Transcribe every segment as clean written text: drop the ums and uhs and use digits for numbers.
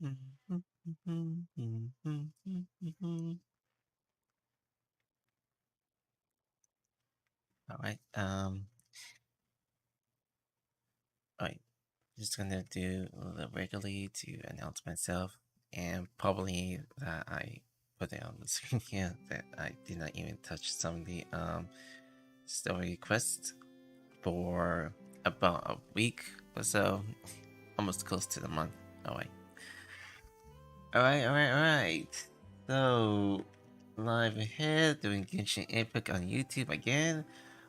All right. All right. Just gonna do a little regularly to announce myself, and probably that I put it on the screen here that I did not even touch some of the story quests for about a week or so, almost close to the month. All right. Alright. So, live ahead, doing Genshin Epic on YouTube again,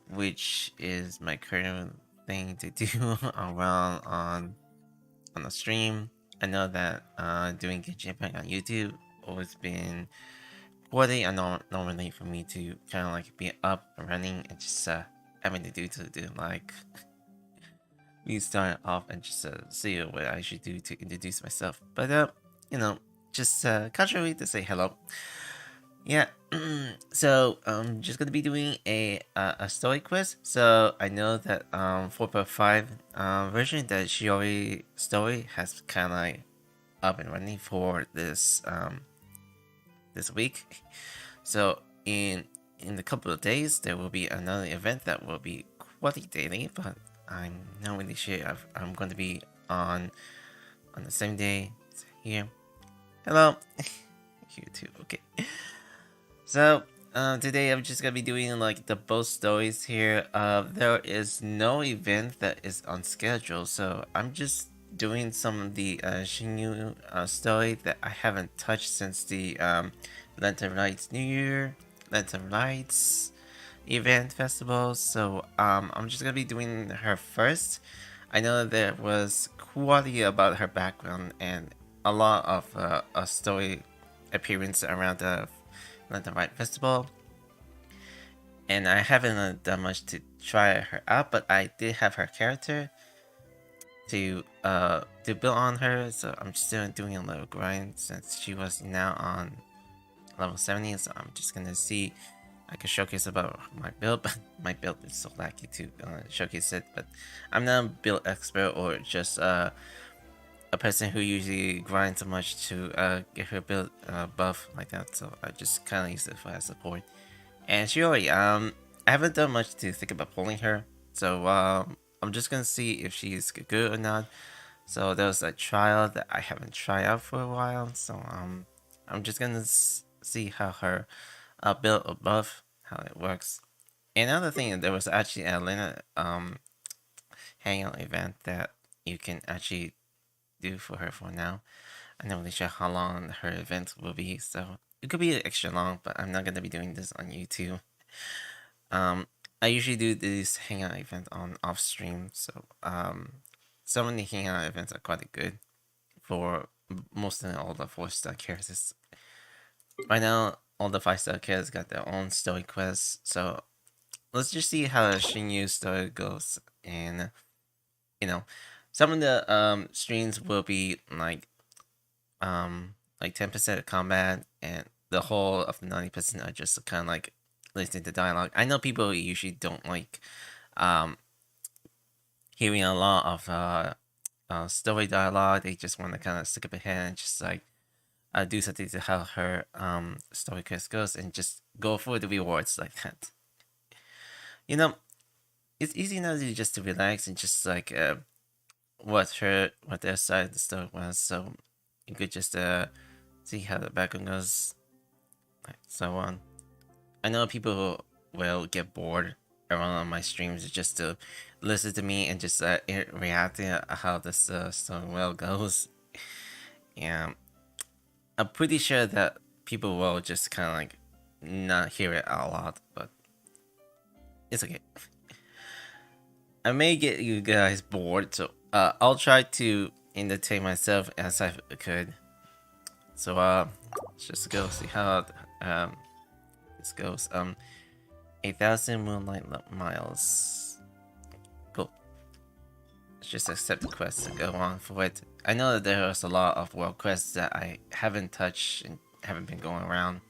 which is my current thing to do around on the stream. I know that doing Genshin Epic on YouTube always been quite a normally for me to kind of like be up and running and just having to do like we start off and just see what I should do to introduce myself. But you know, just casually to say hello. Yeah. So I'm just gonna be doing a story quiz. So I know that 4.5 version that Chiori story has kind of like up and running for this week. So in a couple of days there will be another event that will be quite daily, but I'm not really sure if I'm going to be on the same day here. Hello. You too. Okay. So today I'm just gonna be doing like the both stories here. There is no event that is on schedule, so I'm just doing some of the Xianyun story that I haven't touched since the Lantern Lights New Year, Lantern Lights event festival. So I'm just gonna be doing her first. I know there was quality about her background and a lot of a story appearance around the Lantern Light Festival. And I haven't done much to try her out, but I did have her character to build on her. So I'm still doing a little grind since she was now on level 70. So I'm just gonna see I can showcase about my build, but my build is so laggy to showcase it. But I'm not a build expert or just a person who usually grinds so much to get her build buff like that. So I just kind of use it for as support. And Chiori, I haven't done much to think about pulling her, so I'm just gonna see if she's good or not. So there was a trial that I haven't tried out for a while, so I'm just gonna see how her build or buff, how it works. Another thing, there was actually a Lena hangout event that you can actually do for her for now. I'm not really sure how long her event will be, so it could be extra long, but I'm not gonna be doing this on YouTube. I usually do these hangout events on off stream, so some of the hangout events are quite good for most of all the 4-star characters. Right now, all the 5-star characters got their own story quests, so let's just see how the Xianyun story goes. And you know, some of the streams will be like 10% of combat, and the whole of the 90% are just kind of like listening to dialogue. I know people usually don't like um hearing a lot of story dialogue. They just want to kind of stick up ahead and just like do something to how her story quest goes and just go for the rewards like that. You know, it's easy now to just to relax and just like what their side of the story was. So you could just see how the background goes, like so on. I know people will get bored around on my streams just to listen to me and just react to how this story well goes. And I'm pretty sure that people will just kind of like not hear it a lot, but it's okay. I may get you guys bored, so I'll try to entertain myself as I could. So let's just go see how this goes. 8,000 moonlight miles. Cool. Let's just accept the quest and go on for it. I know that there's a lot of world quests that I haven't touched and haven't been going around.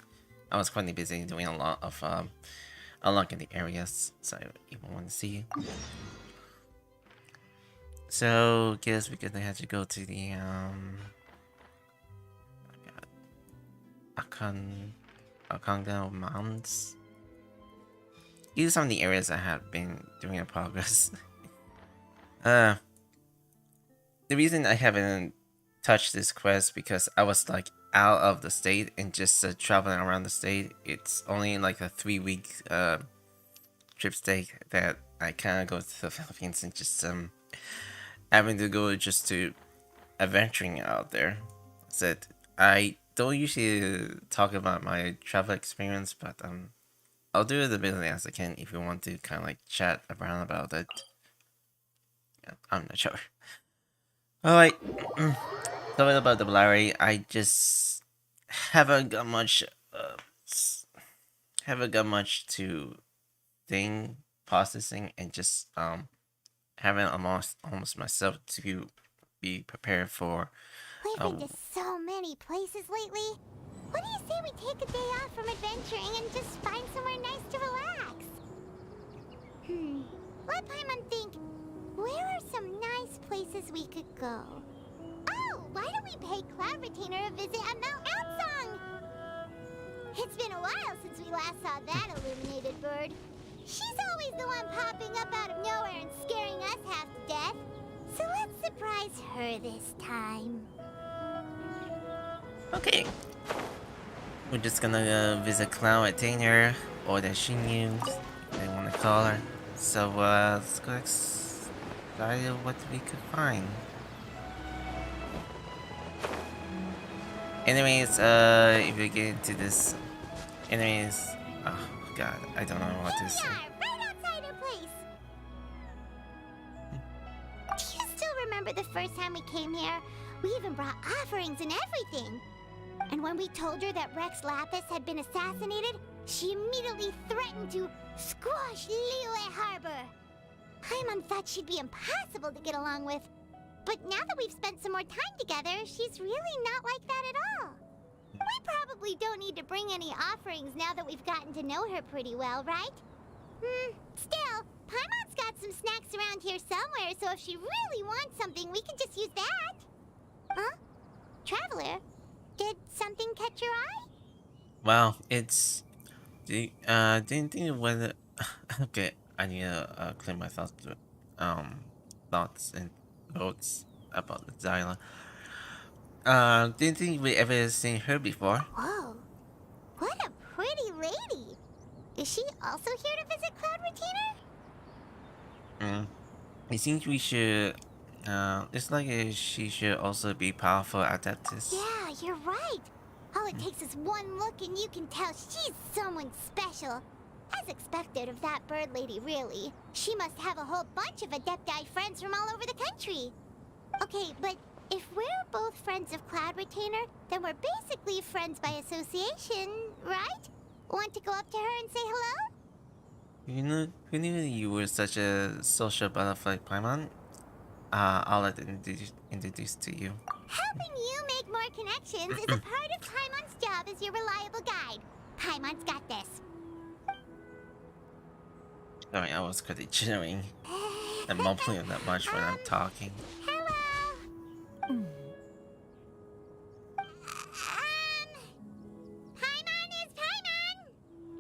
I was quite busy doing a lot of unlocking the areas, so I even want to see. So guess we're gonna have to go to the Congo Mountains. These are some of the areas I have been doing in progress. The reason I haven't touched this quest because I was like out of the state and just traveling around the state. It's only like a 3-week trip stay that I kind of go to the Philippines and just having to go just to adventuring out there. So I don't usually talk about my travel experience, but I'll do it the best as I can if you want to kind of like chat around about it. Yeah, I'm not sure. Alright. Sorry about the blurry. I just haven't got much to think processing and just having almost myself to be prepared for. We've been to so many places lately. What do you say we take a day off from adventuring and just find somewhere nice to relax? Let Paimon think. Where are some nice places we could go? Oh, why don't we pay Cloud Retainer a visit at Mount Outsong? It's been a while since we last saw that illuminated bird. She's always the one popping up out of nowhere and scaring us half to death. So let's surprise her this time. Okay. We're just gonna visit Cloud Retainer or the Xianyun, if they want to call her. So let's go explore what we could find. Anyways, if we get into this, oh god, I don't know what to say. Right outside her place. Do you still remember the first time we came here? We even brought offerings and everything. And when we told her that Rex Lapis had been assassinated, she immediately threatened to squash Liyue Harbor. Paimon thought she'd be impossible to get along with. But now that we've spent some more time together, she's really not like that at all. We probably don't need to bring any offerings now that we've gotten to know her pretty well, right? Still, Paimon's got some snacks around here somewhere, so if she really wants something, we can just use that. Huh? Traveler, did something catch your eye? Well, it's didn't think whether okay, I need to clear my thoughts and thoughts about the Zyla. Didn't think we ever seen her before. Whoa, what a pretty lady. Is she also here to visit Cloud Retainer? I think we should. It's like she should also be powerful at that. Yeah, you're right. All it takes is one look and you can tell she's someone special. As expected of that bird lady, really. She must have a whole bunch of Adepti friends from all over the country. Okay, but if we're both friends of Cloud Retainer, then we're basically friends by association, right? Want to go up to her and say hello? Who knew you were such a social butterfly, Paimon? I'll let them introduce to you. Helping you make more connections is a part of Paimon's job as your reliable guide. Paimon's got this. Sorry, I was kind of chewing and mumbling that much when I'm talking. Hello. Paimon is Paimon,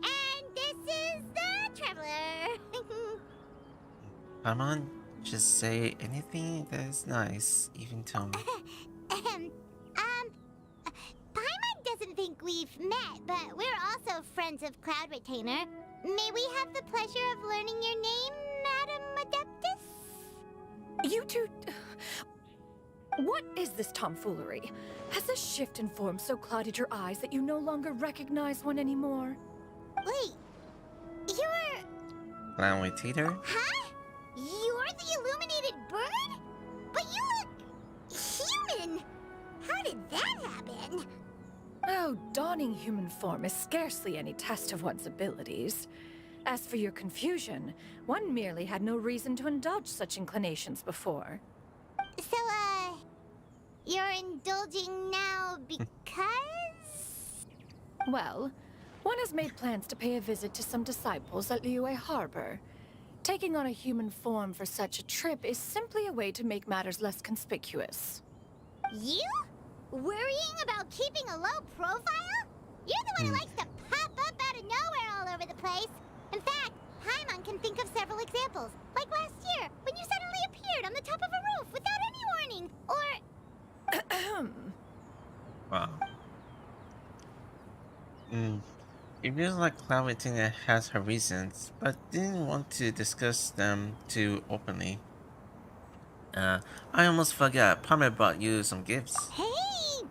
and this is the Traveler. Paimon, just say anything that is nice, even to me. Paimon doesn't think we've met, but we're also friends of Cloud Retainer. May we have the pleasure of learning your name, Madam Adeptus? You two... What is this tomfoolery? Has this shift in form so clouded your eyes that you no longer recognize one anymore? Wait, you're... Cloud Retainer? Huh? You're the illuminated bird? But you look... human! How did that happen? Oh, donning human form is scarcely any test of one's abilities. As for your confusion, one merely had no reason to indulge such inclinations before. So, you're indulging now because... Well, one has made plans to pay a visit to some disciples at Liyue Harbor. Taking on a human form for such a trip is simply a way to make matters less conspicuous. You? Worrying about keeping a low profile? You're the one who likes to pop up out of nowhere all over the place. In fact, Paimon can think of several examples. Like last year, when you suddenly appeared on the top of a roof without any warning. Or... Wow. It feels like Cloudwitting has her reasons, but didn't want to discuss them too openly. I almost forgot. Palmer brought you some gifts. Hey,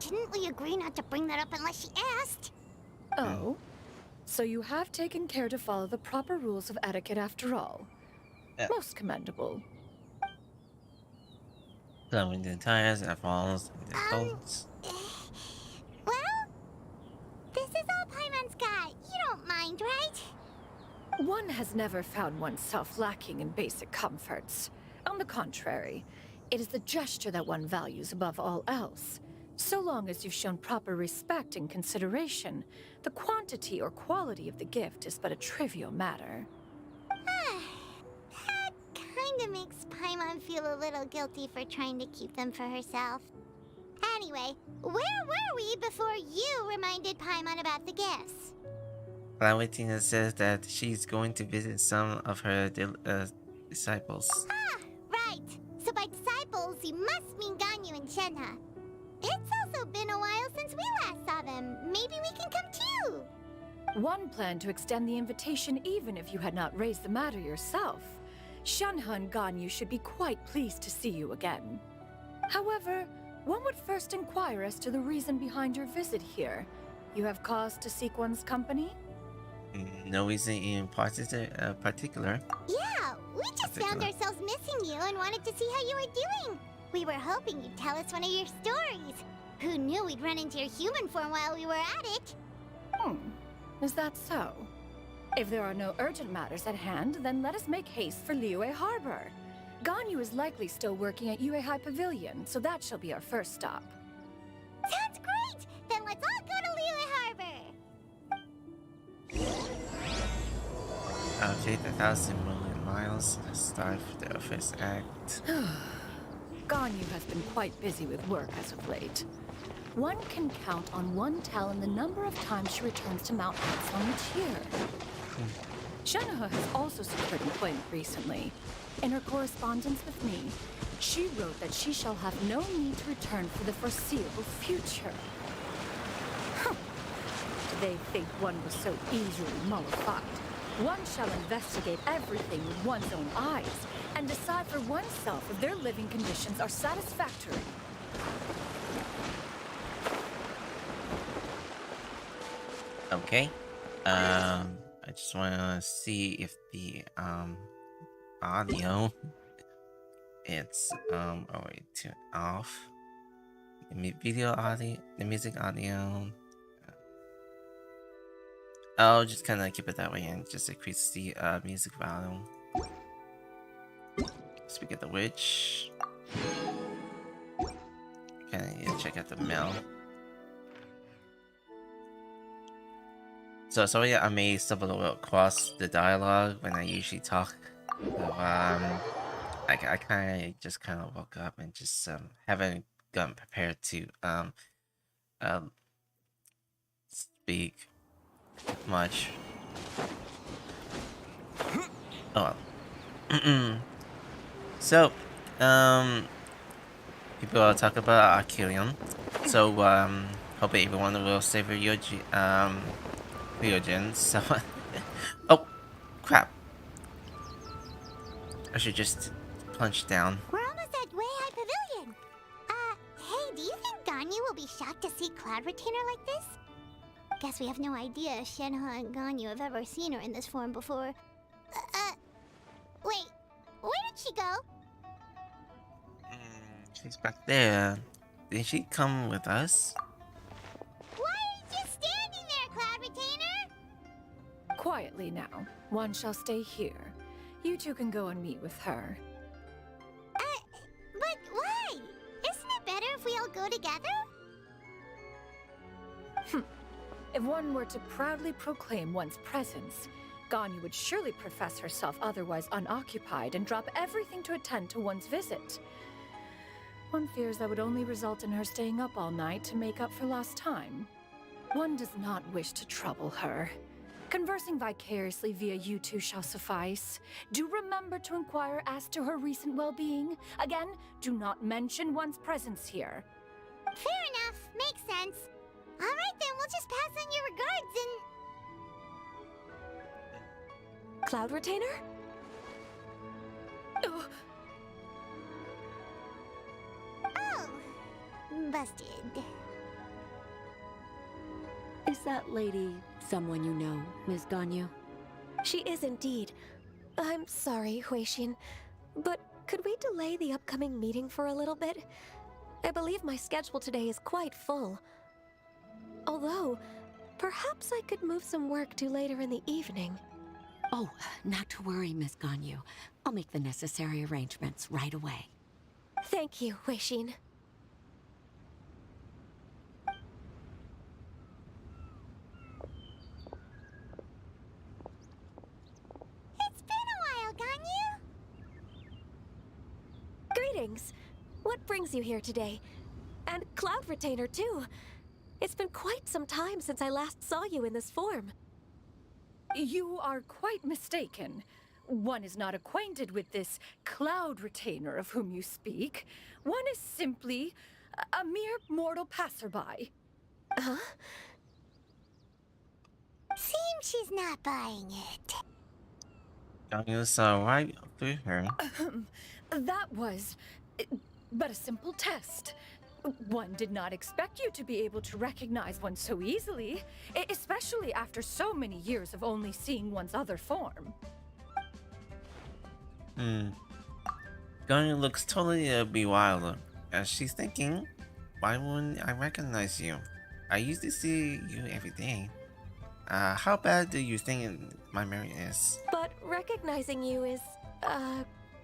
didn't we agree not to bring that up unless she asked? Oh? So you have taken care to follow the proper rules of etiquette after all. Yeah. Most commendable. Cloudwitting tires and falls and the bolts. Well, this is all Paimon's got. You don't mind, right? One has never found oneself lacking in basic comforts. On the contrary, it is the gesture that one values above all else. So long as you've shown proper respect and consideration, the quantity or quality of the gift is but a trivial matter. That kinda makes Paimon feel a little guilty for trying to keep them for herself. Anyway, where were we before you reminded Paimon about the gifts? Cloudwitting says that she's going to visit some of her disciples. Ah, right. So by disciples, you must mean Ganyu and Shenhe. It's also been a while since we last saw them. Maybe we can come too. One planned to extend the invitation even if you had not raised the matter yourself. Shenhe and Ganyu should be quite pleased to see you again. However, one would first inquire as to the reason behind your visit here. You have cause to seek one's company? No reason in particular. Yeah, we just found ourselves missing you and wanted to see how you were doing. We were hoping you'd tell us one of your stories. Who knew we'd run into your human form while we were at it? Is that so? If there are no urgent matters at hand, then let us make haste for Liyue Harbor. Ganyu is likely still working at Yuehai Pavilion, so that shall be our first stop. Sounds great! Then let's all go to Liyue Harbor! I'll take 1,000 million miles to start the first act. Ganyu has been quite busy with work as of late. One can count on one talon the number of times she returns to Mount Hudson each year. Shenhe has also secured employment recently. In her correspondence with me, she wrote that she shall have no need to return for the foreseeable future. Did they think one was so easily mollified? One shall investigate everything with one's own eyes and decide for oneself if their living conditions are satisfactory. Okay. I just want to see if the audio it's wait, turn off the video audio, the music audio. I'll just kind of keep it that way and just increase the music volume. Speak of the witch. Okay, check out the mail. So sorry I may stumble across the dialogue when I usually talk. So, I kind of woke up and just haven't gotten prepared to speak much. Oh well. So people will talk about Archelion. So hope everyone will savor your Ryojin. So oh crap. I should just plunge down. We're almost at Yuehai Pavilion. Hey, do you think Ganyu will be shocked to see Cloud Retainer like this? Guess we have no idea if Shenhe and Ganyu have ever seen her in this form before. Wait, where did she go? She's back there. Did she come with us? Why are you just standing there, Cloud Retainer? Quietly now. One shall stay here. You two can go and meet with her. But why? Isn't it better if we all go together? If one were to proudly proclaim one's presence, Ganyu would surely profess herself otherwise unoccupied and drop everything to attend to one's visit. One fears that would only result in her staying up all night to make up for lost time. One does not wish to trouble her. Conversing vicariously via you two shall suffice. Do remember to inquire as to her recent well-being. Again, do not mention one's presence here. Fair enough. Makes sense. Alright then, we'll just pass on your regards and... Cloud Retainer? Ugh. Oh. Busted. Is that lady someone you know, Ms. Ganyu? She is indeed. I'm sorry, Huixin, but could we delay the upcoming meeting for a little bit? I believe my schedule today is quite full. Although, perhaps I could move some work to later in the evening. Oh, not to worry, Miss Ganyu. I'll make the necessary arrangements right away. Thank you, Huixin. It's been a while, Ganyu. Greetings. What brings you here today? And Cloud Retainer, too. It's been quite some time since I last saw you in this form. You are quite mistaken. One is not acquainted with this Cloud Retainer of whom you speak. One is simply a mere mortal passerby. Huh? Seems she's not buying it. Ganyu saw right through her. That was but a simple test. One did not expect you to be able to recognize one so easily, especially after so many years of only seeing one's other form. Ganyu looks totally bewildered as she's thinking, why wouldn't I recognize you? I used to see you every day. How bad do you think my memory is? But recognizing you is,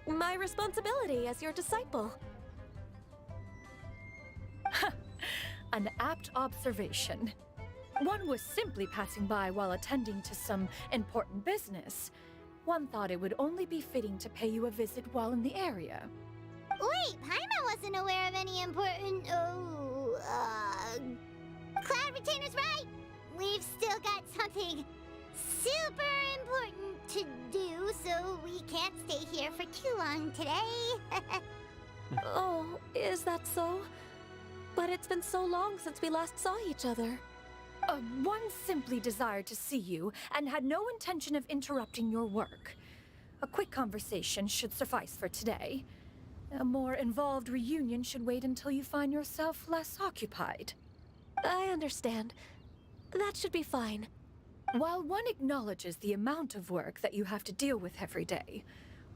my responsibility as your disciple. An apt observation. One was simply passing by while attending to some important business. One thought it would only be fitting to pay you a visit while in the area. Wait, Paimon wasn't aware of any important... Cloud Retainer's right! We've still got something super important to do, so we can't stay here for too long today. Oh, is that so? But it's been so long since we last saw each other. One simply desired to see you and had no intention of interrupting your work. A quick conversation should suffice for today. A more involved reunion should wait until you find yourself less occupied. I understand. That should be fine. While one acknowledges the amount of work that you have to deal with every day,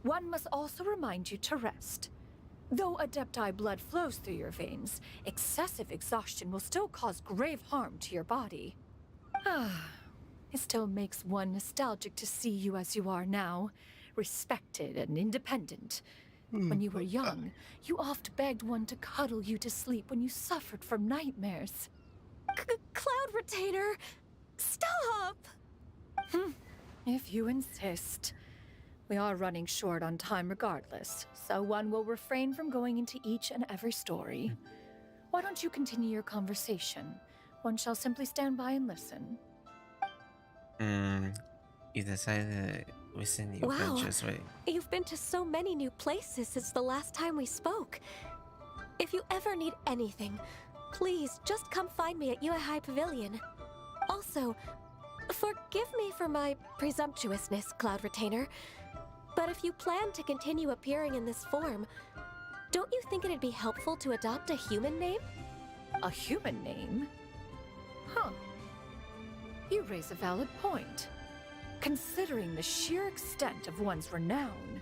one must also remind you to rest. Though Adepti blood flows through your veins, excessive exhaustion will still cause grave harm to your body. It still makes one nostalgic to see you as you are now, respected and independent. When you were young, you oft begged one to cuddle you to sleep when you suffered from nightmares. Cloud Retainer! Stop! If you insist. We are running short on time regardless, so one will refrain from going into each and every story. Why don't you continue your conversation? One shall simply stand by and listen. You decided to listen to your Wow. adventures, right? You've been to so many new places since the last time we spoke. If you ever need anything, please just come find me at Uehai Pavilion. Also, forgive me for my presumptuousness, Cloud Retainer, but if you plan to continue appearing in this form, don't you think it'd be helpful to adopt a human name? A human name? Huh. You raise a valid point. Considering the sheer extent of one's renown,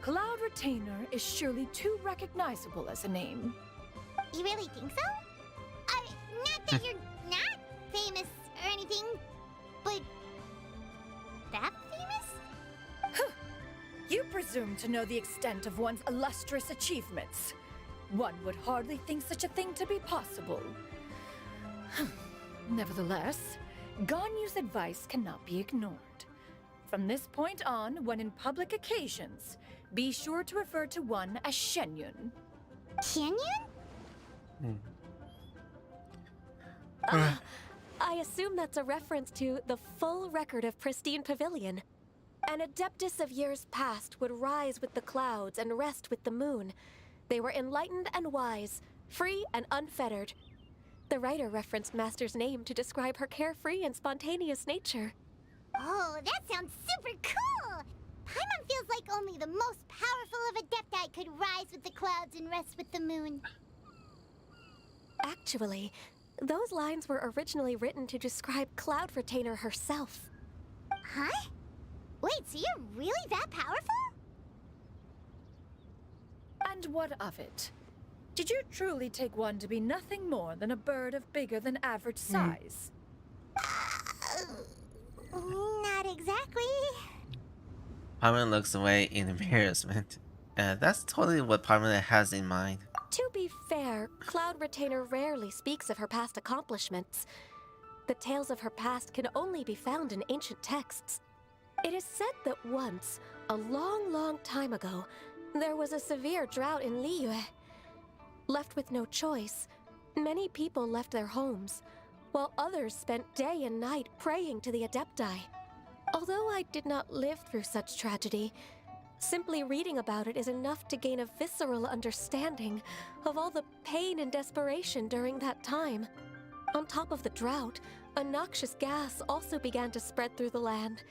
Cloud Retainer is surely too recognizable as a name. You really think so? Not that you're not famous or anything, but that famous? You presume to know the extent of one's illustrious achievements. One would hardly think such a thing to be possible. Nevertheless, Ganyu's advice cannot be ignored. From this point on, when in public occasions, be sure to refer to one as Xianyun. Xianyun? I assume that's a reference to the full record of Pristine Pavilion. An adeptus of years past would rise with the clouds and rest with the moon. They were enlightened and wise, free and unfettered. The writer referenced Master's name to describe her carefree and spontaneous nature. Oh, that sounds super cool! Paimon feels like only the most powerful of Adepti could rise with the clouds and rest with the moon. Actually, those lines were originally written to describe Cloud Retainer herself. Huh? Wait, so you're really that powerful? And what of it? Did you truly take one to be nothing more than a bird of bigger than average size? Not exactly. Paimon looks away in embarrassment. That's totally what Paimon has in mind. To be fair, Cloud Retainer rarely speaks of her past accomplishments. The tales of her past can only be found in ancient texts. It is said that once, a long, long time ago, there was a severe drought in Liyue. Left with no choice, many people left their homes, while others spent day and night praying to the Adepti. Although I did not live through such tragedy, simply reading about it is enough to gain a visceral understanding of all the pain and desperation during that time. On top of the drought, a noxious gas also began to spread through the land.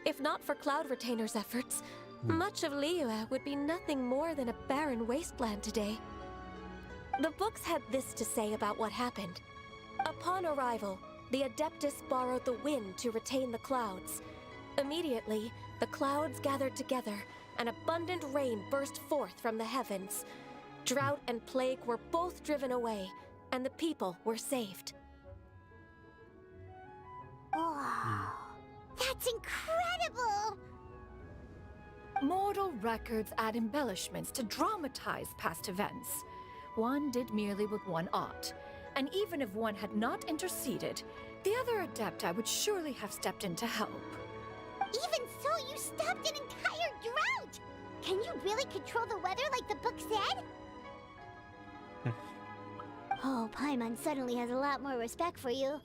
If not for Cloud Retainer's efforts, much of Liyue would be nothing more than a barren wasteland today. The books had this to say about what happened. Upon arrival, the Adeptus borrowed the wind to retain the clouds. Immediately, the clouds gathered together, and abundant rain burst forth from the heavens. Drought and plague were both driven away, and the people were saved. Wow. That's incredible! Mortal records add embellishments to dramatize past events. One did merely what one ought, and even if one had not interceded, the other Adepti would surely have stepped in to help. Even so, you stopped an entire drought! Can you really control the weather like the book said? Oh, Paimon suddenly has a lot more respect for you.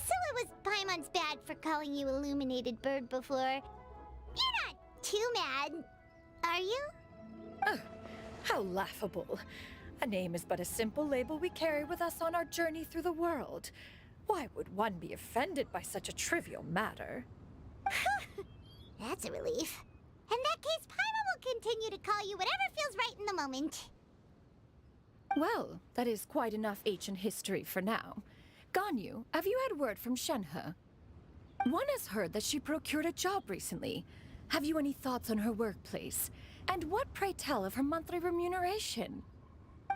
So it was Paimon's bad for calling you Illuminated Bird before. You're not too mad, are you? How laughable. A name is but a simple label we carry with us on our journey through the world. Why would one be offended by such a trivial matter? That's a relief. In that case, Paimon will continue to call you whatever feels right in the moment. Well, that is quite enough ancient history for now. Ganyu, have you had word from Shenhe? One has heard that she procured a job recently. Have you any thoughts on her workplace? And what, pray tell, of her monthly remuneration?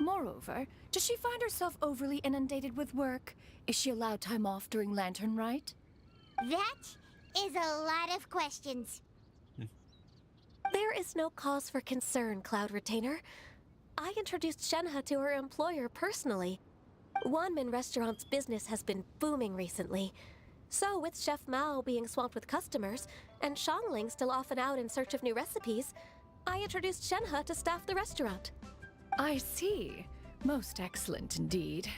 Moreover, does she find herself overly inundated with work? Is she allowed time off during Lantern Rite? That is a lot of questions. There is no cause for concern, Cloud Retainer. I introduced Shenhe to her employer personally. Wanmin Restaurant's business has been booming recently. So with Chef Mao being swamped with customers, and Xiangling still off and out in search of new recipes, I introduced Shenhe to staff the restaurant. I see. Most excellent indeed.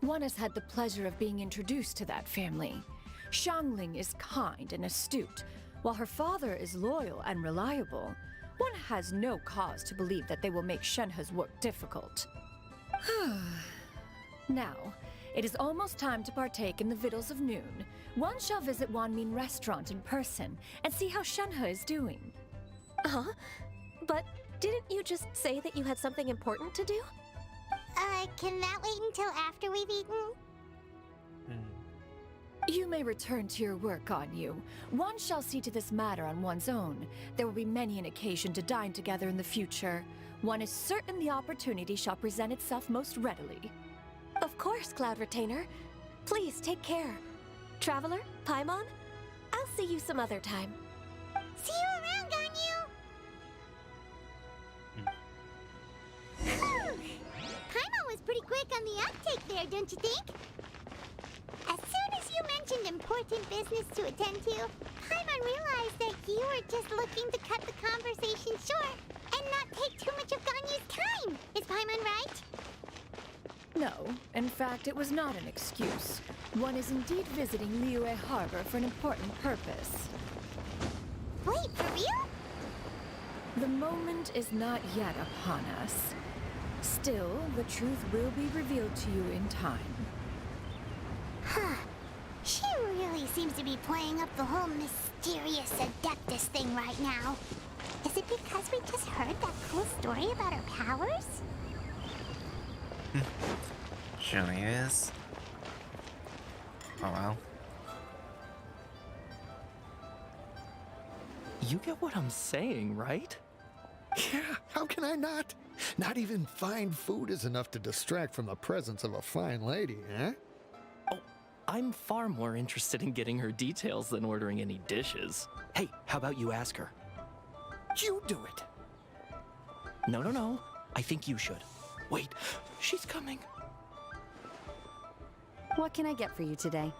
One has had the pleasure of being introduced to that family. Xiangling is kind and astute, while her father is loyal and reliable. One has no cause to believe that they will make Shenhe's work difficult. Now, it is almost time to partake in the victuals of noon. One shall visit Wanmin Restaurant in person and see how Shenhe is doing. Huh? But didn't you just say that you had something important to do? Can that wait until after we've eaten? You may return to your work, Ganyu. One shall see to this matter on one's own. There will be many an occasion to dine together in the future. One is certain the opportunity shall present itself most readily. Of course, Cloud Retainer. Please take care. Traveler, Paimon, I'll see you some other time. See you around, Ganyu! Paimon was pretty quick on the uptake there, don't you think? As soon as you mentioned important business to attend to, Paimon realized that you were just looking to cut the conversation short and not take too much of Ganyu's time. Is Paimon right? No, in fact, it was not an excuse. One is indeed visiting Liyue Harbor for an important purpose. Wait, for real? The moment is not yet upon us. Still, the truth will be revealed to you in time. Huh. She really seems to be playing up the whole mysterious Adeptus thing right now. Is it because we just heard that cool story about her powers? Surely is. Oh well. You get what I'm saying, right? Yeah, how can I not? Not even fine food is enough to distract from the presence of a fine lady, eh? Oh, I'm far more interested in getting her details than ordering any dishes. Hey, how about you ask her? You do it. No. I think you should. Wait, she's coming. What can I get for you today?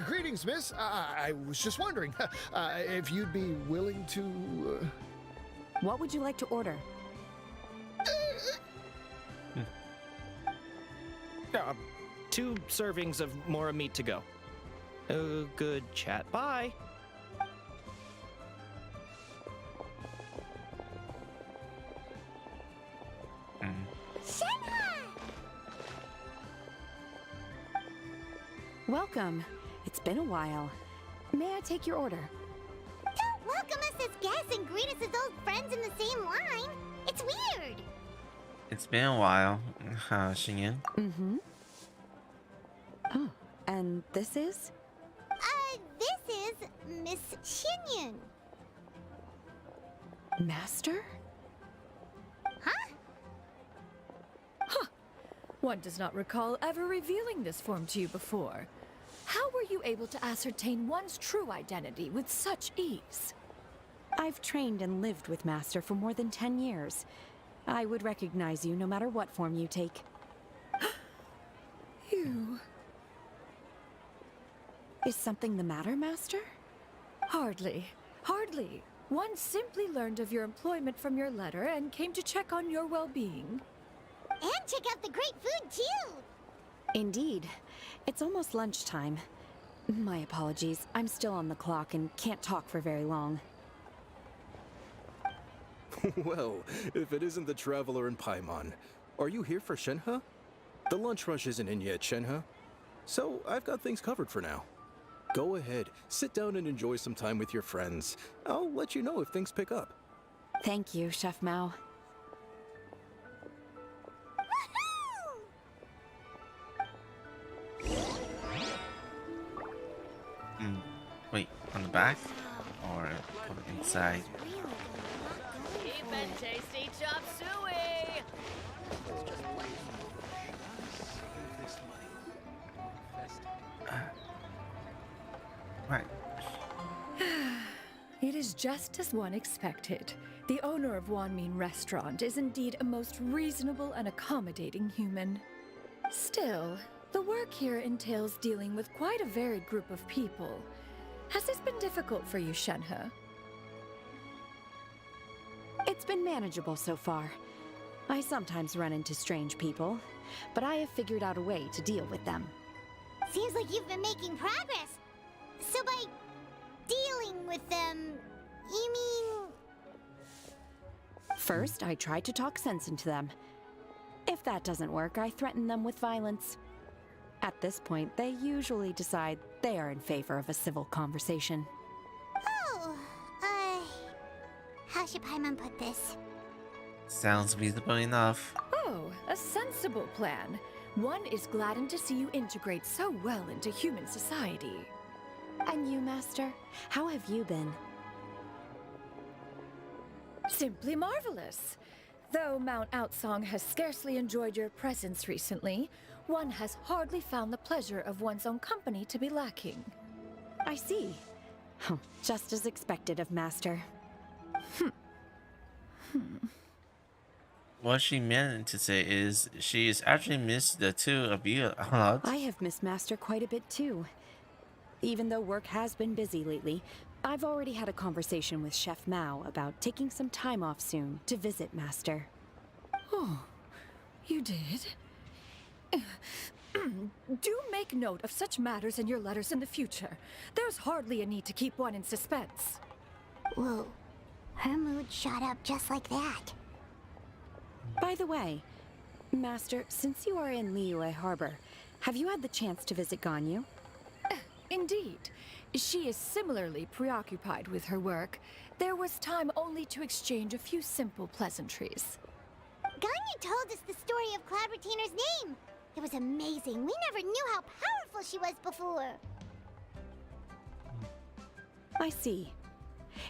Greetings, miss. I was just wondering if you'd be willing to... What would you like to order? 2 servings of Mora meat to go. Good chat. Bye. Welcome. It's been a while. May I take your order? Don't welcome us as guests and greet us as old friends in the same line. It's weird. It's been a while, Xianyun. Mm-hmm. Oh, and this is? This is Miss Xianyun. Master? Huh? One does not recall ever revealing this form to you before. How were you able to ascertain one's true identity with such ease? I've trained and lived with Master for more than 10 years. I would recognize you no matter what form you take. You... Is something the matter, Master? Hardly. One simply learned of your employment from your letter and came to check on your well-being. And check out the great food, too. Indeed. It's almost lunchtime. My apologies. I'm still on the clock and can't talk for very long. Well, if it isn't the Traveler in Paimon, are you here for Shenhe? The lunch rush isn't in yet, Shenhe. So I've got things covered for now. Go ahead, sit down and enjoy some time with your friends. I'll let you know if things pick up. Thank you, Chef Mao. Wait, on the back? Or put it inside? Keep it tasty, chop suey! Right. It is just as one expected. The owner of Wanmin Restaurant is indeed a most reasonable and accommodating human. Still, the work here entails dealing with quite a varied group of people. Has this been difficult for you, Shenhe? It's been manageable so far. I sometimes run into strange people, but I have figured out a way to deal with them. Seems like you've been making progress. So by dealing with them, you mean... First, I try to talk sense into them. If that doesn't work, I threaten them with violence. At this point, they usually decide they are in favor of a civil conversation. Oh, how should Paimon put this? Sounds reasonable enough. Oh, a sensible plan. One is gladdened to see you integrate so well into human society. And you, Master? How have you been? Simply marvelous. Though Mount Outsong has scarcely enjoyed your presence recently, one has hardly found the pleasure of one's own company to be lacking. I see. Just as expected of Master. What she meant to say is she's actually missed the two of you a lot. I have missed Master quite a bit too. Even though work has been busy lately, I've already had a conversation with Chef Mao about taking some time off soon to visit Master. Oh, you did? Do make note of such matters in your letters in the future. There's hardly a need to keep one in suspense. Whoa. Her mood shot up just like that. By the way, Master, since you are in Liyue Harbor, have you had the chance to visit Ganyu? Indeed. She is similarly preoccupied with her work. There was time only to exchange a few simple pleasantries. Ganyu told us the story of Cloud Retainer's name. It was amazing. We never knew how powerful she was before. I see.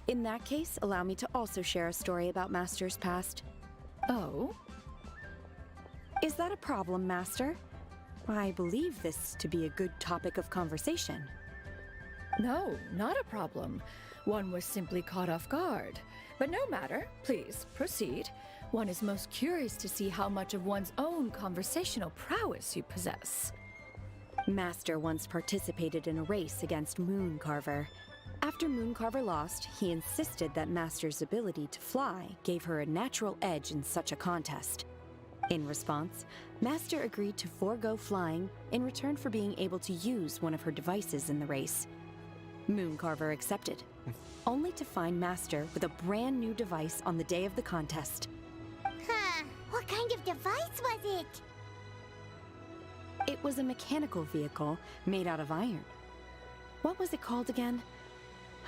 In that case, allow me to also share a story about Master's past. Oh? Is that a problem, Master? I believe this to be a good topic of conversation. No, not a problem. One was simply caught off guard. But no matter. Please, proceed. One is most curious to see how much of one's own conversational prowess you possess. Master once participated in a race against Mooncarver. After Mooncarver lost, he insisted that Master's ability to fly gave her a natural edge in such a contest. In response, Master agreed to forego flying in return for being able to use one of her devices in the race. Mooncarver accepted, only to find Master with a brand new device on the day of the contest. Huh. What kind of device was it? It was a mechanical vehicle made out of iron. What was it called again?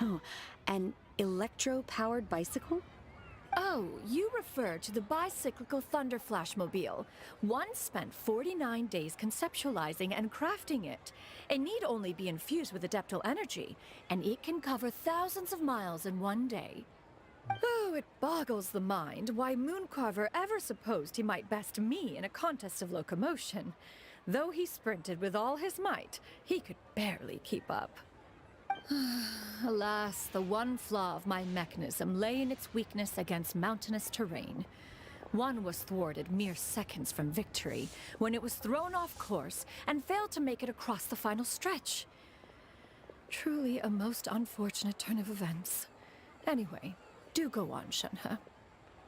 Oh, an electro-powered bicycle? Oh, you refer to the bicyclical Thunder Flashmobile. One spent 49 days conceptualizing and crafting it. It need only be infused with adeptal energy, and it can cover thousands of miles in one day. Oh, it boggles the mind why Mooncarver ever supposed he might best me in a contest of locomotion. Though he sprinted with all his might, he could barely keep up. Alas, the one flaw of my mechanism lay in its weakness against mountainous terrain. One was thwarted mere seconds from victory, when it was thrown off course and failed to make it across the final stretch. Truly a most unfortunate turn of events. Anyway, do go on, Shenhe.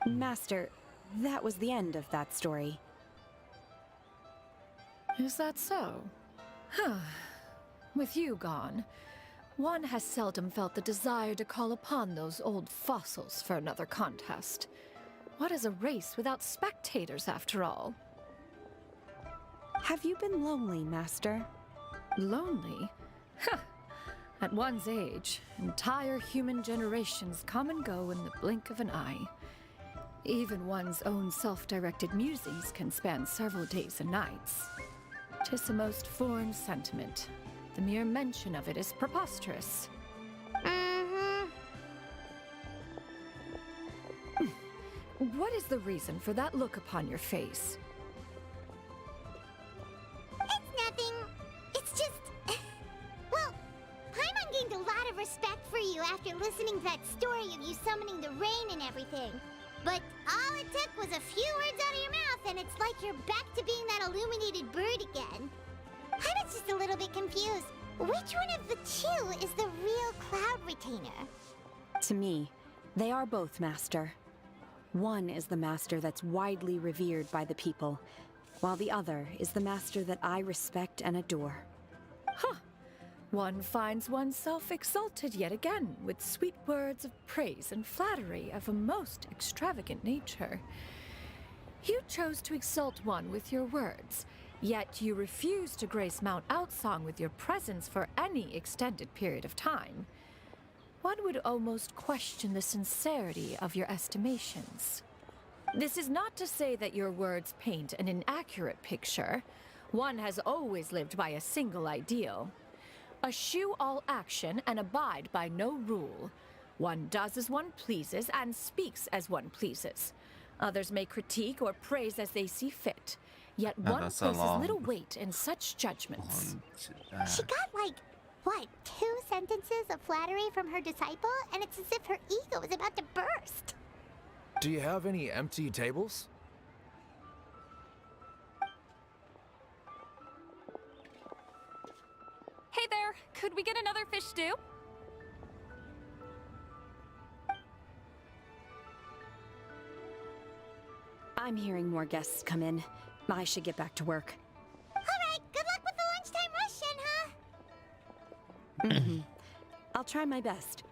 Master, that was the end of that story. Is that so? Huh. With you gone, one has seldom felt the desire to call upon those old fossils for another contest. What is a race without spectators, after all? Have you been lonely, Master? Lonely? Huh. At one's age, entire human generations come and go in the blink of an eye. Even one's own self-directed musings can span several days and nights. 'Tis a most foreign sentiment. The mere mention of it is preposterous. What is the reason for that look upon your face? It's nothing. It's just... Well, Paimon gained a lot of respect for you after listening to that story of you summoning the rain and everything. But all it took was a few words out of your mouth and it's like you're back to being that illuminated bird again. I was just a little bit confused. Which one of the two is the real Cloud Retainer? To me, they are both, Master. One is the Master that's widely revered by the people, while the other is the Master that I respect and adore. Huh. One finds oneself exalted yet again with sweet words of praise and flattery of a most extravagant nature. You chose to exalt one with your words, yet you refuse to grace Mount Outsong with your presence for any extended period of time. One would almost question the sincerity of your estimations. This is not to say that your words paint an inaccurate picture. One has always lived by a single ideal. Eschew all action and abide by no rule. One does as one pleases and speaks as one pleases. Others may critique or praise as they see fit. Yet one places little weight in such judgments. She got like, what, 2 sentences of flattery from her disciple? And it's as if her ego is about to burst. Do you have any empty tables? Hey there, could we get another fish stew? I'm hearing more guests come in. I should get back to work. All right, good I'll try my best.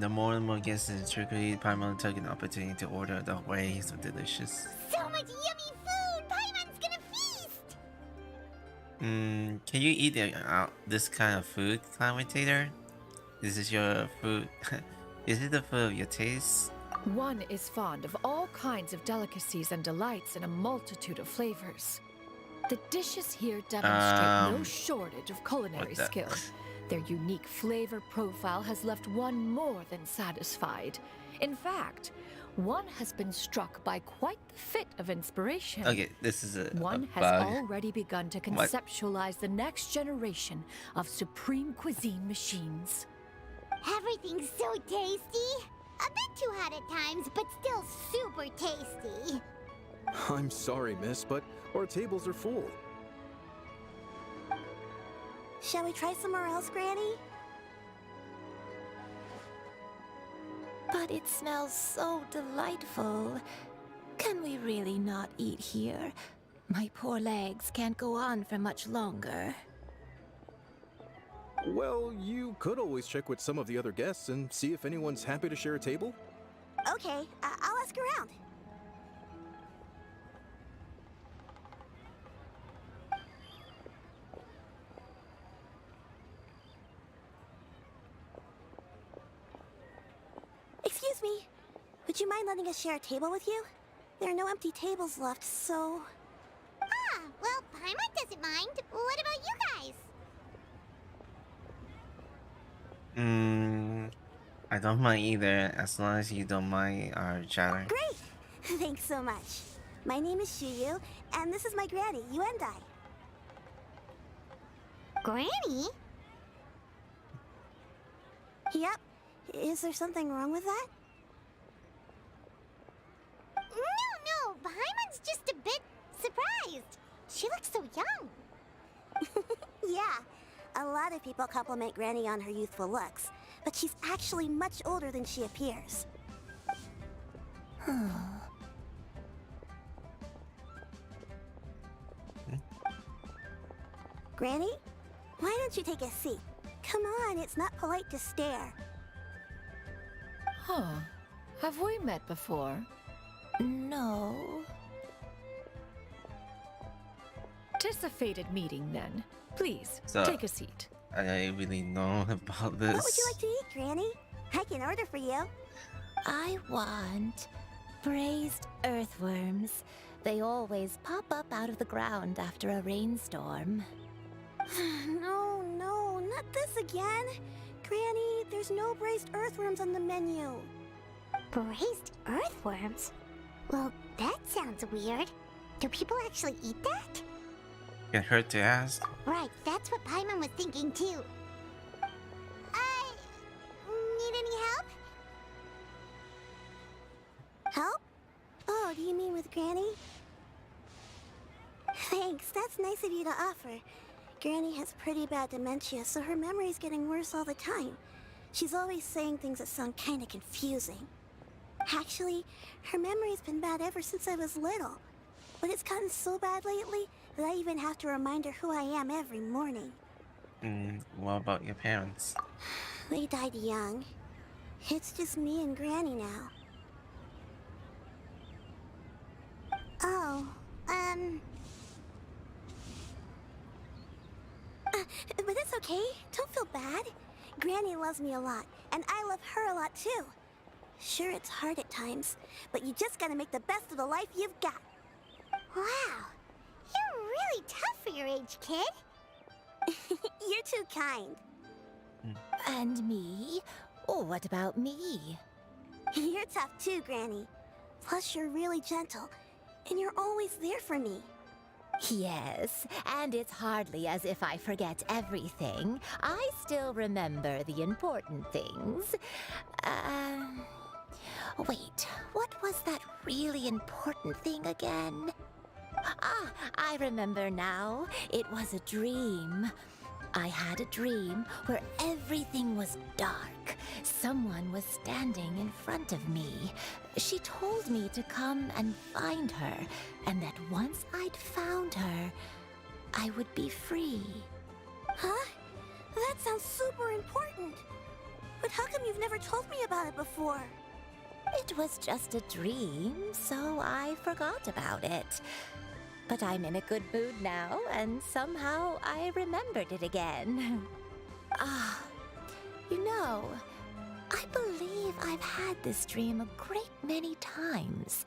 The more and more guests in the trickery, Paimon took an opportunity to order the ways of delicious. So much yummy food! Paimon's gonna feast! Can you eat this kind of food, commentator? Is this your food? Is it the food of your taste? One is fond of all kinds of delicacies and delights in a multitude of flavors. The dishes here demonstrate no shortage of culinary skill. Their unique flavor profile has left one more than satisfied. In fact, one has been struck by quite the fit of inspiration. Okay, this is One a has bug. already begun to conceptualize the next generation of supreme cuisine machines. Everything's so tasty! A bit too hot at times, but still super tasty. I'm sorry, miss, but our tables are full. Shall we try somewhere else, Granny? But it smells so delightful. Can we really not eat here? My poor legs can't go on for much longer. Well, you could always check with some of the other guests and see if anyone's happy to share a table. Okay, I'll ask around. Excuse me. Would you mind letting us share a table with you? There are no empty tables left, so... Ah, well, Paimon doesn't mind. What about you guys? I don't mind either, as long as you don't mind our chatter. Great! Thanks so much. My name is Xianyun, and this is my granny, Yuendai. Granny? Yep. Is there something wrong with that? No, Paimon's just a bit surprised. She looks so young. Yeah, a lot of people compliment Granny on her youthful looks, but she's actually much older than she appears. Granny, why don't you take a seat? Come on, it's not polite to stare. Huh. Have we met before? No. Tis a fated meeting, then. Please, So- take a seat. I don't really know about this. What would you like to eat, Granny? I can order for you. I want braised earthworms. They always pop up out of the ground after a rainstorm. No, not this again. Granny, there's no braised earthworms on the menu. Braised earthworms? Well, that sounds weird. Do people actually eat that? Can hurt to ask. Right, that's what Paimon was thinking too. Need any help? Help? Oh, do you mean with Granny? Thanks, that's nice of you to offer. Granny has pretty bad dementia, so her memory's getting worse all the time. She's always saying things that sound kinda confusing. Actually, her memory's been bad ever since I was little. But it's gotten so bad lately that I even have to remind her who I am every morning. What about your parents? They died young. It's just me and Granny now. Oh, but it's okay. Don't feel bad. Granny loves me a lot, and I love her a lot too. Sure, it's hard at times, but you just gotta make the best of the life you've got. Wow, you're really tough for your age, kid. You're too kind. And me? Oh, what about me? You're tough too, Granny. Plus, you're really gentle, and you're always there for me. Yes, and it's hardly as if I forget everything. I still remember the important things. Wait, what was that really important thing again? Ah, I remember now. It was a dream. I had a dream where everything was dark. Someone was standing in front of me. She told me to come and find her, and that once I'd found her, I would be free. Huh? That sounds super important. But how come you've never told me about it before? It was just a dream, so I forgot about it. But I'm in a good mood now, and somehow I remembered it again. You know, I believe I've had this dream a great many times.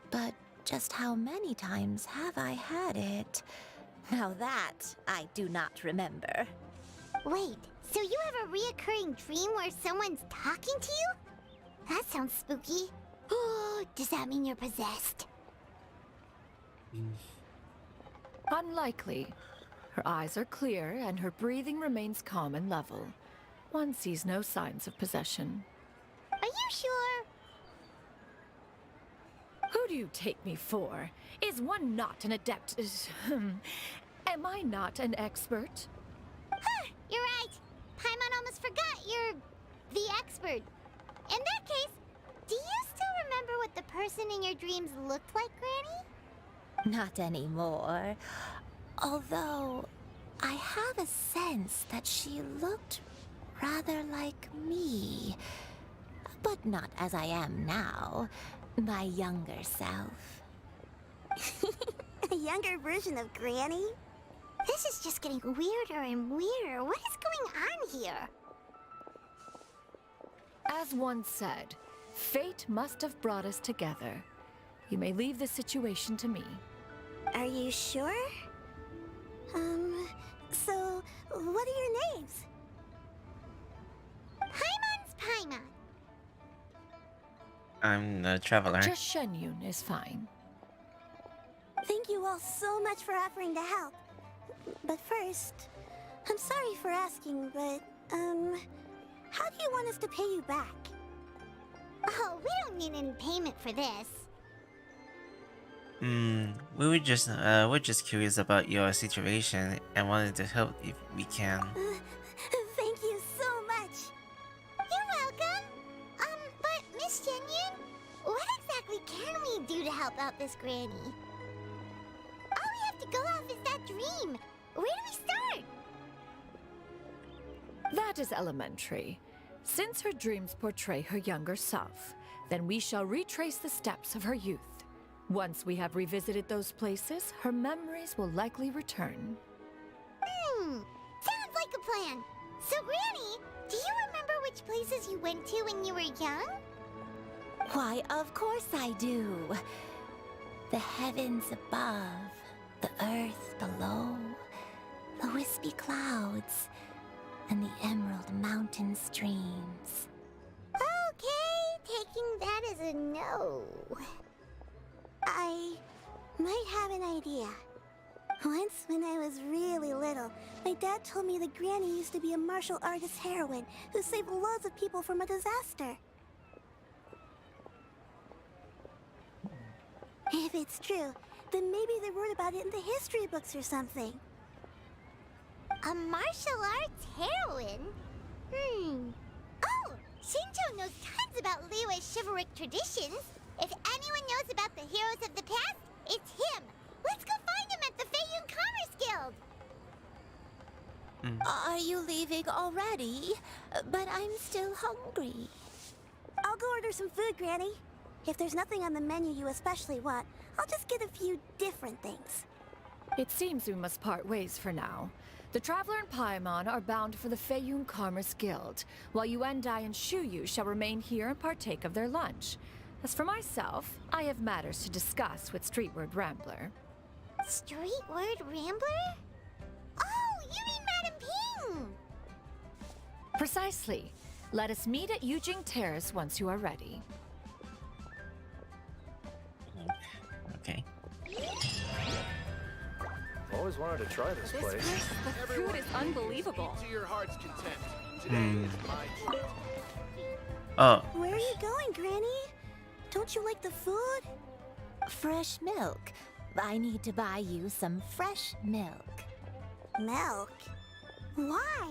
But just how many times have I had it? Now that I do not remember. Wait, so you have a reoccurring dream where someone's talking to you? That sounds spooky. Oh, does that mean you're possessed? Unlikely. Her eyes are clear and her breathing remains calm and level. One sees no signs of possession. Are you sure? Who do you take me for? Is one not an adept? Am I not an expert? Huh, you're right. Paimon almost forgot you're the expert. In that case, do you still remember what the person in your dreams looked like, Granny? Not anymore. Although, I have a sense that she looked rather like me. But not as I am now. My younger self. A younger version of Granny? This is just getting weirder and weirder. What is going on here? As one said, fate must have brought us together. You may leave the situation to me. Are you sure? So, what are your names? Paimon's Paimon. I'm the traveler. Just Xianyun is fine. Thank you all so much for offering to help. But first, I'm sorry for asking, but, how do you want us to pay you back? Oh, we don't need any payment for this. We're just curious about your situation and wanted to help if we can. Thank you so much. You're welcome. But Miss Xianyun, what exactly can we do to help out this granny? All we have to go off is that dream. Where do we start? That is elementary. Since her dreams portray her younger self, then we shall retrace the steps of her youth. Once we have revisited those places, her memories will likely return. Sounds like a plan. So, Granny, do you remember which places you went to when you were young? Why, of course I do. The heavens above, the earth below, the wispy clouds, and the emerald mountain streams. Okay, taking that as a no. I might have an idea. Once, when I was really little, my dad told me that Granny used to be a martial artist heroine who saved loads of people from a disaster. If it's true, then maybe they wrote about it in the history books or something. A martial arts heroine? Oh, Shinjo knows tons about Liyue's chivalric traditions. If anyone knows about the heroes of the past, it's him. Let's go find him at the Xianyun Commerce Guild. Are you leaving already? But I'm still hungry. I'll go order some food, Granny. If there's nothing on the menu you especially want, I'll just get a few different things. It seems we must part ways for now. The Traveler and Paimon are bound for the Xianyun Commerce Guild, while Yuendai and Shuyu shall remain here and partake of their lunch. As for myself, I have matters to discuss with Streetward Rambler. Streetward Rambler? Oh, you mean Madam Ping! Precisely. Let us meet at Yujing Terrace once you are ready. Okay. Always wanted to try this place. The food is unbelievable. To your heart's content. Today is my treat. Oh, Where are you going, Granny? Don't you like the food? Fresh milk. I need to buy you some fresh milk. Milk? Why?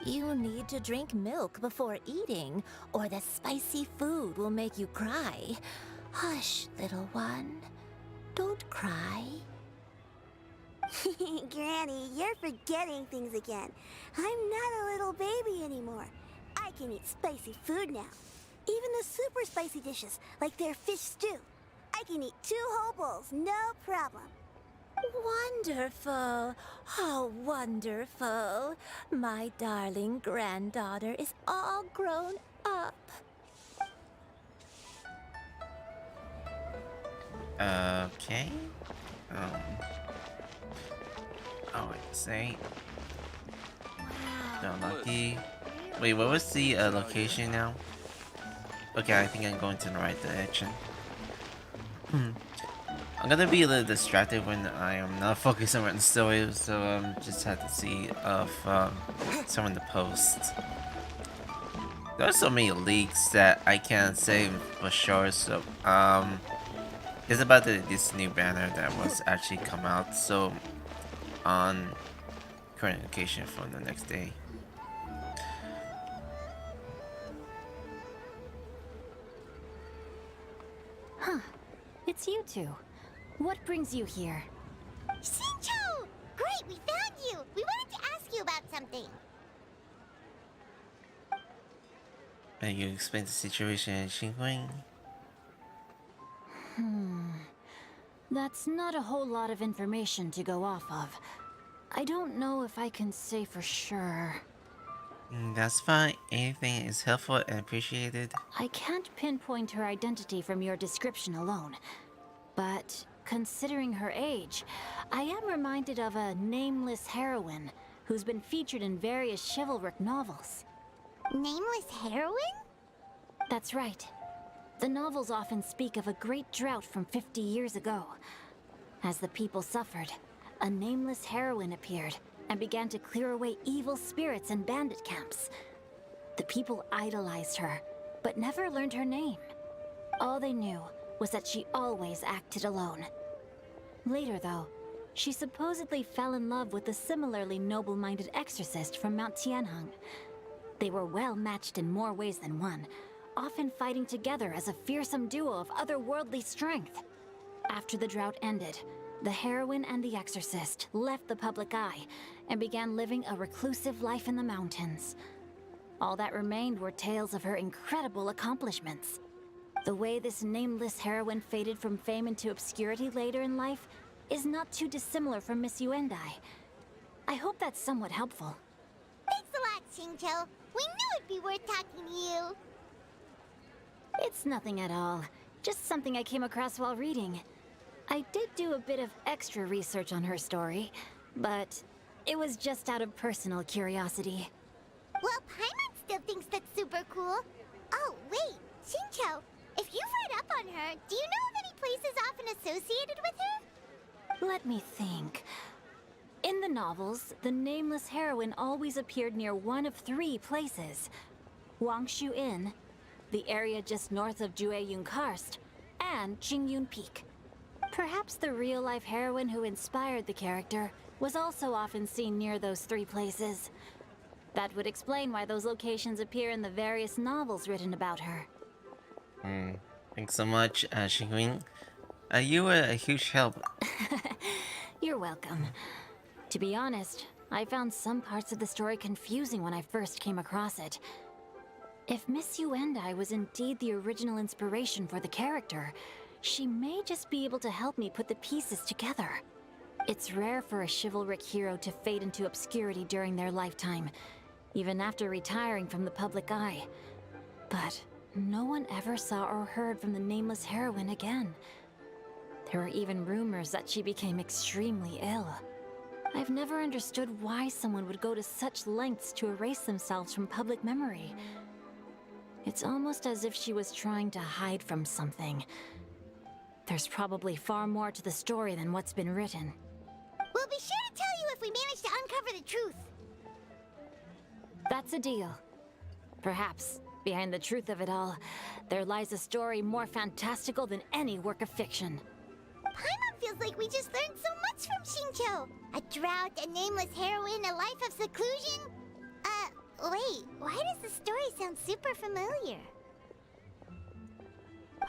You need to drink milk before eating, or the spicy food will make you cry. Hush, little one. Don't cry. Granny, you're forgetting things again. I'm not a little baby anymore. I can eat spicy food now. Even the super spicy dishes, like their fish stew. I can eat 2 whole bowls, no problem. Wonderful. How wonderful. My darling granddaughter is all grown up. Okay. Oh, I say. Lucky. Wait, what was the location now? Okay, I think I'm going to the right direction. I'm gonna be a little distracted when I am not focusing on the story, so just had to see of some of the posts. There are so many leaks that I can't say for sure. So it's about this new banner that was actually come out. So on current location for the next day. Huh. It's you two. What brings you here? Shincho! Great, we found you! We wanted to ask you about something. And you explain the situation in Xianyun? That's not a whole lot of information to go off of. I don't know if I can say for sure. That's fine. Anything is helpful and appreciated. I can't pinpoint her identity from your description alone. But considering her age, I am reminded of a nameless heroine who's been featured in various chivalric novels. Nameless heroine? That's right. The novels often speak of a great drought from 50 years ago. As the people suffered, a nameless heroine appeared and began to clear away evil spirits in bandit camps. The people idolized her, but never learned her name. All they knew was that she always acted alone. Later, though, she supposedly fell in love with a similarly noble-minded exorcist from Mount Tianheng. They were well matched in more ways than one, often fighting together as a fearsome duo of otherworldly strength. After the drought ended, the heroine and the exorcist left the public eye and began living a reclusive life in the mountains. All that remained were tales of her incredible accomplishments. The way this nameless heroine faded from fame into obscurity later in life is not too dissimilar from Miss Yuendai. I hope that's somewhat helpful. Thanks a lot, Shincho. We knew it'd be worth talking to you. It's nothing at all. Just something I came across while reading. I did do a bit of extra research on her story, but it was just out of personal curiosity. Well, Paimon still thinks that's super cool. Oh, wait, Shincho, if you've read up on her, do you know of any places often associated with her? Let me think. In the novels, the nameless heroine always appeared near one of 3 places. Wangshu Inn, the area just north of Jueyun Karst, and Qingyun Peak. Perhaps the real-life heroine who inspired the character was also often seen near those 3 places. That would explain why those locations appear in the various novels written about her. Thanks so much, Xianyun. You were a huge help. You're welcome. To be honest, I found some parts of the story confusing when I first came across it. If Miss Yuendai was indeed the original inspiration for the character, she may just be able to help me put the pieces together. It's rare for a chivalric hero to fade into obscurity during their lifetime, even after retiring from the public eye. But no one ever saw or heard from the nameless heroine again. There were even rumors that she became extremely ill. I've never understood why someone would go to such lengths to erase themselves from public memory. It's almost as if she was trying to hide from something. There's probably far more to the story than what's been written. We'll be sure to tell you if we manage to uncover the truth. That's a deal. Perhaps, behind the truth of it all, there lies a story more fantastical than any work of fiction. Paimon feels like we just learned so much from Xingqiu. A drought, a nameless heroine, a life of seclusion. Wait, why does the story sound super familiar?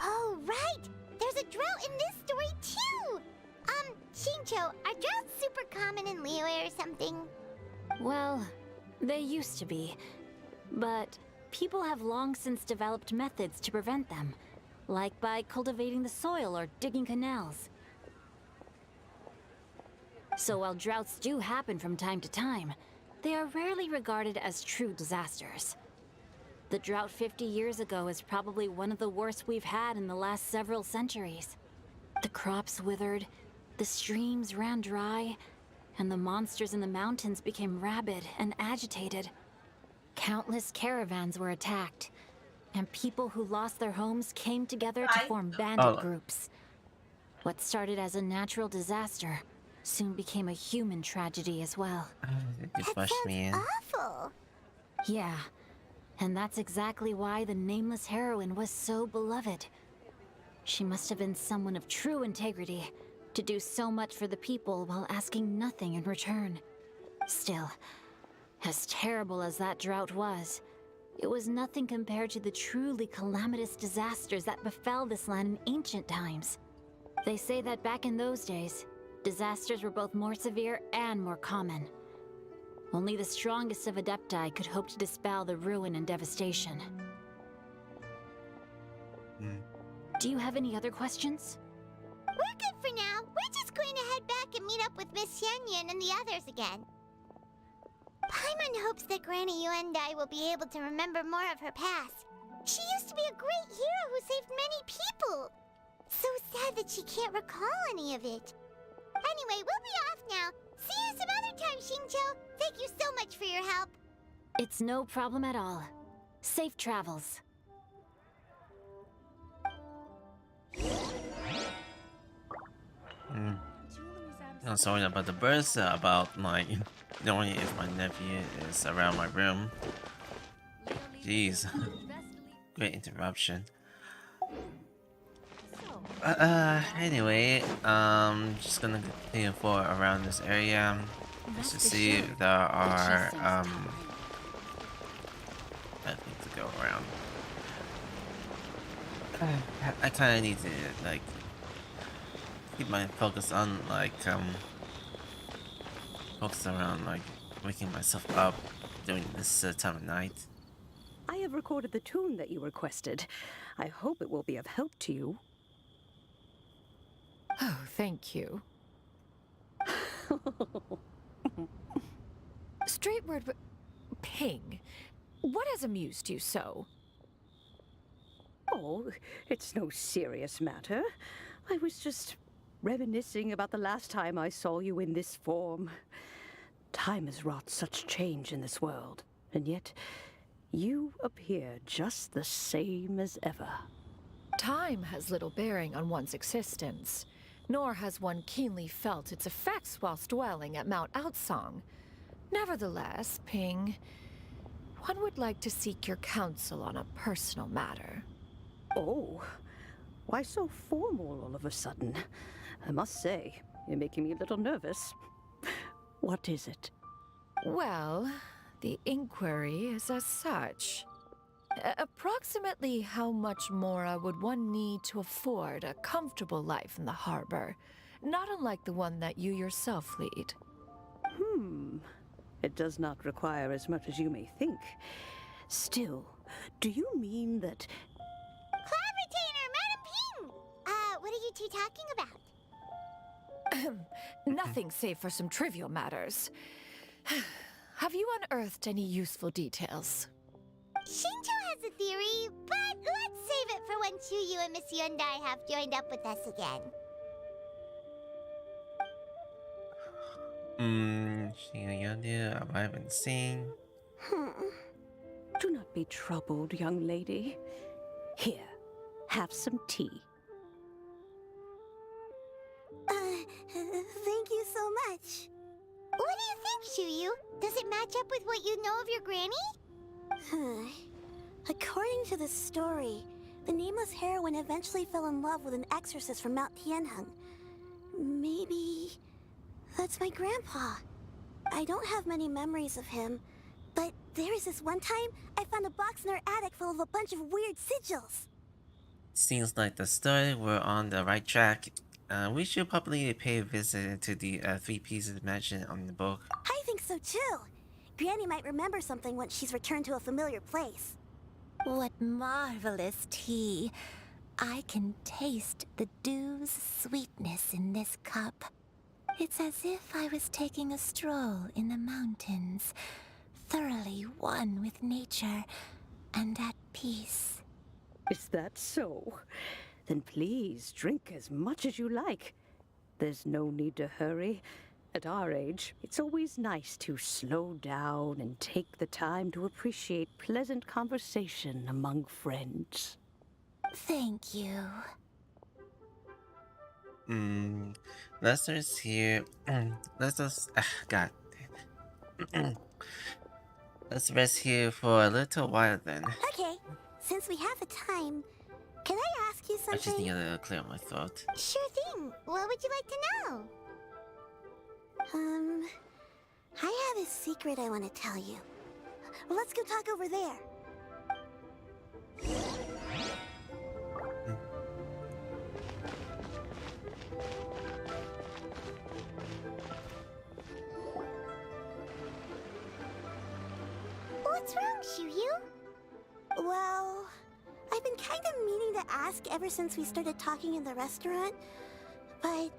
Oh, right! There's a drought in this story too! Xingqiu, are droughts super common in Liyue or something? Well, they used to be. But people have long since developed methods to prevent them. Like by cultivating the soil or digging canals. So while droughts do happen from time to time, they are rarely regarded as true disasters. The drought 50 years ago is probably one of the worst we've had in the last several centuries. The crops withered, the streams ran dry, and the monsters in the mountains became rabid and agitated. Countless caravans were attacked, and people who lost their homes came together to form bandit groups. What started as a natural disaster soon became a human tragedy as well. You pushed me in. Awful! Yeah, and that's exactly why the nameless heroine was so beloved. She must have been someone of true integrity, to do so much for the people while asking nothing in return. Still, as terrible as that drought was, it was nothing compared to the truly calamitous disasters that befell this land in ancient times. They say that back in those days, disasters were both more severe and more common. Only the strongest of Adepti could hope to dispel the ruin and devastation. Do you have any other questions? We're good for now. We're just going to head back and meet up with Miss Xianyun and the others again. Paimon hopes that Granny Yuendai will be able to remember more of her past. She used to be a great hero who saved many people. So sad that she can't recall any of it. Anyway, we'll be off now. See you some other time, Xingqiu. Thank you so much for your help. It's no problem at all. Safe travels. I'm sorry about the burst, about my knowing if my nephew is around my room. Jeez. Great interruption. Anyway, just gonna continue forward around this area just to see if there are nothing to go around. I kind of need to like keep my focus on like focus around like waking myself up during this time of night. I have recorded the tune that you requested. I hope it will be of help to you. Oh, thank you. Straight word, Ping. What has amused you so? Oh, it's no serious matter. I was just reminiscing about the last time I saw you in this form. Time has wrought such change in this world, and yet you appear just the same as ever. Time has little bearing on one's existence, nor has one keenly felt its effects whilst dwelling at Mount Outsong. Nevertheless, Ping, one would like to seek your counsel on a personal matter. Oh, why so formal all of a sudden? I must say, you're making me a little nervous. What is it? Well, the inquiry is as such. Approximately how much more would one need to afford a comfortable life in the harbor, not unlike the one that you yourself lead? It does not require as much as you may think. Still, do you mean that... Cloud Retainer, Madam Ping! What are you two talking about? Nothing save for some trivial matters. Have you unearthed any useful details? Xingqiu has a theory, but let's save it for when Chuyu and Miss Yuendai have joined up with us again. Xianyun, I haven't seen. Do not be troubled, young lady. Here, have some tea. Thank you so much. What do you think, Chuyu? Does it match up with what you know of your granny? According to the story, the nameless heroine eventually fell in love with an exorcist from Mount Tianheng. maybe that's my grandpa. I don't have many memories of him, but there was this one time I found a box in our attic full of a bunch of weird sigils. Seems like the story we're on the right track. We should probably pay a visit to the 3 pieces mentioned on the book. I think so too. Granny might remember something once she's returned to a familiar place. What marvelous tea. I can taste the dew's sweetness in this cup. It's as if I was taking a stroll in the mountains, thoroughly one with nature and at peace. Is that so? Then please drink as much as you like. There's no need to hurry. At our age, it's always nice to slow down and take the time to appreciate pleasant conversation among friends. Thank you. Lester's here. Let's just. God. Let's rest here for a little while then. Okay, since we have the time, can I ask you something? I just need to clear my throat. Sure thing. What would you like to know? I have a secret I want to tell you. Let's go talk over there. What's wrong, Xianyun? Well, I've been kind of meaning to ask ever since we started talking in the restaurant, but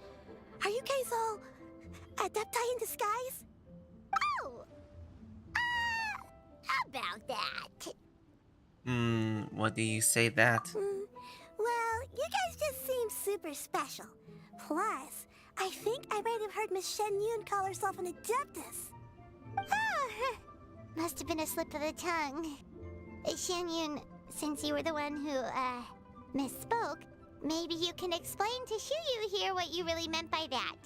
are you guys all adepti in disguise? Oh! About that. What do you say that? Well, you guys just seem super special. Plus, I think I might have heard Miss Xianyun call herself an adeptus. Oh, must have been a slip of the tongue. Xianyun, since you were the one who, misspoke, maybe you can explain to Xiuyu here what you really meant by that.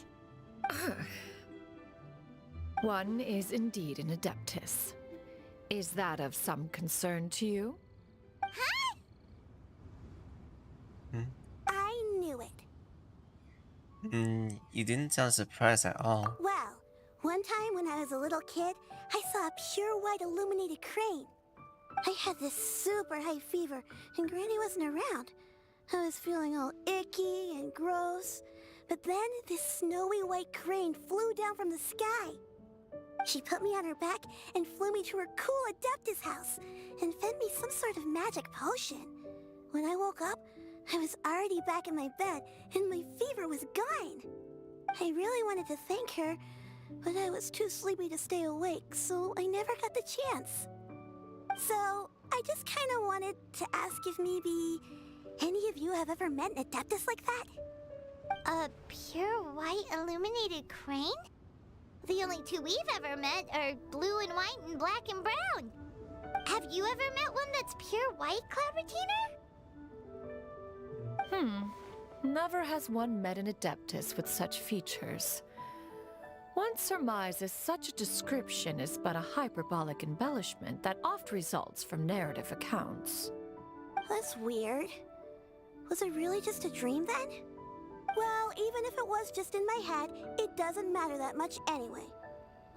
One is indeed an adeptus. Is that of some concern to you? Huh? I knew it. You didn't sound surprised at all. Well, one time when I was a little kid, I saw a pure white illuminated crane. I had this super high fever, and Granny wasn't around. I was feeling all icky and gross. But then this snowy white crane flew down from the sky. She put me on her back and flew me to her cool Adeptus house and fed me some sort of magic potion. When I woke up, I was already back in my bed and my fever was gone. I really wanted to thank her, but I was too sleepy to stay awake, so I never got the chance. So, I just kind of wanted to ask if maybe any of you have ever met an Adeptus like that? A pure white illuminated crane? The only two we've ever met are blue and white and black and brown. Have you ever met one that's pure white, Clabbertiner? Never has one met an adeptus with such features. One surmises such a description is but a hyperbolic embellishment that oft results from narrative accounts. That's weird. Was it really just a dream then? Well, even if it was just in my head, it doesn't matter that much anyway.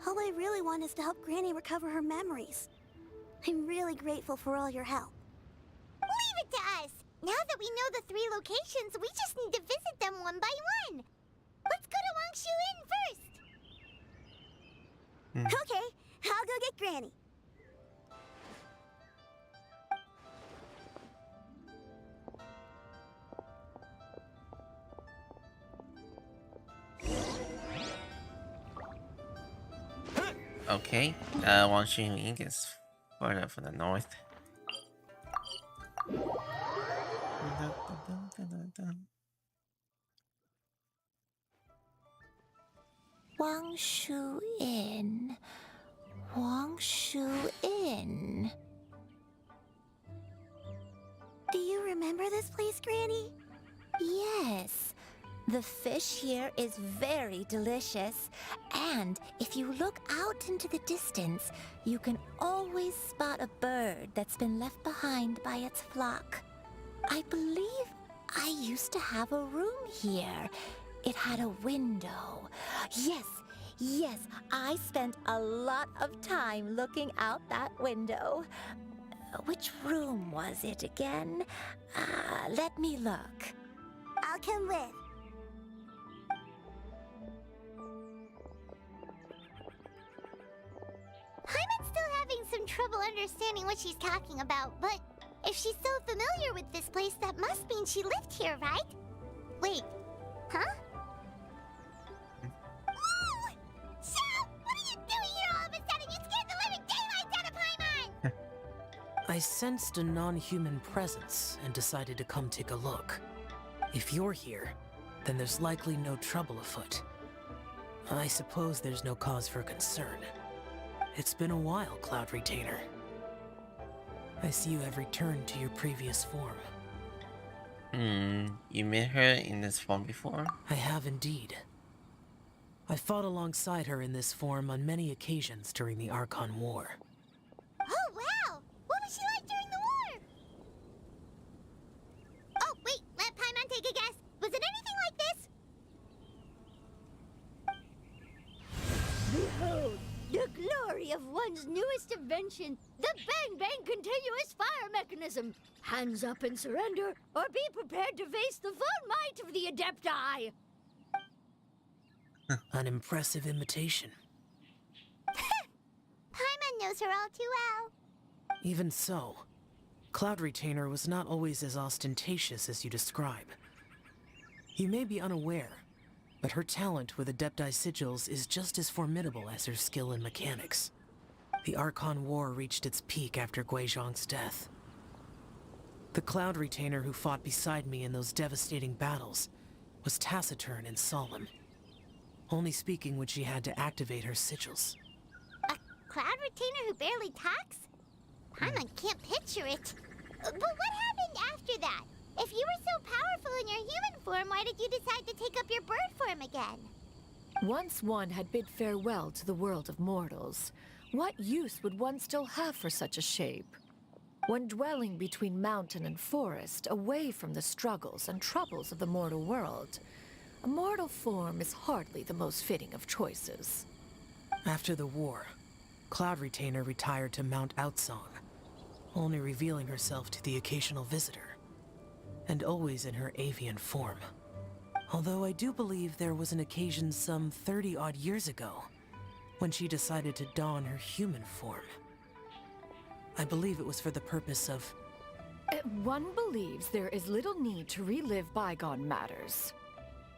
All I really want is to help Granny recover her memories. I'm really grateful for all your help. Leave it to us! Now that we know the 3 locations, we just need to visit them one by one. Let's go to Wangshu Inn first. Okay, I'll go get Granny. Okay, Wangshu Inn is further from the north. Wangshu Inn. Wangshu Inn. Do you remember this place, Granny? Yes. The fish here is very delicious, and if you look out into the distance, you can always spot a bird that's been left behind by its flock. I believe I used to have a room here, It had a window. Yes, yes, I spent a lot of time looking out that window. Which room was it again? Let me look. I'll come with. Paimon's still having some trouble understanding what she's talking about, but if she's so familiar with this place, that must mean she lived here, right? Wait, huh? Whoa! Shao! What are you doing here all of a sudden? You scared the living daylights out of Paimon! I sensed a non-human presence and decided to come take a look. If you're here, then there's likely no trouble afoot. I suppose there's no cause for concern. It's been a while, Cloud Retainer. I see you have returned to your previous form. You met her in this form before? I have indeed. I fought alongside her in this form on many occasions during the Archon War. Oh, wow! What was she like during the war? Oh, wait, let Paimon take a guess. Was it anything like this? Behold, the glory of one's newest invention, the Bang Bang Continuous Fire Mechanism. Hands up and surrender, or be prepared to face the full might of the Adepti. An impressive imitation. Paimon knows her all too well. Even so, Cloud Retainer was not always as ostentatious as you describe. You may be unaware, but her talent with Adepti sigils is just as formidable as her skill in mechanics. The Archon War reached its peak after Guizhong's death. The Cloud Retainer who fought beside me in those devastating battles was taciturn and solemn, only speaking when she had to activate her sigils. A Cloud Retainer who barely talks? Paimon can't picture it. But what happened after that? If you were so powerful in your human form, why did you decide to take up your bird form again? Once one had bid farewell to the world of mortals, what use would one still have for such a shape? When dwelling between mountain and forest, away from the struggles and troubles of the mortal world, a mortal form is hardly the most fitting of choices. After the war, Cloud Retainer retired to Mount Outsong, only revealing herself to the occasional visitor, and always in her avian form. Although I do believe there was an occasion some 30-odd years ago when she decided to don her human form. I believe it was for the purpose of... One believes there is little need to relive bygone matters.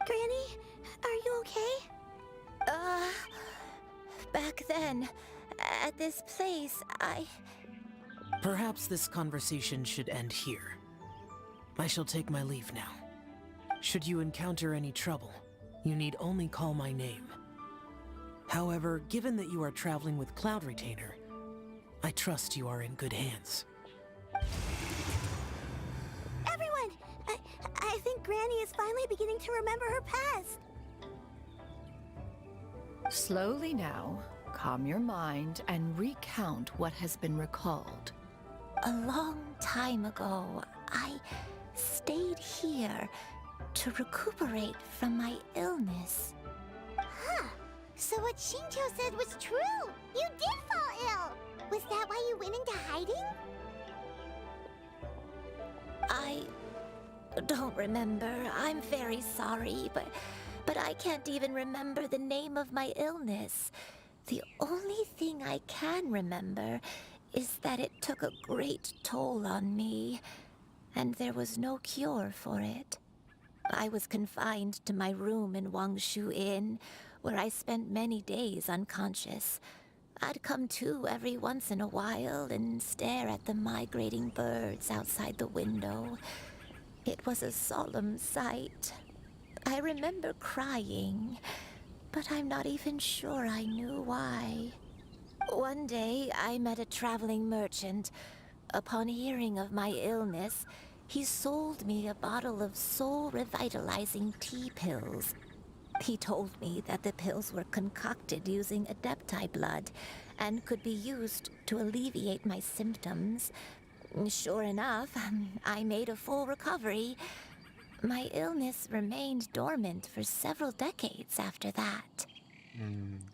Granny, are you okay? Back then, at this place, Perhaps this conversation should end here. I shall take my leave now. Should you encounter any trouble, you need only call my name. However, given that you are traveling with Cloud Retainer, I trust you are in good hands. Everyone! I think Granny is finally beginning to remember her past. Slowly now, calm your mind and recount what has been recalled. A long time ago, I stayed here to recuperate from my illness. Huh. So what Shinjo said was true. You did fall ill. Was that why you went into hiding? I don't remember. I'm very sorry, but I can't even remember the name of my illness. The only thing I can remember is that it took a great toll on me, and there was no cure for it. I was confined to my room in Wangshu Inn, where I spent many days unconscious. I'd come to every once in a while and stare at the migrating birds outside the window. It was a solemn sight. I remember crying, but I'm not even sure I knew why. One day, I met a traveling merchant. Upon hearing of my illness, he sold me a bottle of soul-revitalizing tea pills. He told me that the pills were concocted using Adepti blood and could be used to alleviate my symptoms. Sure enough, I made a full recovery. My illness remained dormant for several decades after that.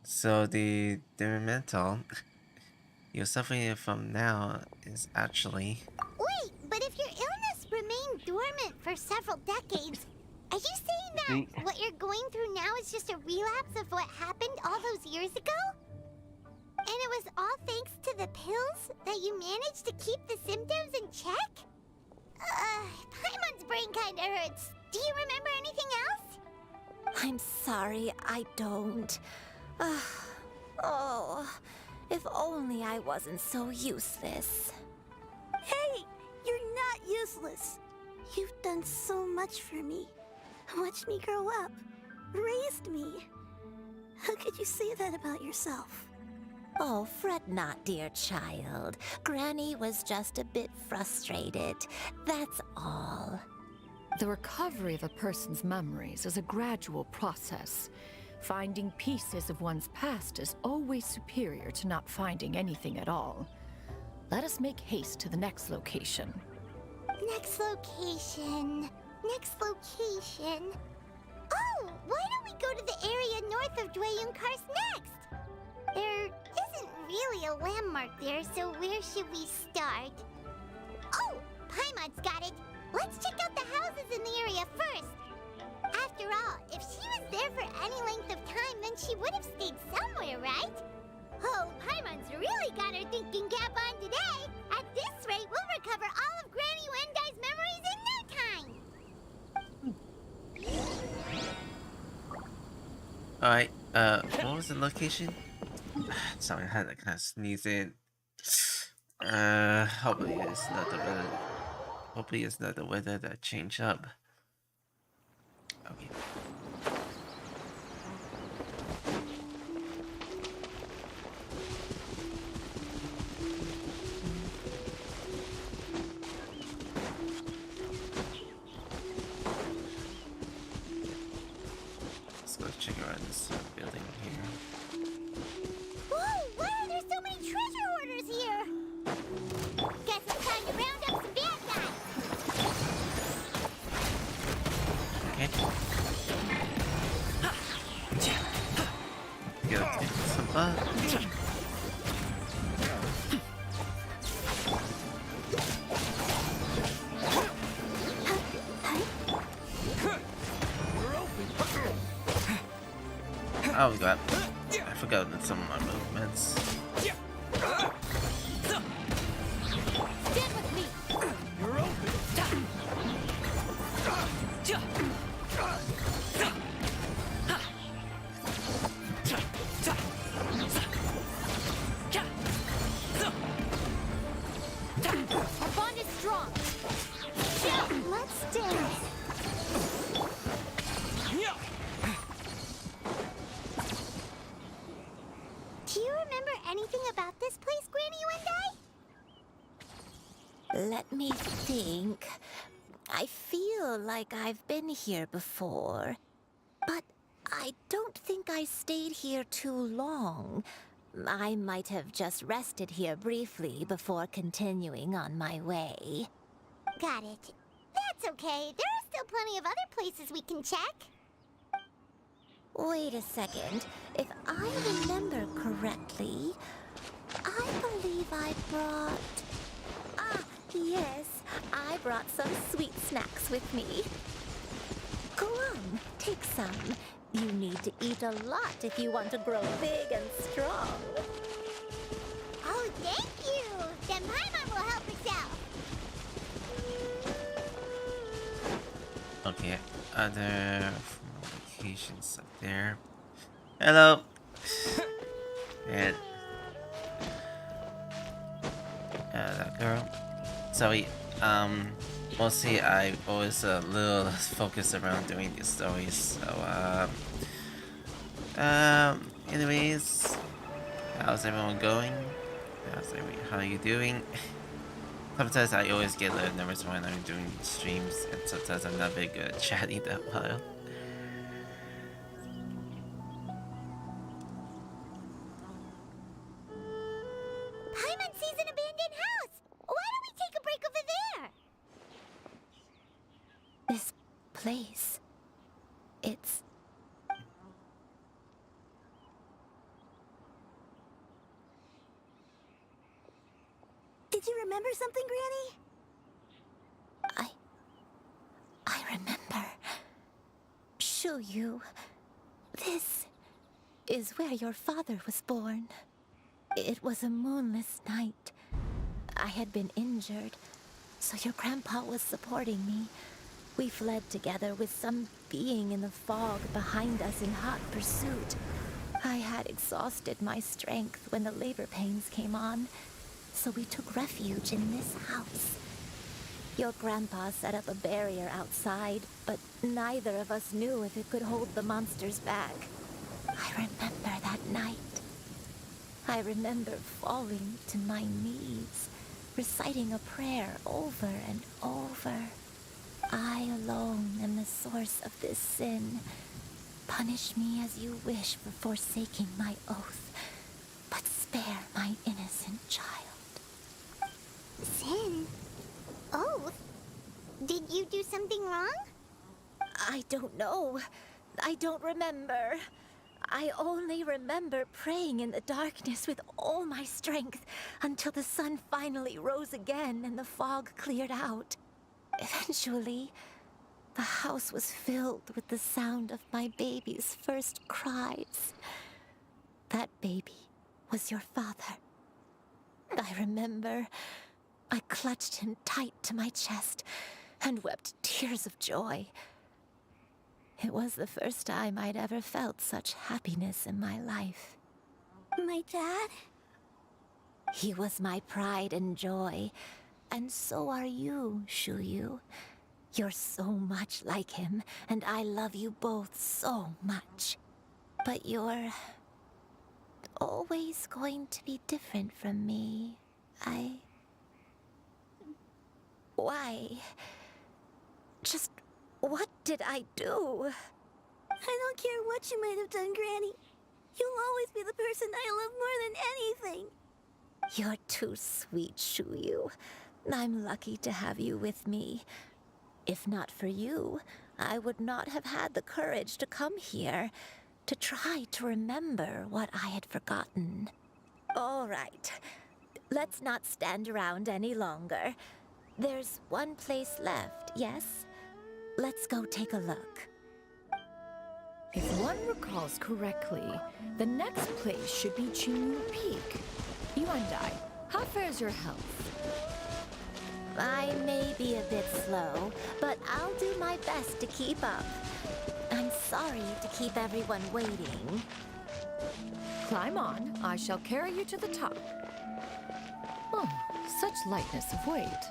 So the mental you're suffering from now is actually... Wait, but if your illness remained dormant for several decades, are you saying that what you're going through now is just a relapse of what happened all those years ago? And it was all thanks to the pills that you managed to keep the symptoms in check? Paimon's brain kinda hurts. Do you remember anything else? I'm sorry, I don't. Oh, if only I wasn't so useless. Hey, you're not useless. You've done so much for me. Watched me grow up. Raised me. How could you say that about yourself? Oh, fret not, dear child. Granny was just a bit frustrated. That's all. The recovery of a person's memories is a gradual process. Finding pieces of one's past is always superior to not finding anything at all. Let us make haste to the next location. Next location. Next location. Oh, why don't we go to the area north of Dwayun Karst next? There isn't really a landmark there, so where should we start? Oh, Paimon's got it. Let's check out the houses in the area first. After all, if she was there for any length of time, then she would have stayed somewhere, right? Oh, Paimon's really got her thinking cap on today. At this rate, we'll recover all of Granny Wendai's memories in no time. Alright, what was the location? Sorry, I had to kind of sneeze in. Hopefully it's not the weather. Hopefully it's not the weather that changed up. Okay. Let's go check around this building here. Whoa, why are there so many treasure hoarders here? Guess it's time to round up some bad guys. Okay. Get some butt. Oh, we got. I forgot that some of my movements. Stand with me. You're open. Our bond is strong. Let's dance. Do you remember anything about this place, Granny Wendai? Let me think. I feel like I've been here before, but I don't think I stayed here too long. I might have just rested here briefly before continuing on my way. Got it. That's okay. There are still plenty of other places we can check. Wait a second. If I remember correctly, I believe I brought... Ah, yes. I brought some sweet snacks with me. Go on, take some. You need to eat a lot if you want to grow big and strong. Oh, thank you. Then Paimon will help herself. Okay, other locations up there. Hello. And that girl. Sorry. Mostly I always a little focused around doing these stories. So anyways, how's everyone going? How are you doing? Sometimes I always get a little nervous when I'm doing streams, and sometimes I'm not very good at chatting that well. Paimon sees an abandoned house. Why don't we take a break over there? This place. It's... Did you remember something, Granny? I remember. Xianyun. This is where your father was born. It was a moonless night. I had been injured, so your grandpa was supporting me. We fled together with some being in the fog behind us in hot pursuit. I had exhausted my strength when the labor pains came on, so we took refuge in this house. Your grandpa set up a barrier outside, but neither of us knew if it could hold the monsters back. I remember that night. I remember falling to my knees, reciting a prayer over and over. I alone am the source of this sin. Punish me as you wish for forsaking my oath, but spare my innocent child. Sin? Oath? Did you do something wrong? I don't know. I don't remember. I only remember praying in the darkness with all my strength until the sun finally rose again and the fog cleared out. Eventually, the house was filled with the sound of my baby's first cries. That baby was your father. I remember I clutched him tight to my chest and wept tears of joy. It was the first time I'd ever felt such happiness in my life. My dad? He was my pride and joy, and so are you, Xianyun. You're so much like him, and I love you both so much. But you're always going to be different from me. Why? Just what did I do? I don't care what you might have done, Granny. You'll always be the person I love more than anything. You're too sweet, Xianyun. I'm lucky to have you with me. If not for you, I would not have had the courage to come here, to try to remember what I had forgotten. All right, let's not stand around any longer. There's one place left, yes? Let's go take a look. If one recalls correctly, the next place should be Xianyun Peak. You and I, how fares your health? I may be a bit slow, but I'll do my best to keep up. I'm sorry to keep everyone waiting. Climb on, I shall carry you to the top. Oh, such lightness of weight.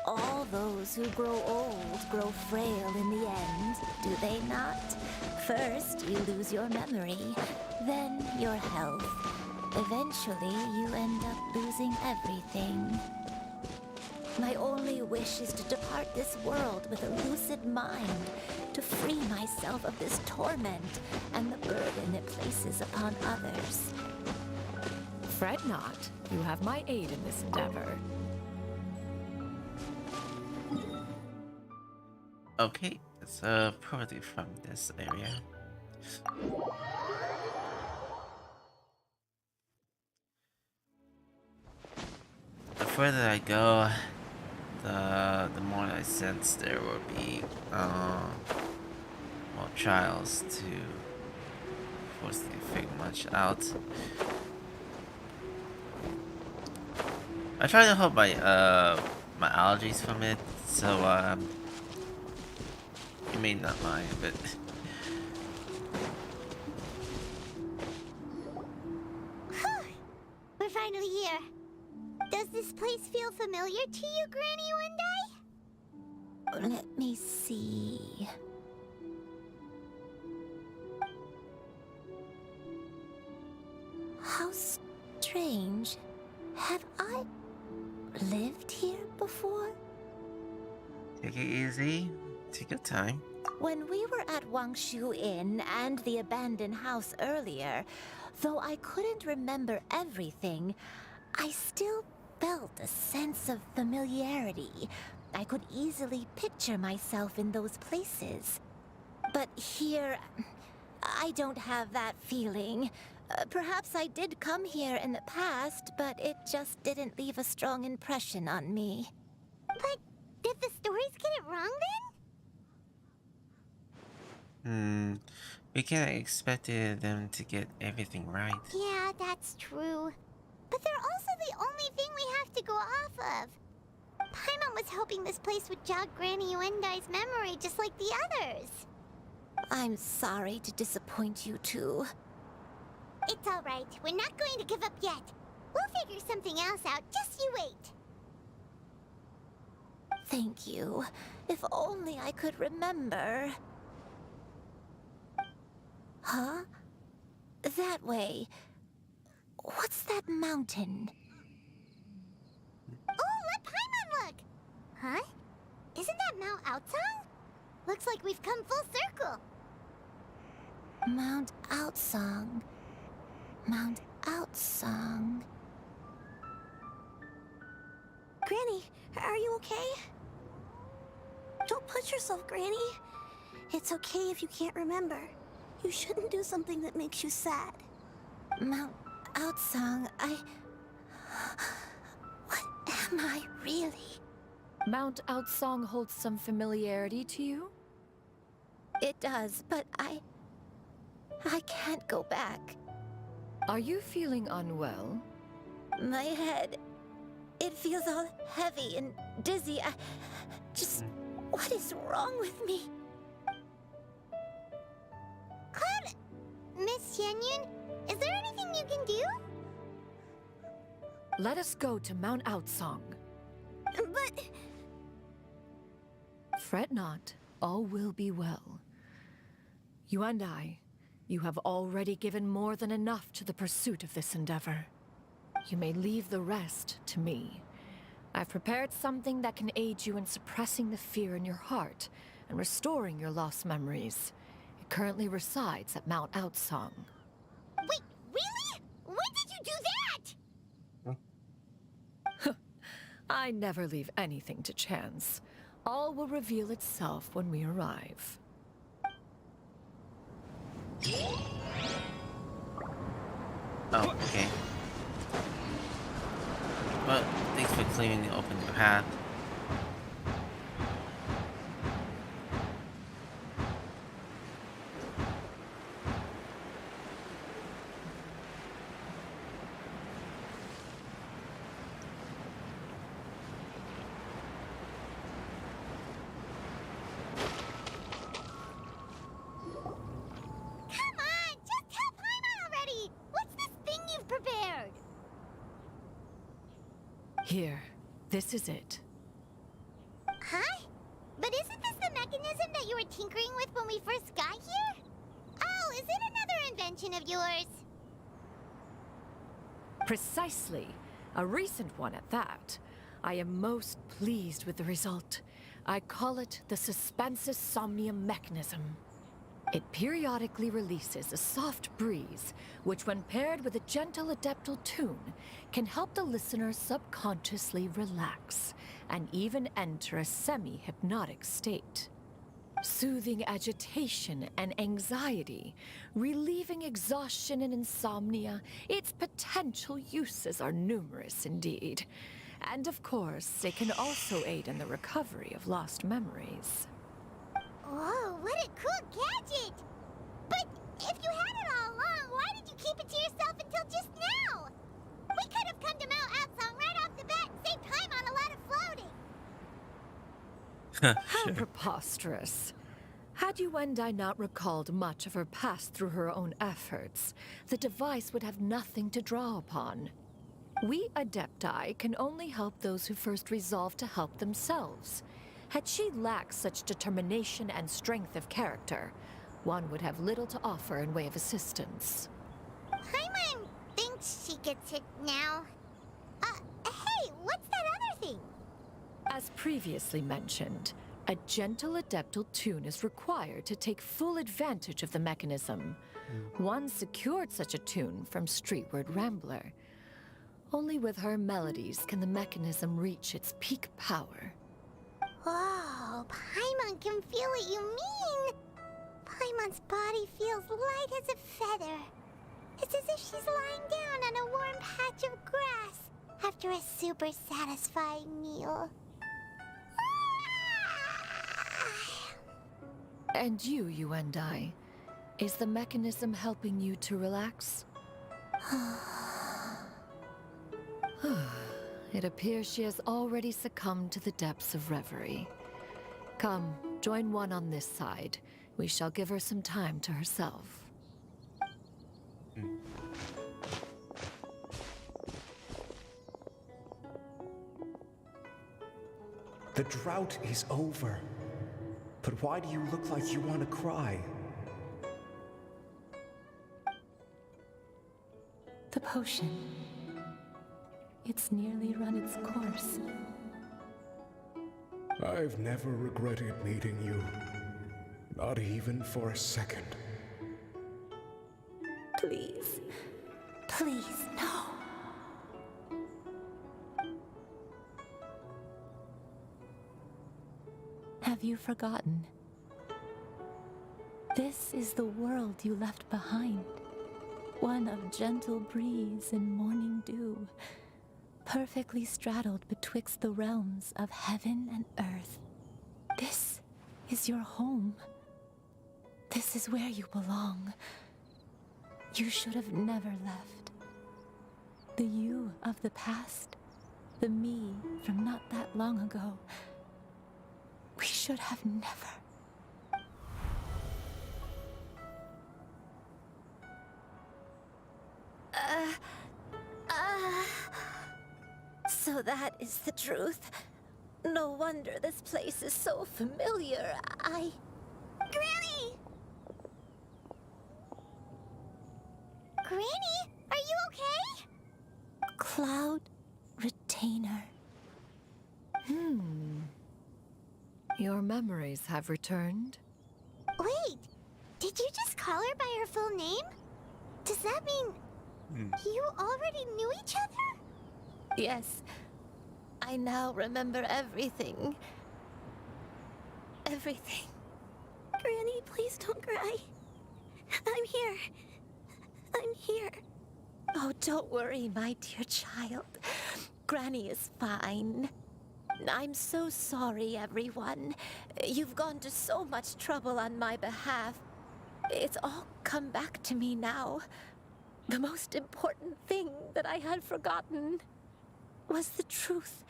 All those who grow old grow frail in the end, do they not? First, you lose your memory, then your health. Eventually, you end up losing everything. My only wish is to depart this world with a lucid mind, to free myself of this torment and the burden it places upon others. Fret not, you have my aid in this endeavor. Okay, it's probably from this area. The further I go, the more I sense there will be more trials to force me to figure much out. I try to hold my my allergies from it, so you may not mind, but We're finally here. Does this place feel familiar to you, Granny One Day? Let me see. How strange. Have I lived here before? take it easy. Take your time. When we were at Wangshu Inn and the abandoned house earlier, though I couldn't remember everything, I still felt a sense of familiarity, I could easily picture myself in those places. But here, I don't have that feeling. Perhaps I did come here in the past, but it just didn't leave a strong impression on me. But did the stories get it wrong then? We can't expected them to get everything right. Yeah, that's true. But they're also the only thing we have to go off of. Paimon was hoping this place would jog Granny Yuendai's memory just like the others. I'm sorry to disappoint you too. It's alright. We're not going to give up yet. We'll figure something else out. Just you wait. Thank you. If only I could remember. Huh? That way. What's that mountain? Oh, let Paimon look! Huh? Isn't that Mount Outsang? Looks like we've come full circle. Mount Outsang. Mount Outsang. Granny, are you okay? Don't push yourself, Granny. It's okay if you can't remember. You shouldn't do something that makes you sad. Mount Outsang, What am I really? Mount Outsang holds some familiarity to you? It does, but I can't go back. Are you feeling unwell? My head, it feels all heavy and dizzy. What is wrong with me? Cloud, Miss Xianyun, is there anything you can do? Let us go to Mount Outsang. But... Fret not, all will be well. You and I, you have already given more than enough to the pursuit of this endeavor. You may leave the rest to me. I've prepared something that can aid you in suppressing the fear in your heart and restoring your lost memories. It currently resides at Mount Outsang. Wait, really? When did you do that? I never leave anything to chance. All will reveal itself when we arrive. Oh, okay. Well, thanks for clearing the open path. Here, this is it. Huh? But isn't this the mechanism that you were tinkering with when we first got here? Oh, is it another invention of yours? Precisely. A recent one at that. I am most pleased with the result. I call it the Suspensus Somnium mechanism. It periodically releases a soft breeze, which when paired with a gentle adeptal tune, can help the listener subconsciously relax and even enter a semi-hypnotic state. Soothing agitation and anxiety, relieving exhaustion and insomnia, its potential uses are numerous indeed. And of course, it can also aid in the recovery of lost memories. Whoa, what a cool gadget! But if you had it all along, why did you keep it to yourself until just now? We could have come to Mount Outsang right off the bat and saved time on a lot of floating. How preposterous. Had Yuendai not recalled much of her past through her own efforts, the device would have nothing to draw upon. We Adepti can only help those who first resolve to help themselves. Had she lacked such determination and strength of character, one would have little to offer in way of assistance. Paimon thinks she gets it now. Hey, what's that other thing? As previously mentioned, a gentle adeptal tune is required to take full advantage of the mechanism. One secured such a tune from Streetward Rambler. Only with her melodies can the mechanism reach its peak power. Whoa, Paimon can feel what you mean. Paimon's body feels light as a feather. It's as if she's lying down on a warm patch of grass after a super satisfying meal. And you and I. Is the mechanism helping you to relax? It appears she has already succumbed to the depths of reverie. Come, join one on this side. We shall give her some time to herself. The drought is over. But why do you look like you want to cry? The potion. It's nearly run its course. I've never regretted meeting you. Not even for a second. Please. Please, no. Have you forgotten? This is the world you left behind. One of gentle breeze and morning dew, perfectly straddled betwixt the realms of heaven and earth. This is your home. This is where you belong. You should have never left. The you of the past, the me from not that long ago, we should have never. So that is the truth. No wonder this place is so familiar. Granny! Granny, are you okay? Cloud Retainer. Your memories have returned? Wait, did you just call her by her full name? Does that mean you already knew each other? Yes. I now remember everything. Everything. Granny, please don't cry. I'm here. I'm here. Oh, don't worry, my dear child. Granny is fine. I'm so sorry, everyone. You've gone to so much trouble on my behalf. It's all come back to me now. The most important thing that I had forgotten was the truth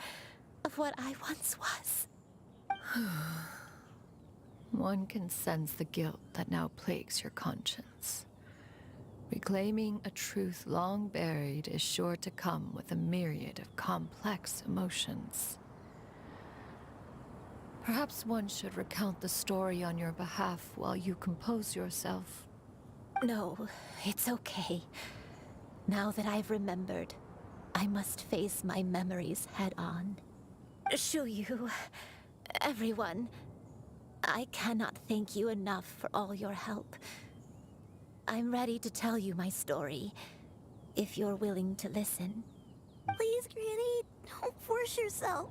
of what I once was. One can sense the guilt that now plagues your conscience. Reclaiming a truth long buried is sure to come with a myriad of complex emotions. Perhaps one should recount the story on your behalf while you compose yourself. No, it's okay. Now that I've remembered, I must face my memories head on. Shuyu, everyone, I cannot thank you enough for all your help. I'm ready to tell you my story, if you're willing to listen. Please, Granny, don't force yourself.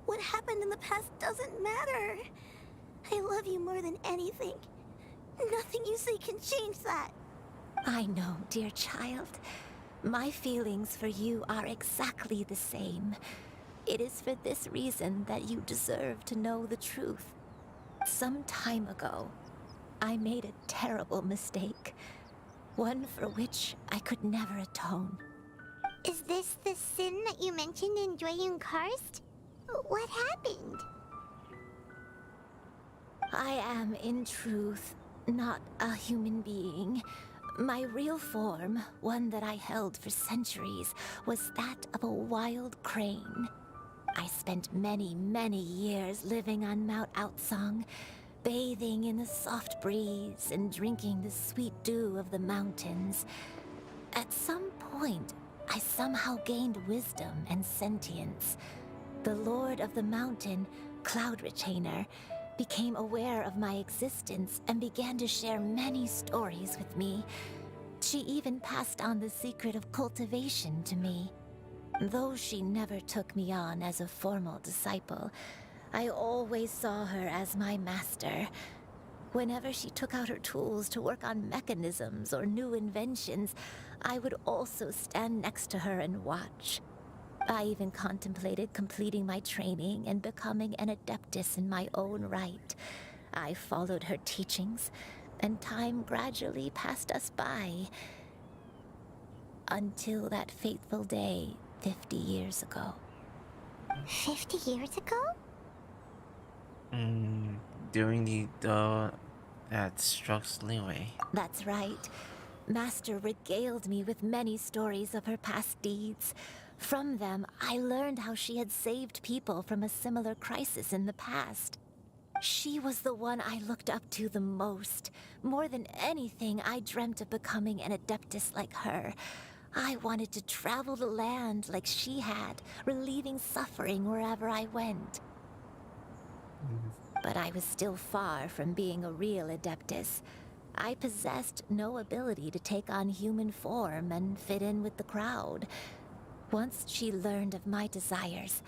What happened in the past doesn't matter. I love you more than anything. Nothing you say can change that. I know, dear child. My feelings for you are exactly the same. It is for this reason that you deserve to know the truth. Some time ago, I made a terrible mistake. One for which I could never atone. Is this the sin that you mentioned in Xianyun Karst? What happened? I am, in truth, not a human being. My real form, one that I held for centuries, was that of a wild crane. I spent many, many years living on Mount Outsong, bathing in the soft breeze and drinking the sweet dew of the mountains. At some point, I somehow gained wisdom and sentience. The Lord of the Mountain, Cloud Retainer, became aware of my existence and began to share many stories with me. She even passed on the secret of cultivation to me. Though she never took me on as a formal disciple, I always saw her as my master. Whenever she took out her tools to work on mechanisms or new inventions, I would also stand next to her and watch. I even contemplated completing my training and becoming an adeptus in my own right. I followed her teachings, and time gradually passed us by. Until that fateful day 50 years ago. 50 years ago? During the door that strokes leeway. That's right. Master regaled me with many stories of her past deeds. From them, I learned how she had saved people from a similar crisis in the past. She was the one I looked up to the most. More than anything, I dreamt of becoming an adeptus like her. I wanted to travel the land like she had, relieving suffering wherever I went. But I was still far from being a real adeptus. I possessed no ability to take on human form and fit in with the crowd. Once she learned of my desires,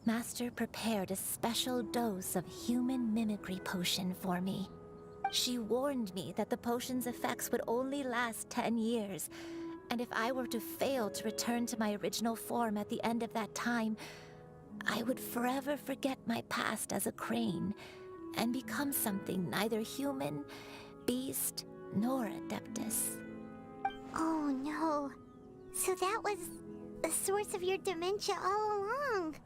Master prepared a special dose of human mimicry potion for me. She warned me that the potion's effects would only last 10 years, and if I were to fail to return to my original form at the end of that time, I would forever forget my past as a crane and become something neither human, beast, nor adeptus. Oh no. So that was the source of your dementia all along.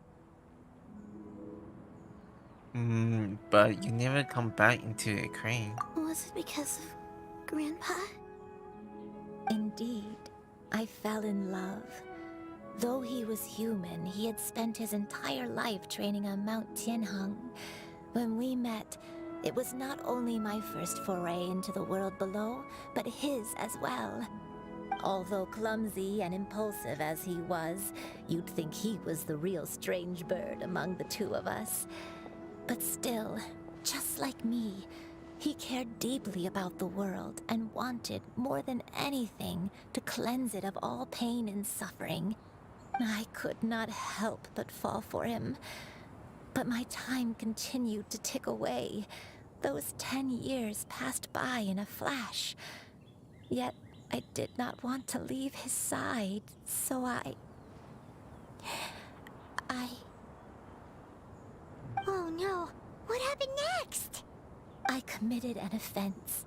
But you never come back into a crane. Was it because of Grandpa? Indeed, I fell in love. Though he was human, he had spent his entire life training on Mount Tianheng. When we met, it was not only my first foray into the world below, but his as well. Although clumsy and impulsive as he was, you'd think he was the real strange bird among the two of us. But still, just like me, he cared deeply about the world and wanted, more than anything, to cleanse it of all pain and suffering. I could not help but fall for him. But my time continued to tick away. Those 10 years passed by in a flash. Yet I did not want to leave his side, so I... Oh no, what happened next? I committed an offense.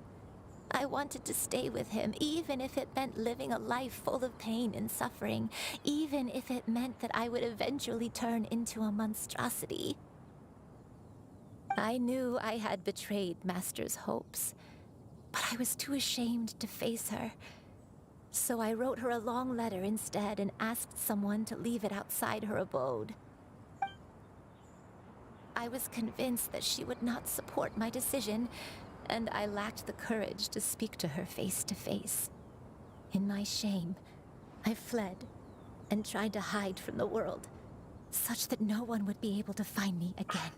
I wanted to stay with him, even if it meant living a life full of pain and suffering, even if it meant that I would eventually turn into a monstrosity. I knew I had betrayed Master's hopes, but I was too ashamed to face her. So I wrote her a long letter instead and asked someone to leave it outside her abode. I was convinced that she would not support my decision, and I lacked the courage to speak to her face to face. In my shame, I fled and tried to hide from the world, such that no one would be able to find me again.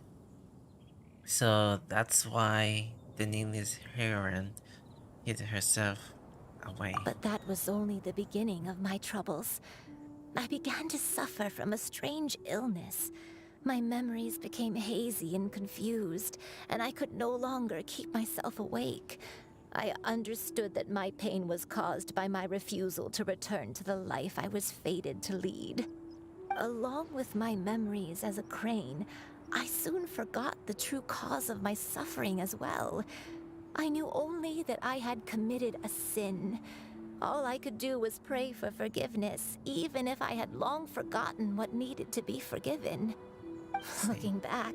So that's why the nameless heroine hid herself away. But that was only the beginning of my troubles. I began to suffer from a strange illness. My memories became hazy and confused, and I could no longer keep myself awake. I understood that my pain was caused by my refusal to return to the life I was fated to lead. Along with my memories as a crane, I soon forgot the true cause of my suffering as well. I knew only that I had committed a sin. All I could do was pray for forgiveness, even if I had long forgotten what needed to be forgiven. Looking back,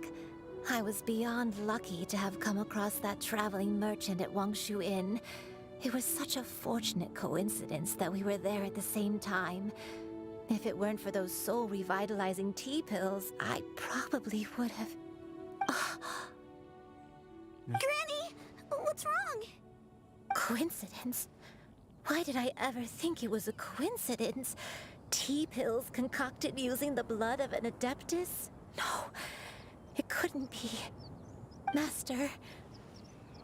I was beyond lucky to have come across that traveling merchant at Wangshu Inn. It was such a fortunate coincidence that we were there at the same time. If it weren't for those soul-revitalizing tea pills, I probably would have... Granny, what's wrong? Coincidence? Why did I ever think it was a coincidence? Tea pills concocted using the blood of an adeptus? No, it couldn't be. Master,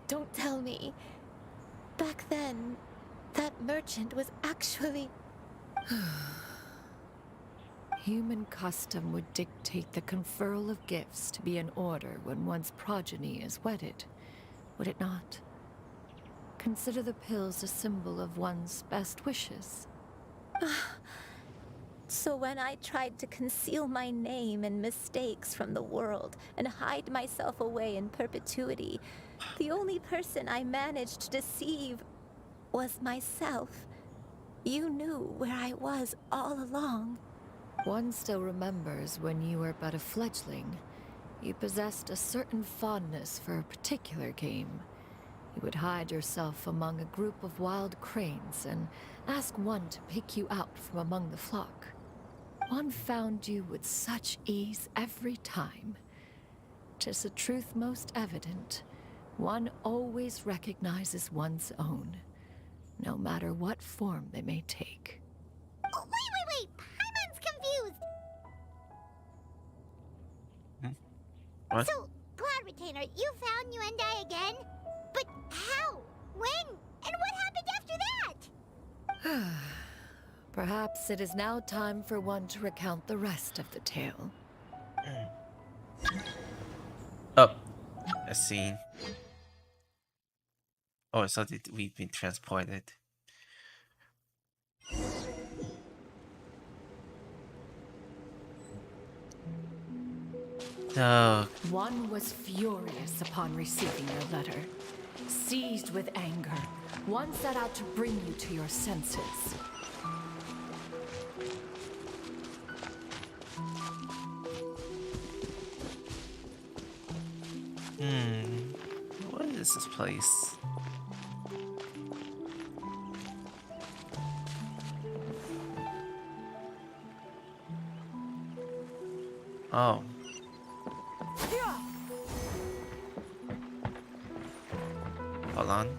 don't tell me. Back then, that merchant was actually... Human custom would dictate the conferral of gifts to be in order when one's progeny is wedded, would it not? Consider the pills a symbol of one's best wishes. So when I tried to conceal my name and mistakes from the world and hide myself away in perpetuity, the only person I managed to deceive was myself. You knew where I was all along. One still remembers when you were but a fledgling. You possessed a certain fondness for a particular game. You would hide yourself among a group of wild cranes and ask one to pick you out from among the flock. One found you with such ease every time. 'Tis a truth most evident. One always recognizes one's own, no matter what form they may take. Oh, wait! Paimon's confused! What? So, Cloud Retainer, you found Yuendai again? But how? When? And what happened after that? Perhaps it is now time for one to recount the rest of the tale. Oh, a scene. Oh, so we've been transported. Oh. One was furious upon receiving your letter. Seized with anger, one set out to bring you to your senses. What is this place? Oh. Hold on.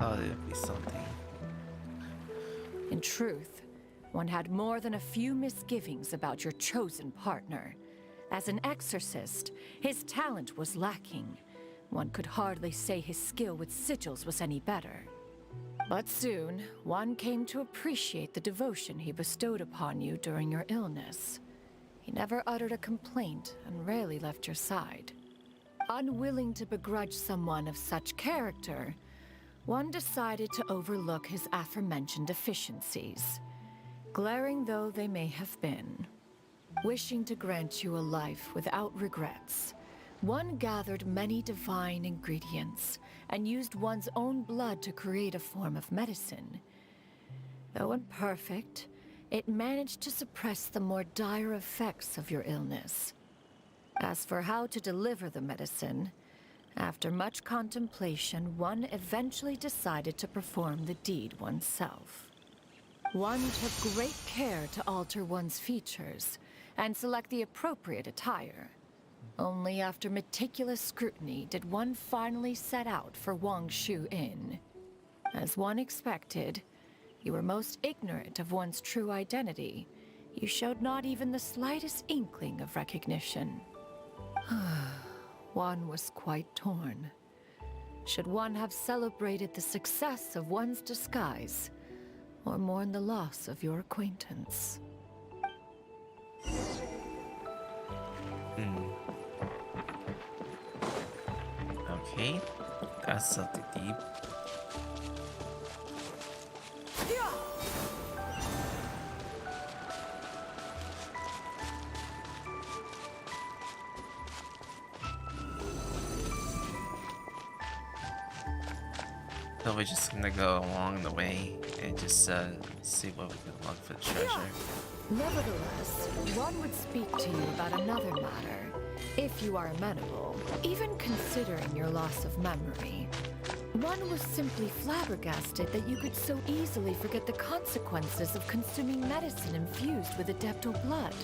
Oh, there'd be something. In truth, one had more than a few misgivings about your chosen partner. As an exorcist, his talent was lacking. One could hardly say his skill with sigils was any better. But soon, one came to appreciate the devotion he bestowed upon you during your illness. He never uttered a complaint and rarely left your side. Unwilling to begrudge someone of such character, one decided to overlook his aforementioned deficiencies, glaring though they may have been. Wishing to grant you a life without regrets, one gathered many divine ingredients and used one's own blood to create a form of medicine. Though imperfect, it managed to suppress the more dire effects of your illness. As for how to deliver the medicine, after much contemplation, one eventually decided to perform the deed oneself. One took great care to alter one's features and select the appropriate attire. Only after meticulous scrutiny did one finally set out for Wangshu Inn. As one expected, you were most ignorant of one's true identity. You showed not even the slightest inkling of recognition. One was quite torn. Should one have celebrated the success of one's disguise, or mourn the loss of your acquaintance? Okay, that's something deep. So we're just gonna go along the way and just see what we can look for the treasure. Nevertheless, one would speak to you about another matter, if you are amenable, even considering your loss of memory. One was simply flabbergasted that you could so easily forget the consequences of consuming medicine infused with adeptal blood.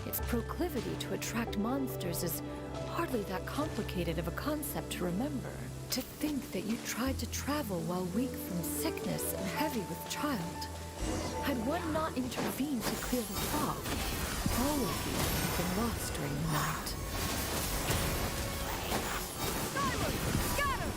Its proclivity to attract monsters is hardly that complicated of a concept to remember. To think that you tried to travel while weak from sickness and heavy with child. Had one not intervened to clear the fog, all of you would have been lost during the night. Skyward! Scatter!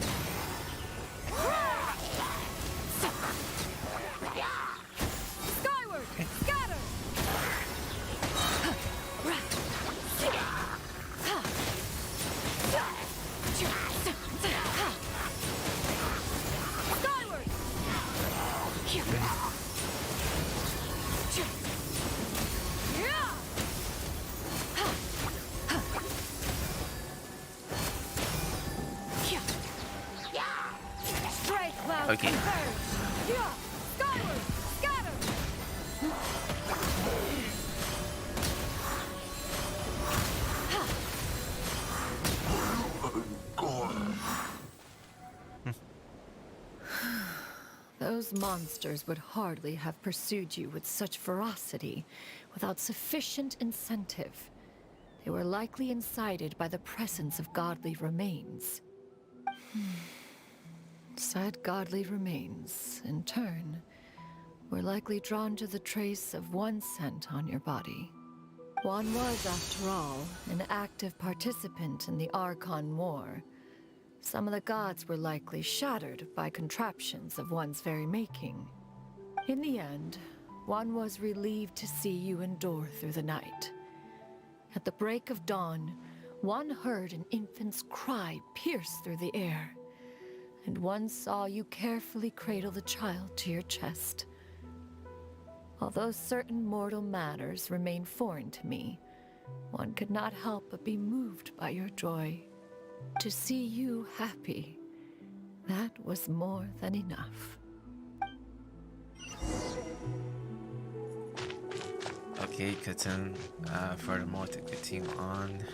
Okay. Yeah, skyward, scatter! Those monsters would hardly have pursued you with such ferocity without sufficient incentive. They were likely incited by the presence of godly remains. Said godly remains, in turn, were likely drawn to the trace of one scent on your body. One was, after all, an active participant in the Archon War. Some of the gods were likely shattered by contraptions of one's very making. In the end, one was relieved to see you endure through the night. At the break of dawn, one heard an infant's cry pierce through the air, and one saw you carefully cradle the child to your chest. Although certain mortal matters remain foreign to me, one could not help but be moved by your joy. To see you happy, that was more than enough. Okay, Katan. Furthermore, to continue on.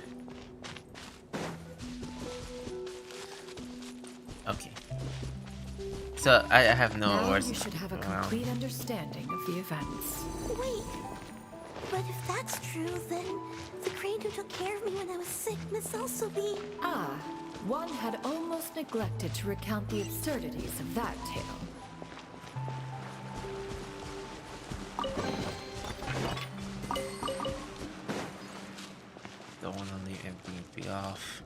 Okay. So I have no now words. You should have a complete understanding of the events. Wait, but if that's true, then the crane who took care of me when I was sick must also be... Ah, one had almost neglected to recount the absurdities of that tale. Don't want to leave everything be off.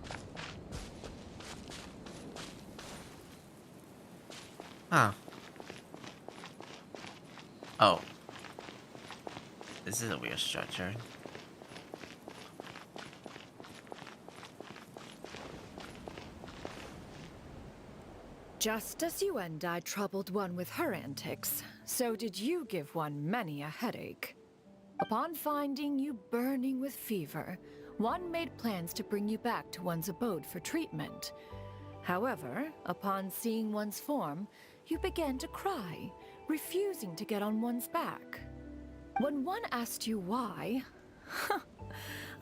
Huh. Oh. This is a weird structure. Just as you and I troubled one with her antics, so did you give one many a headache. Upon finding you burning with fever, one made plans to bring you back to one's abode for treatment. However, upon seeing one's form, you began to cry, refusing to get on one's back. When one asked you why,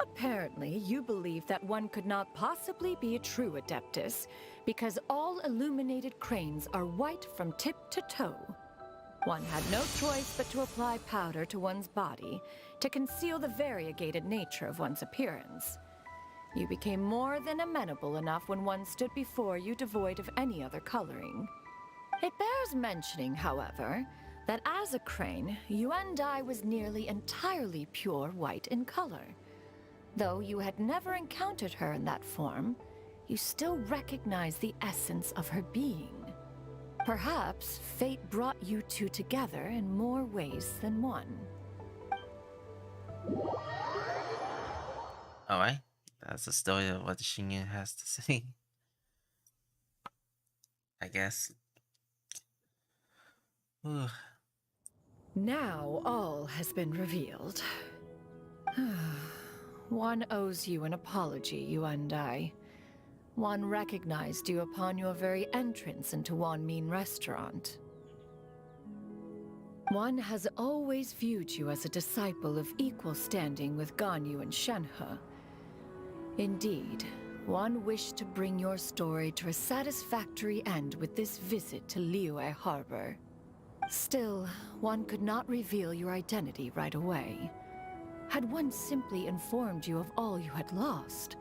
apparently you believed that one could not possibly be a true Adeptus because all illuminated cranes are white from tip to toe. One had no choice but to apply powder to one's body to conceal the variegated nature of one's appearance. You became more than amenable enough when one stood before you devoid of any other coloring. It bears mentioning, however, that as a crane, Yuendai was nearly entirely pure white in color. Though you had never encountered her in that form, you still recognize the essence of her being. Perhaps fate brought you two together in more ways than one. Alright. That's the story of what the Xianyun has to say. I guess. Now all has been revealed. One owes you an apology, you and I. One recognized you upon your very entrance into Wanmin Restaurant. One has always viewed you as a disciple of equal standing with Ganyu and Shenhe. Indeed, one wished to bring your story to a satisfactory end with this visit to Liyue Harbor. Still, one could not reveal your identity right away. Had one simply informed you of all you had lost,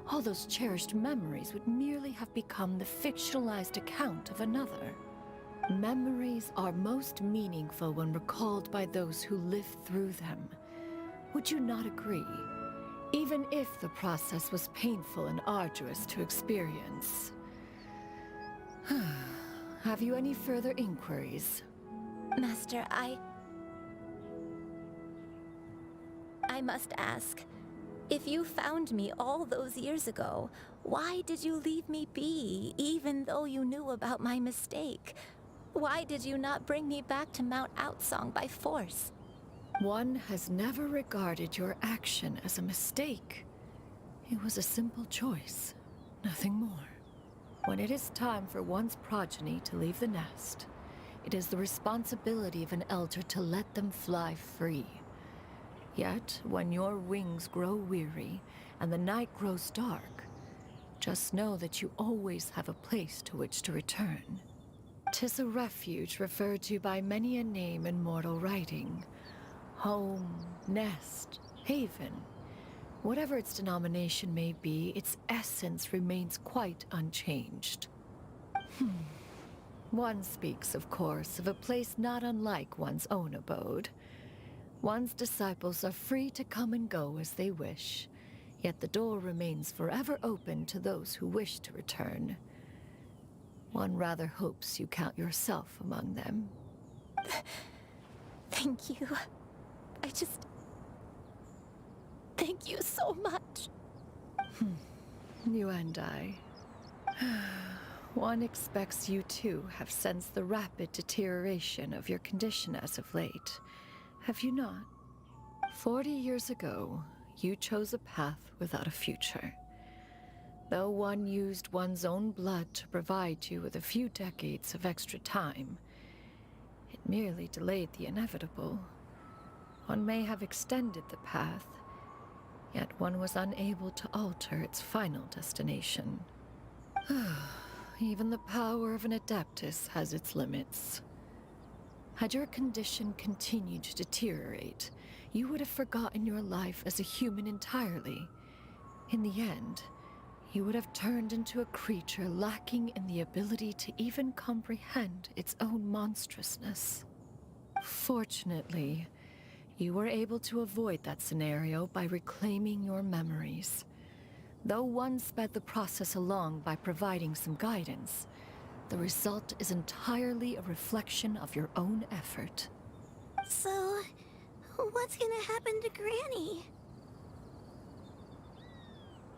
all those cherished memories would merely have become the fictionalized account of another. Memories are most meaningful when recalled by those who lived through them. Would you not agree? Even if the process was painful and arduous to experience. Have you any further inquiries? Master, I must ask. If you found me all those years ago, why did you leave me be, even though you knew about my mistake? Why did you not bring me back to Mount Outsong by force? One has never regarded your action as a mistake. It was a simple choice, nothing more. When it is time for one's progeny to leave the nest, it is the responsibility of an elder to let them fly free. Yet, when your wings grow weary and the night grows dark, just know that you always have a place to which to return. 'Tis a refuge referred to by many a name in mortal writing. Home, nest, haven. Whatever its denomination may be, its essence remains quite unchanged. One speaks, of course, of a place not unlike one's own abode. One's disciples are free to come and go as they wish, yet the door remains forever open to those who wish to return. One rather hopes you count yourself among them. Thank you. Thank you so much. You and I. One expects you too have sensed the rapid deterioration of your condition as of late. Have you not? 40 years ago, you chose a path without a future. Though one used one's own blood to provide you with a few decades of extra time, it merely delayed the inevitable. One may have extended the path, yet one was unable to alter its final destination. Even the power of an Adeptus has its limits. Had your condition continued to deteriorate, you would have forgotten your life as a human entirely. In the end, you would have turned into a creature lacking in the ability to even comprehend its own monstrousness. Fortunately, you were able to avoid that scenario by reclaiming your memories. Though one sped the process along by providing some guidance, the result is entirely a reflection of your own effort. So, what's gonna happen to Granny?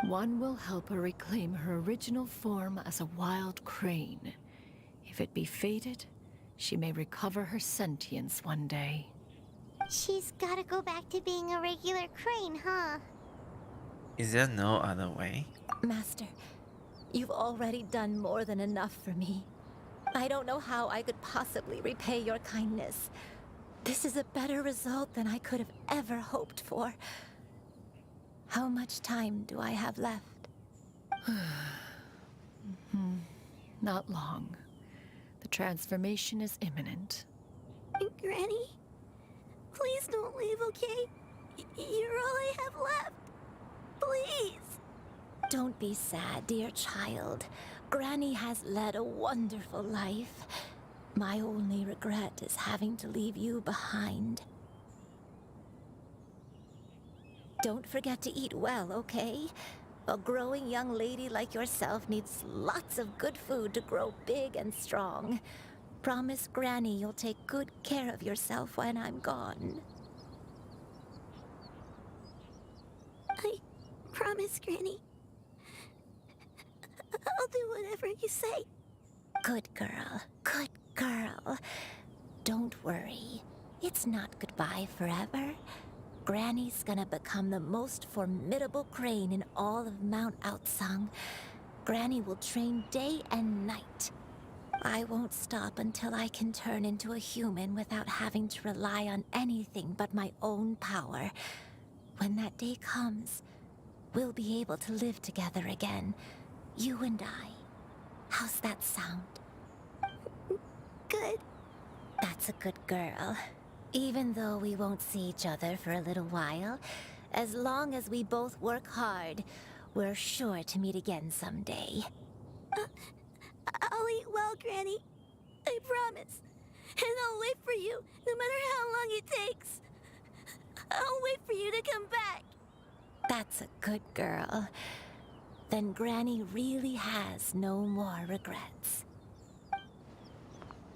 One will help her reclaim her original form as a wild crane. If it be fated, she may recover her sentience one day. She's gotta go back to being a regular crane, huh? Is there no other way? Master, you've already done more than enough for me. I don't know how I could possibly repay your kindness. This is a better result than I could have ever hoped for. How much time do I have left? Not long. The transformation is imminent. Granny? Please don't leave, okay? You're all I have left. Please. Don't be sad, dear child. Granny has led a wonderful life. My only regret is having to leave you behind. Don't forget to eat well, okay? A growing young lady like yourself needs lots of good food to grow big and strong. Promise Granny you'll take good care of yourself when I'm gone. I promise, Granny. I'll do whatever you say. Good girl, good girl. Don't worry. It's not goodbye forever. Granny's gonna become the most formidable crane in all of Mount Outsung. Granny will train day and night. I won't stop until I can turn into a human without having to rely on anything but my own power. When that day comes, we'll be able to live together again. You and I. How's that sound? Good. That's a good girl. Even though we won't see each other for a little while, as long as we both work hard, we're sure to meet again someday. I'll eat well, Granny. I promise. And I'll wait for you, no matter how long it takes. I'll wait for you to come back. That's a good girl. Then Granny really has no more regrets.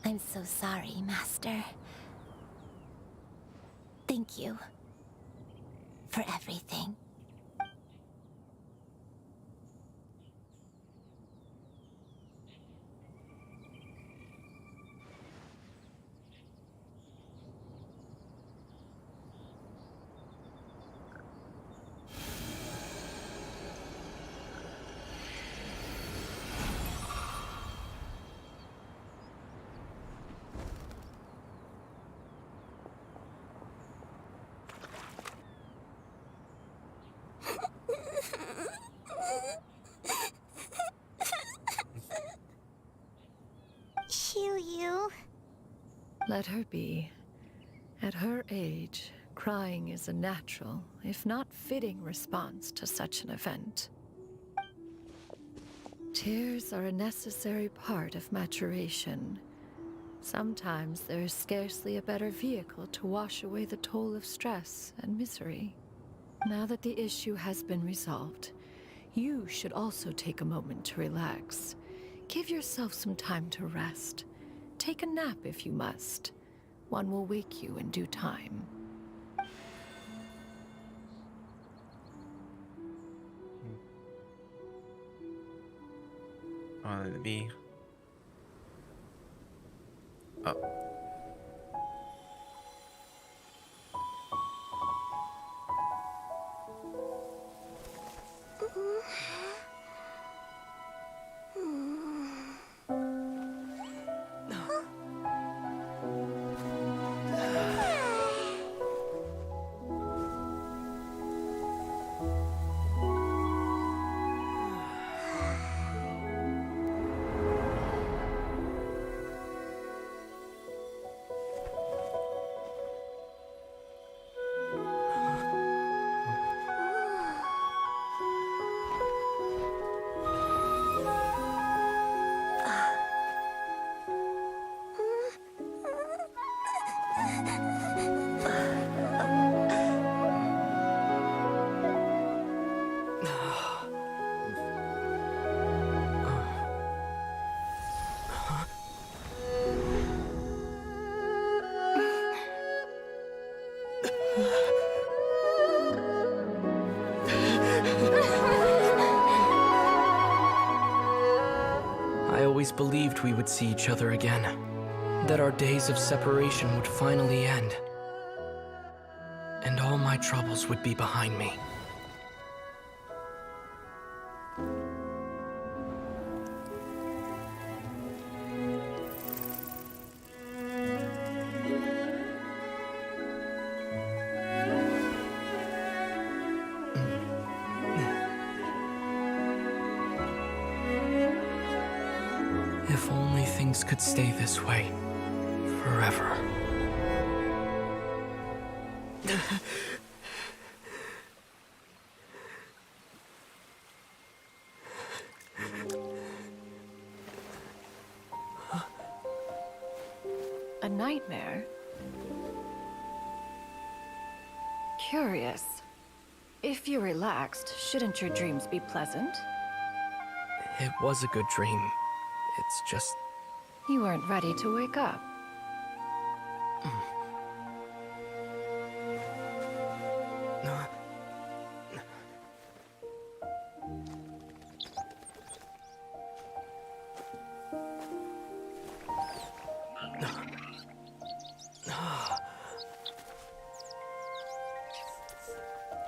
I'm so sorry, Master. Thank you for everything. Let her be. At her age, crying is a natural, if not fitting, response to such an event. Tears are a necessary part of maturation. Sometimes there is scarcely a better vehicle to wash away the toll of stress and misery. Now that the issue has been resolved, you should also take a moment to relax. Give yourself some time to rest. Take a nap if you must. One will wake you in due time. Wanted to be. Oh. I always believed we would see each other again, that our days of separation would finally end, and all my troubles would be behind me. If only things could stay this way forever. A nightmare? Curious. If you're relaxed, shouldn't your dreams be pleasant? It was a good dream. It's just... You weren't ready to wake up.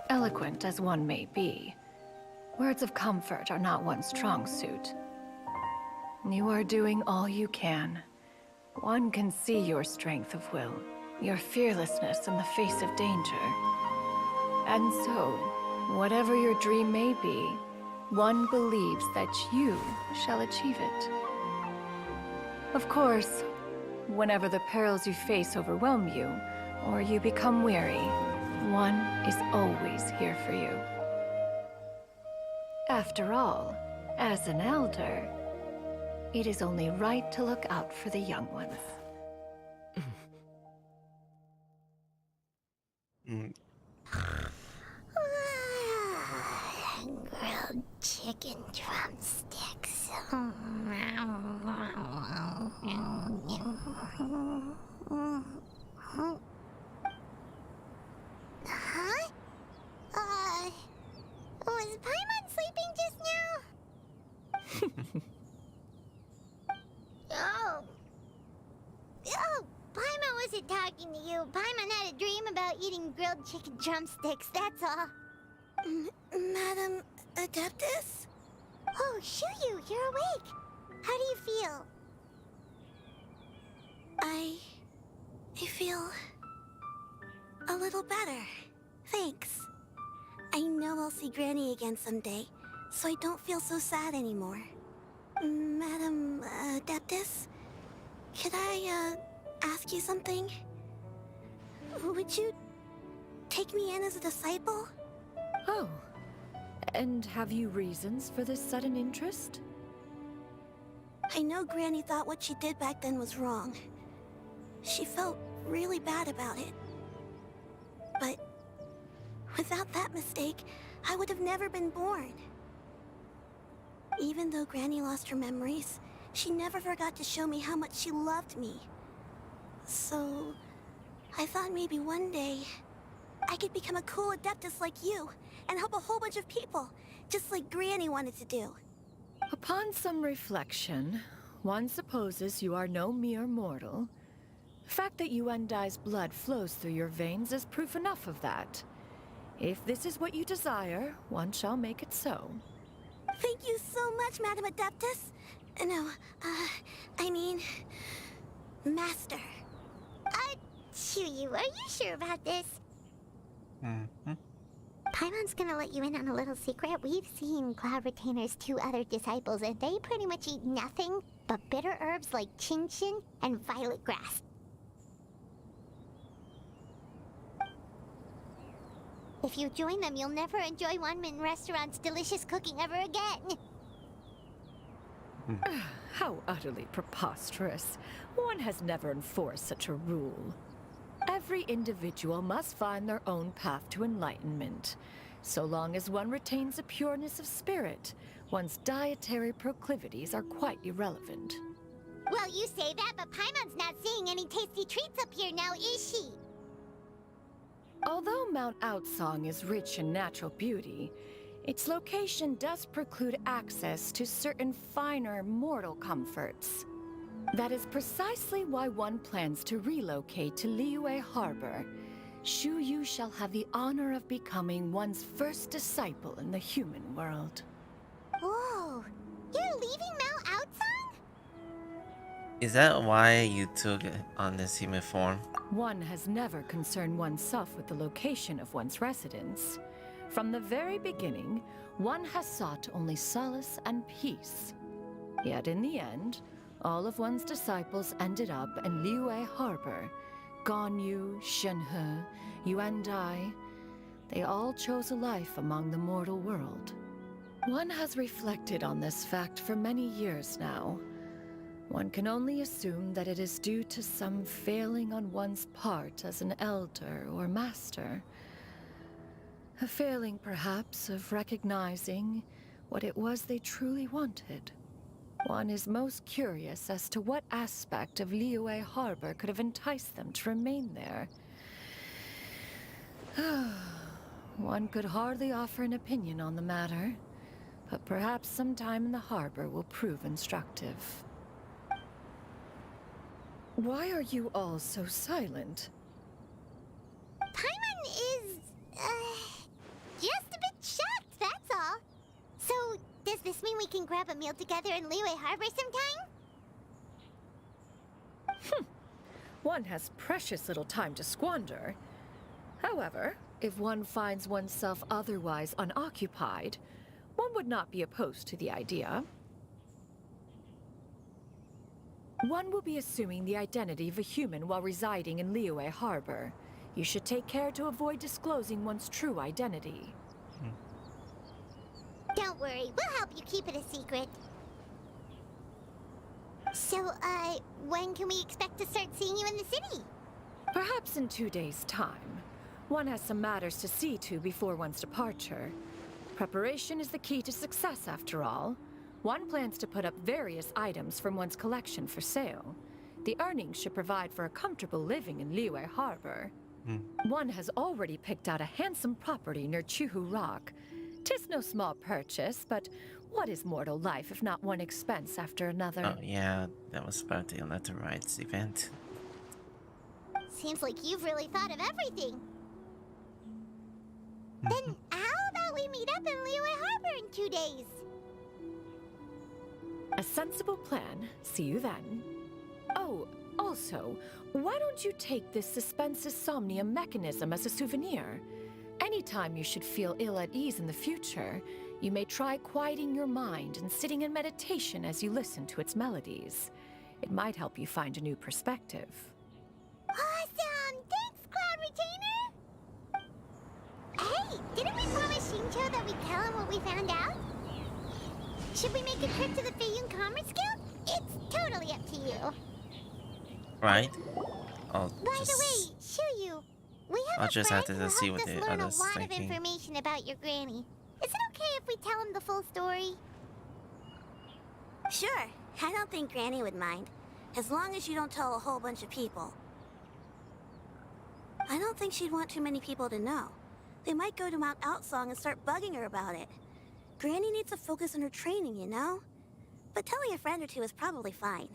Eloquent as one may be, words of comfort are not one's strong suit. You are doing all you can. One can see your strength of will, your fearlessness in the face of danger. And so, whatever your dream may be, one believes that you shall achieve it. Of course, whenever the perils you face overwhelm you, or you become weary, one is always here for you. After all, as an elder, it is only right to look out for the young ones. Grilled chicken drumsticks. Huh? Was Paimon sleeping just now? Oh, Paimon wasn't talking to you. Paimon had a dream about eating grilled chicken drumsticks, that's all. Madam Adeptus? Oh, Xianyun, you're awake. How do you feel? I feel a little better. Thanks. I know I'll see Granny again someday, so I don't feel so sad anymore. Madam Adeptus, could I ask you something? Would you take me in as a disciple? Oh. And have you reasons for this sudden interest? I know Granny thought what she did back then was wrong. She felt really bad about it. But without that mistake, I would have never been born. Even though Granny lost her memories, she never forgot to show me how much she loved me. So, I thought maybe one day I could become a cool adeptus like you and help a whole bunch of people, just like Granny wanted to do. Upon some reflection, one supposes you are no mere mortal. The fact that Yuandai's blood flows through your veins is proof enough of that. If this is what you desire, one shall make it so. Thank you so much, Madam Adeptus. No, I mean, Master. Chiori, are you sure about this? Paimon's gonna let you in on a little secret. We've seen Cloud Retainer's 2 other disciples, and they pretty much eat nothing but bitter herbs like chinchin and violet grass. If you join them, you'll never enjoy Wanmin Restaurant's delicious cooking ever again. How utterly preposterous. One has never enforced such a rule. Every individual must find their own path to enlightenment. So long as one retains a pureness of spirit, one's dietary proclivities are quite irrelevant. Well, you say that, but Paimon's not seeing any tasty treats up here now, is she? Although Mount Outsong is rich in natural beauty, its location does preclude access to certain finer mortal comforts. That is precisely why one plans to relocate to Liyue Harbor. Shu Yu shall have the honor of becoming one's first disciple in the human world. Whoa, you're leaving Mount Outsong? Is that why you took on this human form? One has never concerned oneself with the location of one's residence. From the very beginning, one has sought only solace and peace. Yet in the end, all of one's disciples ended up in Liyue Harbor. Ganyu, Shenhe, Yuandai, they all chose a life among the mortal world. One has reflected on this fact for many years now. One can only assume that it is due to some failing on one's part as an elder or master. A failing, perhaps, of recognizing what it was they truly wanted. One is most curious as to what aspect of Liyue Harbor could have enticed them to remain there. One could hardly offer an opinion on the matter, but perhaps some time in the harbor will prove instructive. Why are you all so silent? Paimon is, just a bit shocked, that's all. So, does this mean we can grab a meal together in Liyue Harbor sometime? One has precious little time to squander. However, if one finds oneself otherwise unoccupied, one would not be opposed to the idea. One will be assuming the identity of a human while residing in Liyue Harbor. You should take care to avoid disclosing one's true identity. Don't worry, we'll help you keep it a secret. So, when can we expect to start seeing you in the city? Perhaps in 2 days' time. One has some matters to see to before one's departure. Preparation is the key to success, after all. One plans to put up various items from one's collection for sale. The earnings should provide for a comfortable living in Liyue Harbor. One has already picked out a handsome property near Chuhu Rock. 'Tis no small purchase, but what is mortal life if not one expense after another? Oh yeah, that was about the Letter Rights event. Seems like you've really thought of everything. Then how about we meet up in Liyue Harbor in 2 days? A sensible plan. See you then. Oh, also, why don't you take this suspensus somnium mechanism as a souvenir? Anytime you should feel ill at ease in the future, you may try quieting your mind and sitting in meditation as you listen to its melodies. It might help you find a new perspective. we found out? Should we make a trip to the Xianyun Commerce Guild? It's totally up to you. Right? I'll By the way, Xianyun, we have I'll a just friend have who to see helped what us the learn a others lot of thinking. information about your granny. Is it okay if we tell him the full story? Sure, I don't think Granny would mind, as long as you don't tell a whole bunch of people. I don't think she'd want too many people to know. They might go to Mount Outsong and start bugging her about it. Granny needs to focus on her training, you know? But telling a friend or two is probably fine.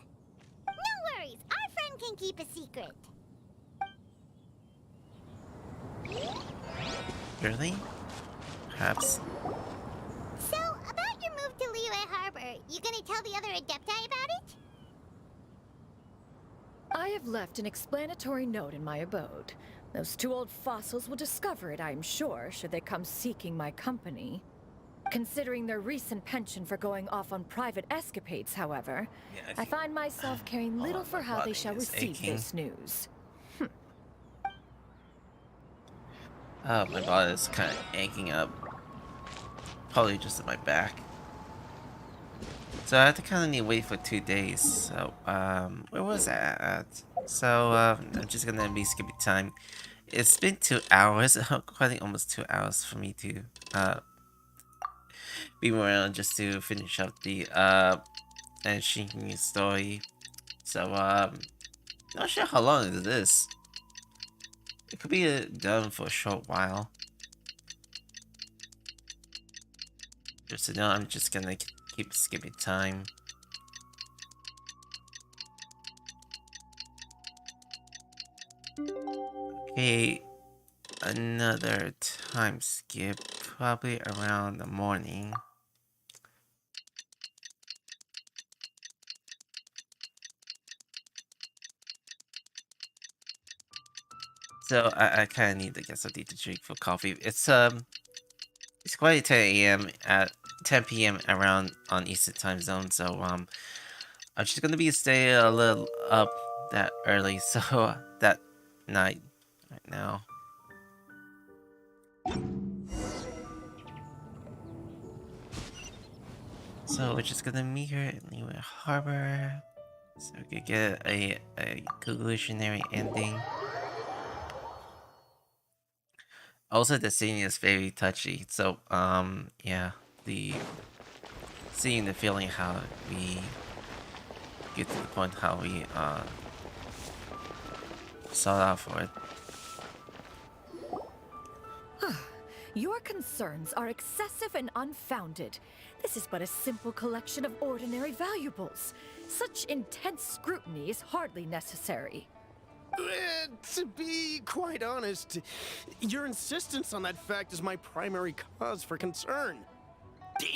No worries, our friend can keep a secret. Really? Perhaps. So, about your move to Liyue Harbor, you gonna tell the other Adepti about it? I have left an explanatory note in my abode. Those two old fossils will discover it, I am sure, should they come seeking my company. Considering their recent penchant for going off on private escapades, however, I find myself caring little for how they shall receive this news. Oh, my body is kind of aching up. Probably just in my back. So I have to kind of need to wait for 2 days. So, where was that at? So, I'm just gonna be skipping time. It's been 2 hours, quite almost 2 hours for me to, be around just to finish up the, Xianyun story. So, not sure how long it is. It could be done for a short while. So now I'm just gonna keep skipping time. Okay, another time skip, probably around the morning. So I kind of need to get something to drink for coffee. It's quite 10 a.m. at 10 p.m. around on Eastern time zone. So I'm just gonna be staying a little up that early. So that night right now. So we're just gonna meet her in Liyue Harbor, so we could get a conclusionary ending. Also, the scene is very touchy. So yeah, seeing the feeling how we get to the point how we sought out for it. Your concerns are excessive and unfounded. This is but a simple collection of ordinary valuables. Such intense scrutiny is hardly necessary. To be quite honest, your insistence on that fact is my primary cause for concern.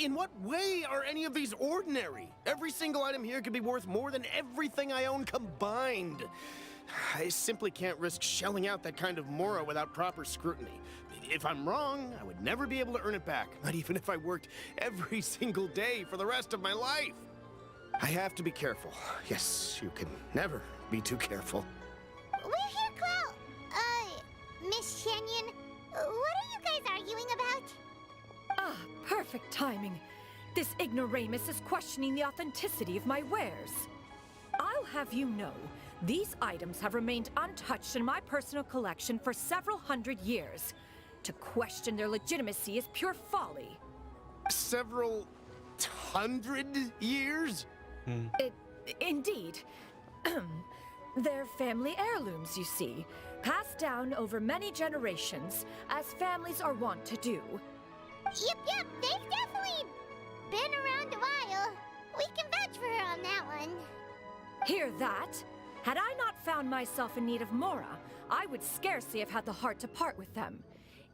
In what way are any of these ordinary? Every single item here could be worth more than everything I own combined. I simply can't risk shelling out that kind of mora without proper scrutiny. If I'm wrong, I would never be able to earn it back, not even if I worked every single day for the rest of my life. I have to be careful. Yes, you can never be too careful. We're here, Cloud. Miss Xianyun, what are you guys arguing about? Ah, perfect timing. This ignoramus is questioning the authenticity of my wares. I'll have you know, these items have remained untouched in my personal collection for several hundred years. To question their legitimacy is pure folly. Several hundred years? Indeed. They're family heirlooms, you see, passed down over many generations, as families are wont to do. Yep, they've definitely been around a while. We can vouch for her on that one. Hear that? Had I not found myself in need of mora, I would scarcely have had the heart to part with them.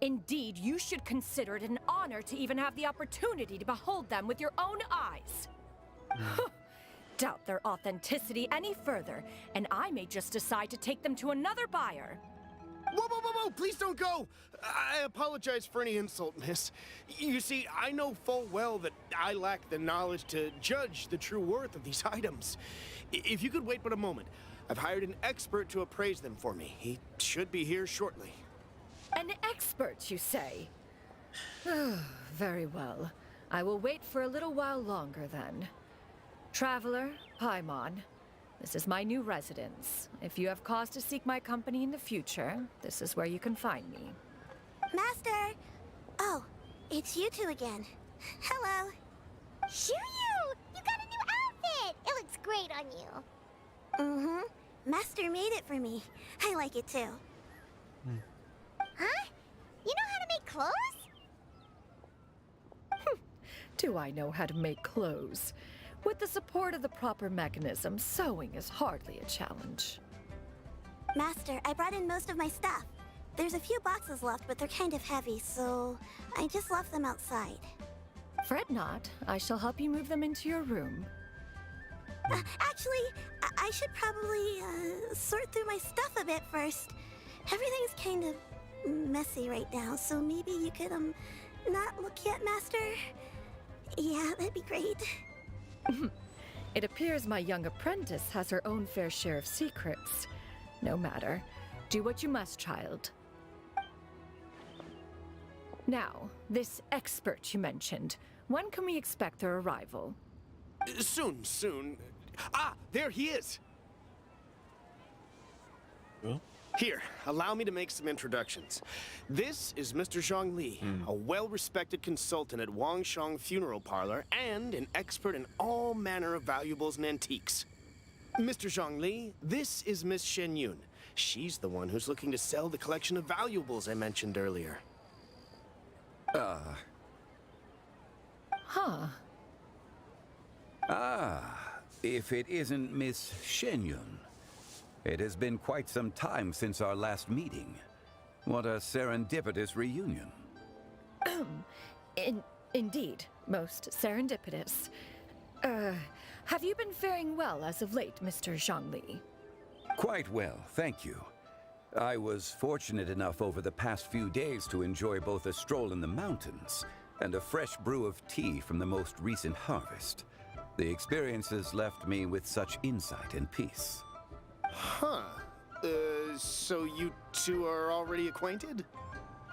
Indeed, you should consider it an honor to even have the opportunity to behold them with your own eyes. Doubt their authenticity any further, and I may just decide to take them to another buyer. Whoa, please don't go! I apologize for any insult, miss. You see, I know full well that I lack the knowledge to judge the true worth of these items. If you could wait but a moment, I've hired an expert to appraise them for me. He should be here shortly. An expert, you say? Very well. I will wait for a little while longer then. Traveler, Paimon, this is my new residence. If you have cause to seek my company in the future, this is where you can find me. Master! Oh, it's you two again. Hello. Xianyun! You got a new outfit! It looks great on you. Mm-hmm. Master made it for me. I like it too. Huh? You know how to make clothes? Do I know how to make clothes? With the support of the proper mechanism, sewing is hardly a challenge. Master, I brought in most of my stuff. There's a few boxes left, but they're kind of heavy, so I just left them outside. Fret not. I shall help you move them into your room. Actually, I should probably sort through my stuff a bit first. Everything's kind of messy right now, so maybe you could, not look yet, Master? Yeah, that'd be great. It appears my young apprentice has her own fair share of secrets. No matter. Do what you must, child. Now, this expert you mentioned, when can we expect their arrival? Soon. Ah, there he is! Huh? Here, allow me to make some introductions. This is Mr. Zhongli, a well-respected consultant at Wangshang Funeral Parlor and an expert in all manner of valuables and antiques. Mr. Zhongli, this is Miss Xianyun. She's the one who's looking to sell the collection of valuables I mentioned earlier. Huh. If it isn't Miss Xianyun. It has been quite some time since our last meeting. What a serendipitous reunion. Indeed, most serendipitous. Have you been faring well as of late, Mr. Zhongli? Quite well, thank you. I was fortunate enough over the past few days to enjoy both a stroll in the mountains and a fresh brew of tea from the most recent harvest. The experiences left me with such insight and peace. Huh. So you two are already acquainted?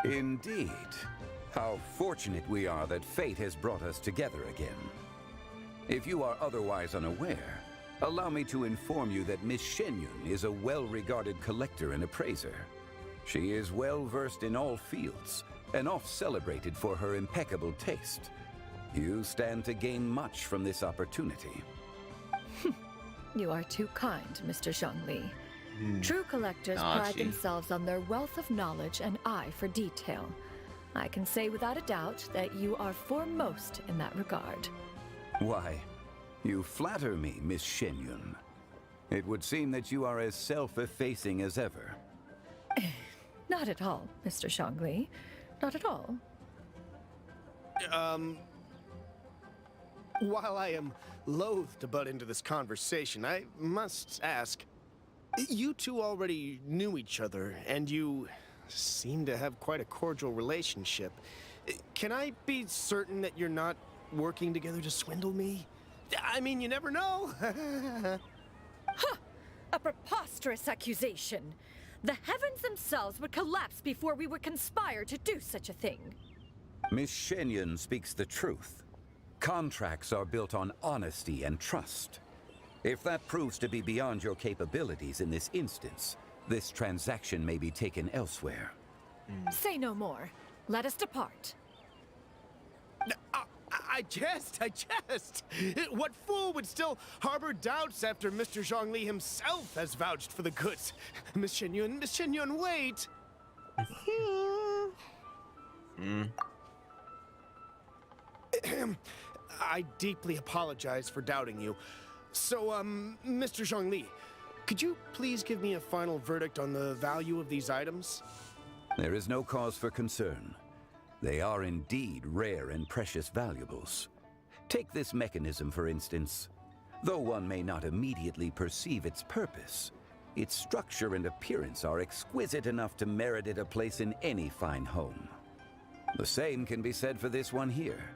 Indeed. How fortunate we are that fate has brought us together again. If you are otherwise unaware, allow me to inform you that Miss Xianyun is a well-regarded collector and appraiser. She is well-versed in all fields, and oft-celebrated for her impeccable taste. You stand to gain much from this opportunity. You are too kind, Mr. Zhongli. True collectors pride themselves on their wealth of knowledge and eye for detail. I can say without a doubt that you are foremost in that regard. Why, you flatter me, Miss Xianyun. It would seem that you are as self-effacing as ever. Not at all, Mr. Zhongli. Not at all. While I am loath to butt into this conversation, I must ask, you two already knew each other, and you seem to have quite a cordial relationship. Can I be certain that you're not working together to swindle me? I mean, you never know. Huh! A preposterous accusation. The heavens themselves would collapse before we would conspire to do such a thing. Miss Xianyun speaks the truth. Contracts are built on honesty and trust. If that proves to be beyond your capabilities in this instance, this transaction may be taken elsewhere. Say no more. Let us depart. I jest. What fool would still harbor doubts after Mr. Zhongli himself has vouched for the goods? Miss Xianyun, wait! I deeply apologize for doubting you. So, Mr. Zhongli, could you please give me a final verdict on the value of these items? There is no cause for concern. They are indeed rare and precious valuables. Take this mechanism, for instance. Though one may not immediately perceive its purpose, its structure and appearance are exquisite enough to merit it a place in any fine home. The same can be said for this one here.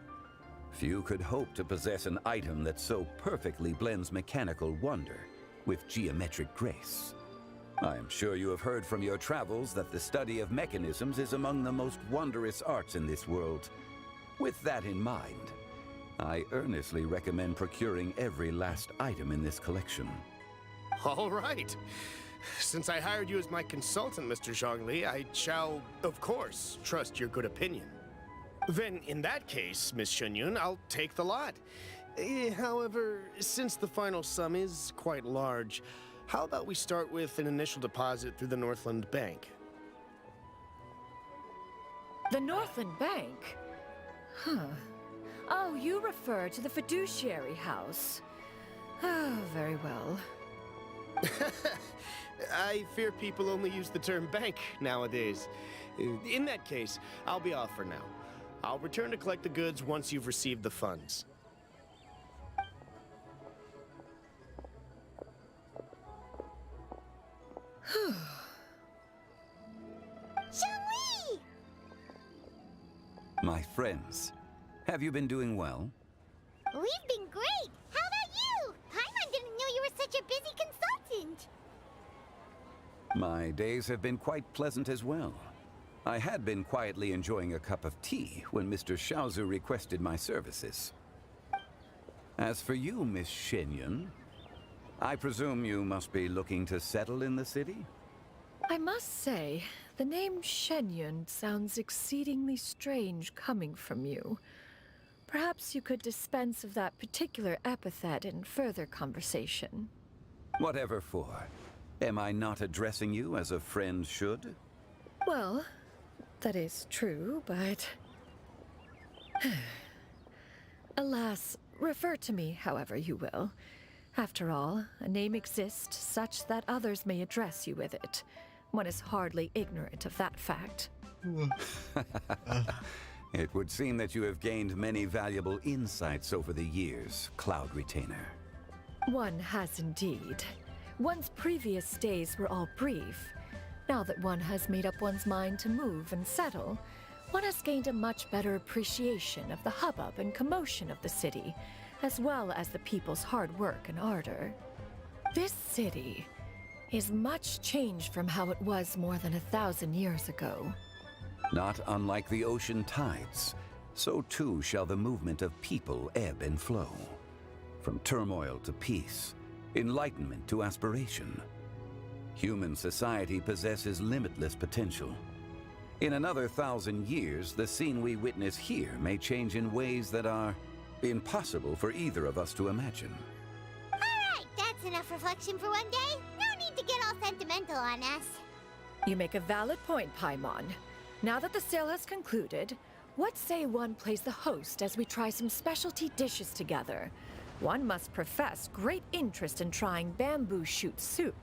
Few could hope to possess an item that so perfectly blends mechanical wonder with geometric grace. I am sure you have heard from your travels that the study of mechanisms is among the most wondrous arts in this world. With that in mind, I earnestly recommend procuring every last item in this collection. All right. Since I hired you as my consultant, Mr. Zhongli, I shall, of course, trust your good opinion. Then, in that case, Miss Xianyun, I'll take the lot. However, since the final sum is quite large, how about we start with an initial deposit through the Northland Bank? The Northland Bank? Huh. Oh, you refer to the fiduciary house. Oh, very well. I fear people only use the term bank nowadays. In that case, I'll be off for now. I'll return to collect the goods once you've received the funds. Xiangli! My friends, have you been doing well? We've been great! How about you? Paimon didn't know you were such a busy consultant! My days have been quite pleasant as well. I had been quietly enjoying a cup of tea when Mr. Xiaozu requested my services. As for you, Miss Xianyun, I presume you must be looking to settle in the city? I must say, the name Xianyun sounds exceedingly strange coming from you. Perhaps you could dispense of that particular epithet in further conversation. Whatever for. Am I not addressing you as a friend should? Well, that is true, but... Alas, refer to me however you will. After all, a name exists such that others may address you with it. One is hardly ignorant of that fact. It would seem that you have gained many valuable insights over the years, Cloud Retainer. One has indeed. One's previous stays were all brief. Now that one has made up one's mind to move and settle, one has gained a much better appreciation of the hubbub and commotion of the city, as well as the people's hard work and ardor. This city is much changed from how it was more than 1,000 years ago. Not unlike the ocean tides, so too shall the movement of people ebb and flow. From turmoil to peace, enlightenment to aspiration. Human society possesses limitless potential. In another 1,000 years, the scene we witness here may change in ways that are impossible for either of us to imagine. Alright, that's enough reflection for one day. No need to get all sentimental on us. You make a valid point, Paimon. Now that the sale has concluded, what say one plays the host as we try some specialty dishes together? One must profess great interest in trying bamboo shoot soup.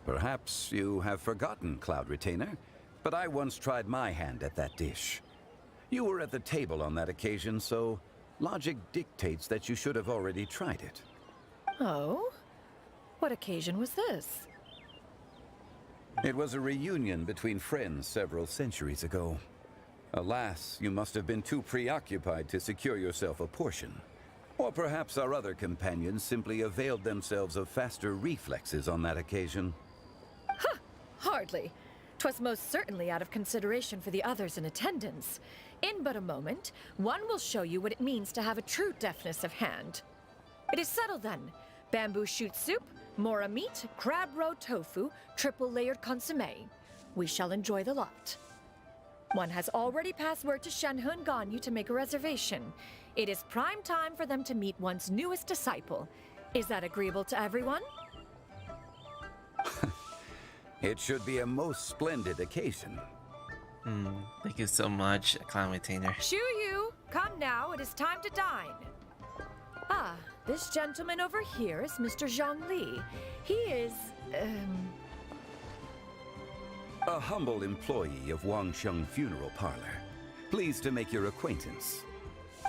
Perhaps you have forgotten, Cloud Retainer, but I once tried my hand at that dish. You were at the table on that occasion, so logic dictates that you should have already tried it. Oh? What occasion was this? It was a reunion between friends several centuries ago. Alas, you must have been too preoccupied to secure yourself a portion. Or perhaps our other companions simply availed themselves of faster reflexes on that occasion. Huh! Hardly. 'Twas most certainly out of consideration for the others in attendance. In but a moment, one will show you what it means to have a true deftness of hand. It is settled then. Bamboo shoot soup, mora meat, crab roe tofu, triple-layered consommé. We shall enjoy the lot. One has already passed word to Shenhe and Ganyu to make a reservation. It is prime time for them to meet one's newest disciple. Is that agreeable to everyone? It should be a most splendid occasion. Thank you so much, Clown Retainer. Yu, come now, it is time to dine. Ah, this gentleman over here is Mr. Zhongli. He is, A humble employee of Wangsheng Funeral Parlor. Pleased to make your acquaintance.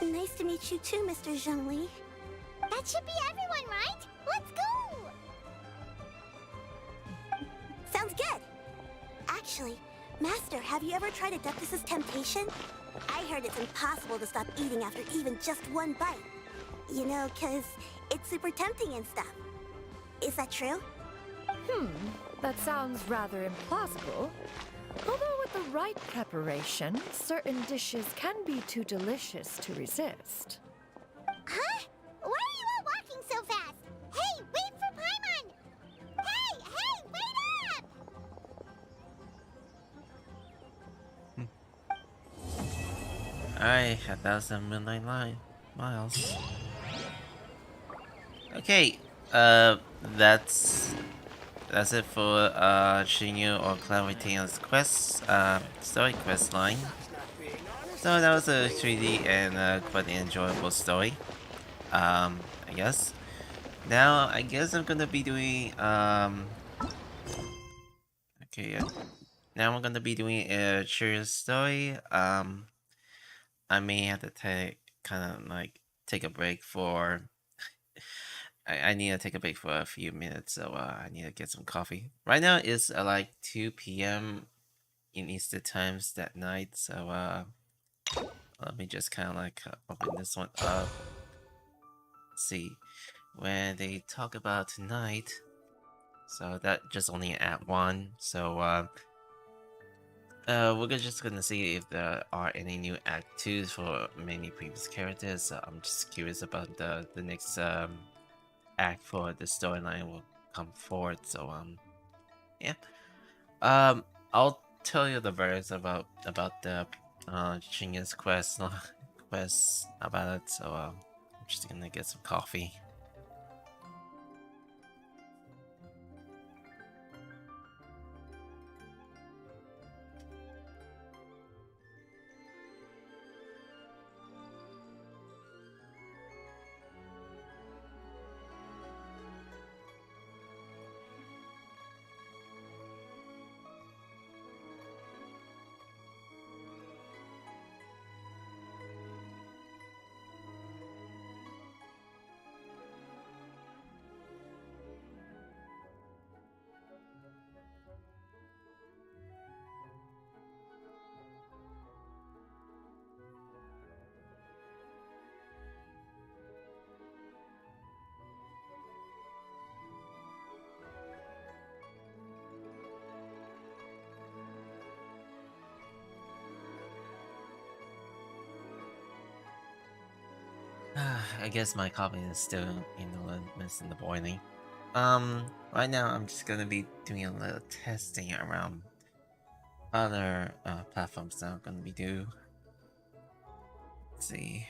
Nice to meet you too, Mr. Zhongli. That should be everyone, right? Let's go! Sounds good. Actually, Master, have you ever tried Adeptus' temptation? I heard it's impossible to stop eating after even just one bite. You know, 'cause it's super tempting and stuff. Is that true? That sounds rather implausible. Although with the right preparation, certain dishes can be too delicious to resist. Huh? Why are you all walking so fast? Hey, wait for Paimon! Hey, wait up! Alright, 1,000 miles. Okay, that's it for Xianyun or Cloud Retainer's quest, story quest line. So that was a 3D and quite an enjoyable story. I guess. Now I guess I'm gonna be doing okay, yeah. Now I'm gonna be doing a Chiori story. I may have to take a break for. I need to take a break for a few minutes, so I need to get some coffee. Right now it's like 2 p.m. in Eastern times that night, so let me just open this one up. Let's see, when they talk about tonight, so that just only at 1. So we're just gonna see if there are any new Act 2s for many previous characters. So I'm just curious about the next act for the storyline will come forward. So yeah. I'll tell you the verse about the Chinga's quest about it. So I'm just gonna get some coffee. I guess my coffee is still missing the boiling. Right now I'm just gonna be doing a little testing around other platforms that I'm gonna be do. Let's see.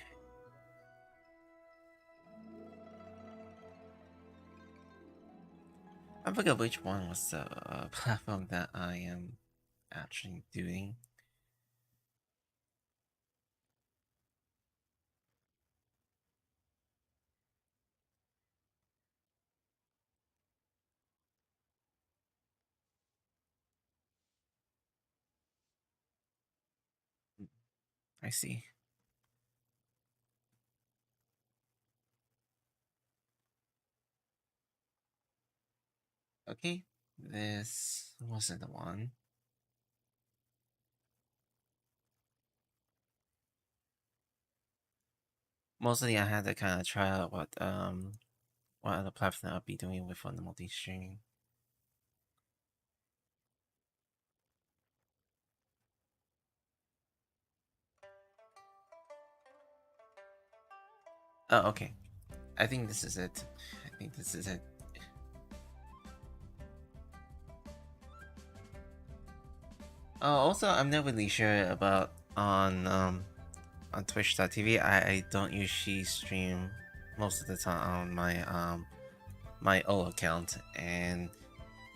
I forgot which one was the platform that I am actually doing. I see. Okay, this wasn't the one. Mostly I had to kind of try out what other platform I'll be doing with on the multi-streaming. Oh, okay. I think this is it. Also, I'm not really sure about on Twitch.tv. I don't usually stream most of the time on my old account, and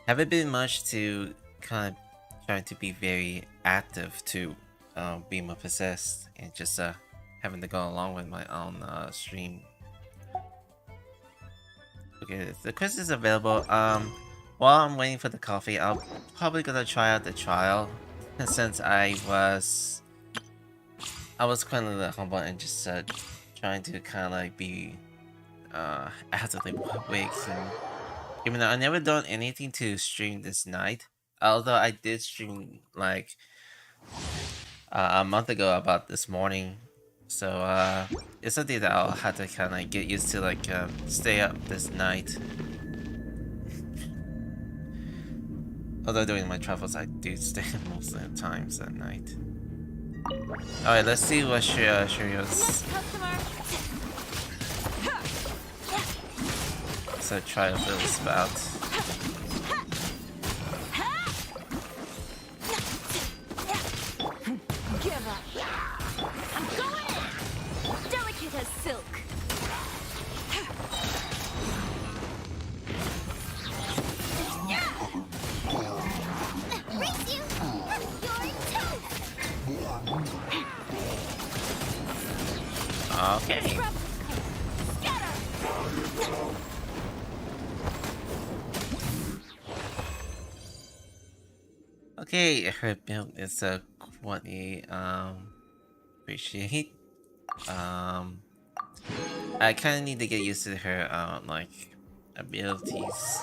haven't been much to kind of trying to be very active to be more possessed and just having to go along with my own stream. Okay, the quiz is available. While I'm waiting for the coffee, I'll probably gonna try out the trial since I was quite a little humble and just trying to kind of like be actively awake. And even though I never done anything to stream this night, although I did stream like a month ago about this morning, so it's something that I'll have to kind of get used to, like stay up this night. Although during my travels, I do stay most of the times at night. Alright, let's see what Shirio's... So try to build a spout. Give up. I'm going in. Delicate as silk. Race you! Okay. Okay, her build is a quality appreciate. I kinda need to get used to her like abilities.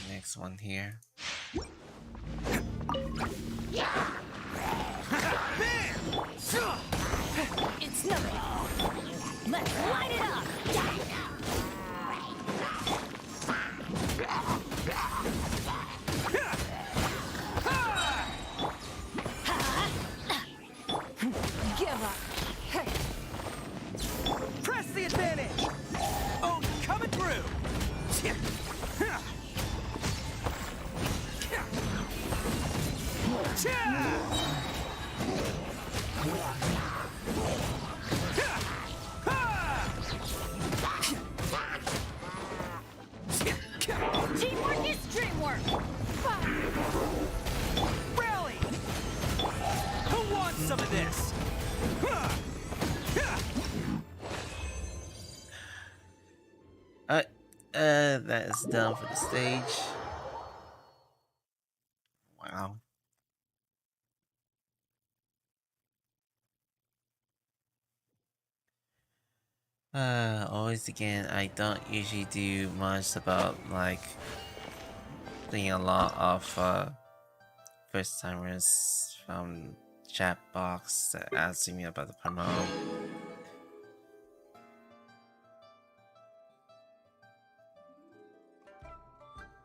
Next one here. It's nothing. Let's light it up. Give up. Press the advantage! Oh, coming through! Teamwork is dreamwork. Rally! Who wants some of this? That is done for the stage. Wow. Always again, I don't usually do much about like doing a lot of first timers from chat box that asking me about the promo.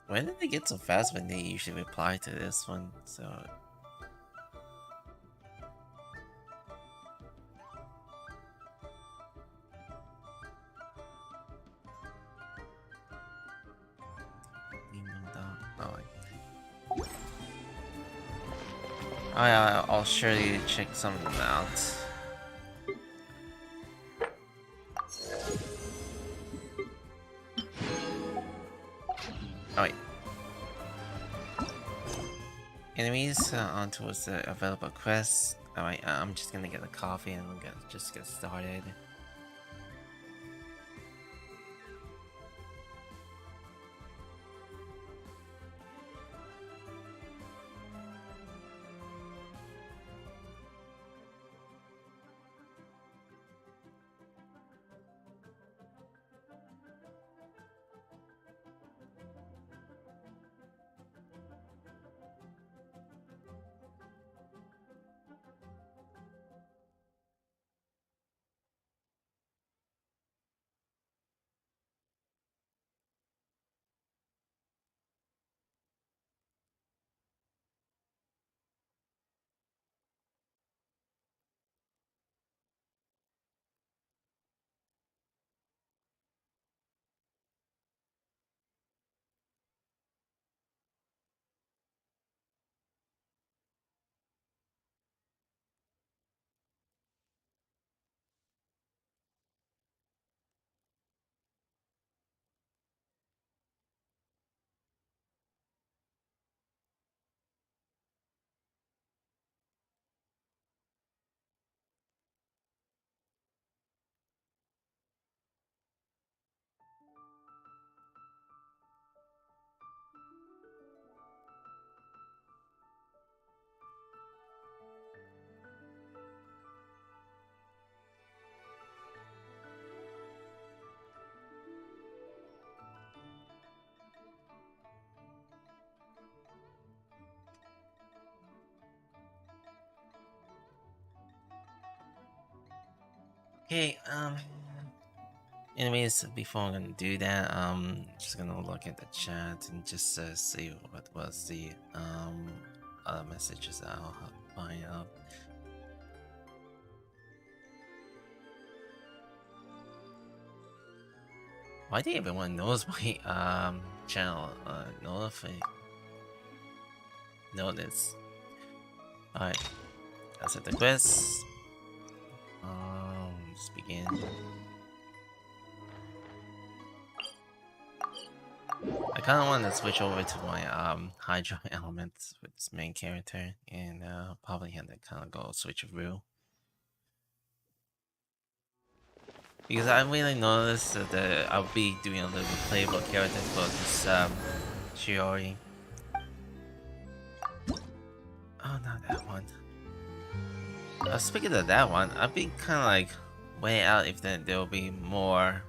When did they get so fast when they usually reply to this one? So I'll surely check something out. Oh wait. Enemies on towards the available quests. Alright, I'm just gonna get a coffee and we're gonna just get started. Okay, Anyways, before I'm gonna do that, just gonna look at the chat and just see what was the other messages I'll find out. Why did everyone knows my channel notice? Alright, that's it. The quest. Let's begin. I kind of want to switch over to my Hydro elements with this main character, and probably have to kind of go switcheroo. Because I really noticed that I'll be doing a little playable character for this Chiori. Oh, not that one. Speaking of that one, I've been kind of like weighing out if there will be more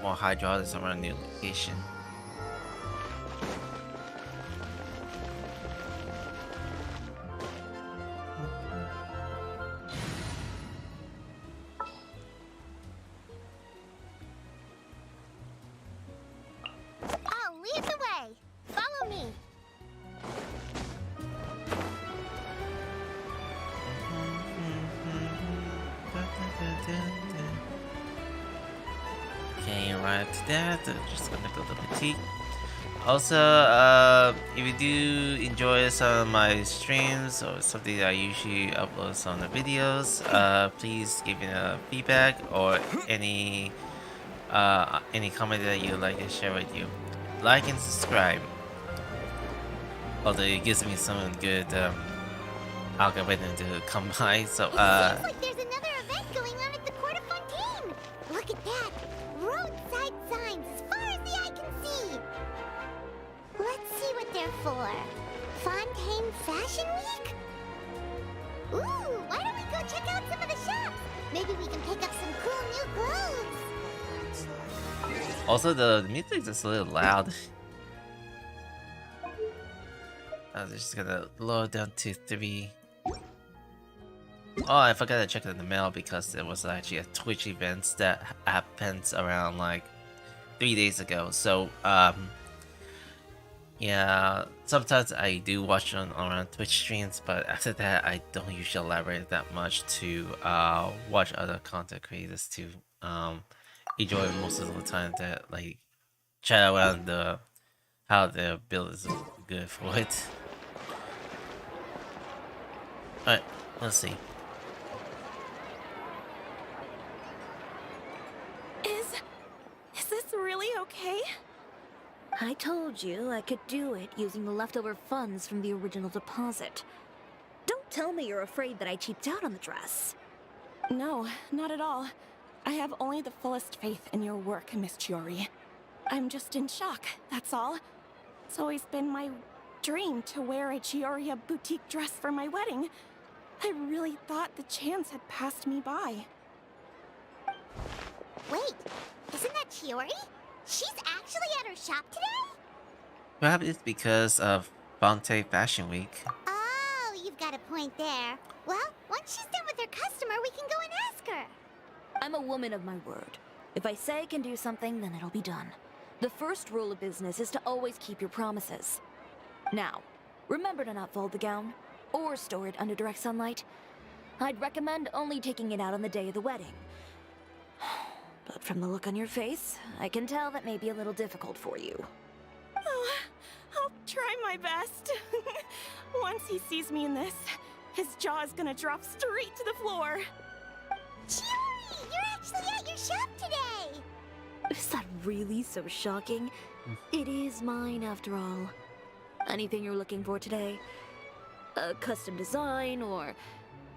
hydraulics around the location. Oh, lead the way. Follow me. Okay, right to that. Just gonna go to the boutique. Also, if you do enjoy some of my streams or something that I usually upload some of the videos, please give me a feedback or any comment that you'd like to share with you. Like and subscribe. Although it gives me some good algorithm to come by. So It seems like there's another event going on at the Court of Fontaine. Look at that. Roadside signs as far as the eye can see. Let's see what they're for. Fontaine Fashion Week? Ooh, why don't we go check out some of the shops? Maybe we can pick up some cool new clothes. also the music is a little loud. I'm just gonna lower down to 3. Oh, I forgot to check in the mail because there was actually a Twitch event that happened around like 3 days ago. So, yeah, sometimes I do watch on Twitch streams, but after that, I don't usually elaborate that much to watch other content creators to enjoy most of the time that like chat around how their build is good for it. Alright, let's see. Is this really okay? I told you I could do it using the leftover funds from the original deposit. Don't tell me you're afraid that I cheaped out on the dress. No, not at all. I have only the fullest faith in your work, Miss Chiori. I'm just in shock, that's all. It's always been my dream to wear a Chioria boutique dress for my wedding. I really thought the chance had passed me by. Wait, isn't that Chiori? She's actually at her shop today? Perhaps it's because of Fontaine Fashion Week. Oh, you've got a point there. Well, once she's done with her customer, we can go and ask her. I'm a woman of my word. If I say I can do something, then it'll be done. The first rule of business is to always keep your promises. Now, remember to not fold the gown, or store it under direct sunlight. I'd recommend only taking it out on the day of the wedding. But from the look on your face, I can tell that may be a little difficult for you. Oh, I'll try my best. Once he sees me in this, his jaw is gonna drop straight to the floor. Chiori, you're actually at your shop today! Is that really so shocking? It is mine, after all. Anything you're looking for today? A custom design, or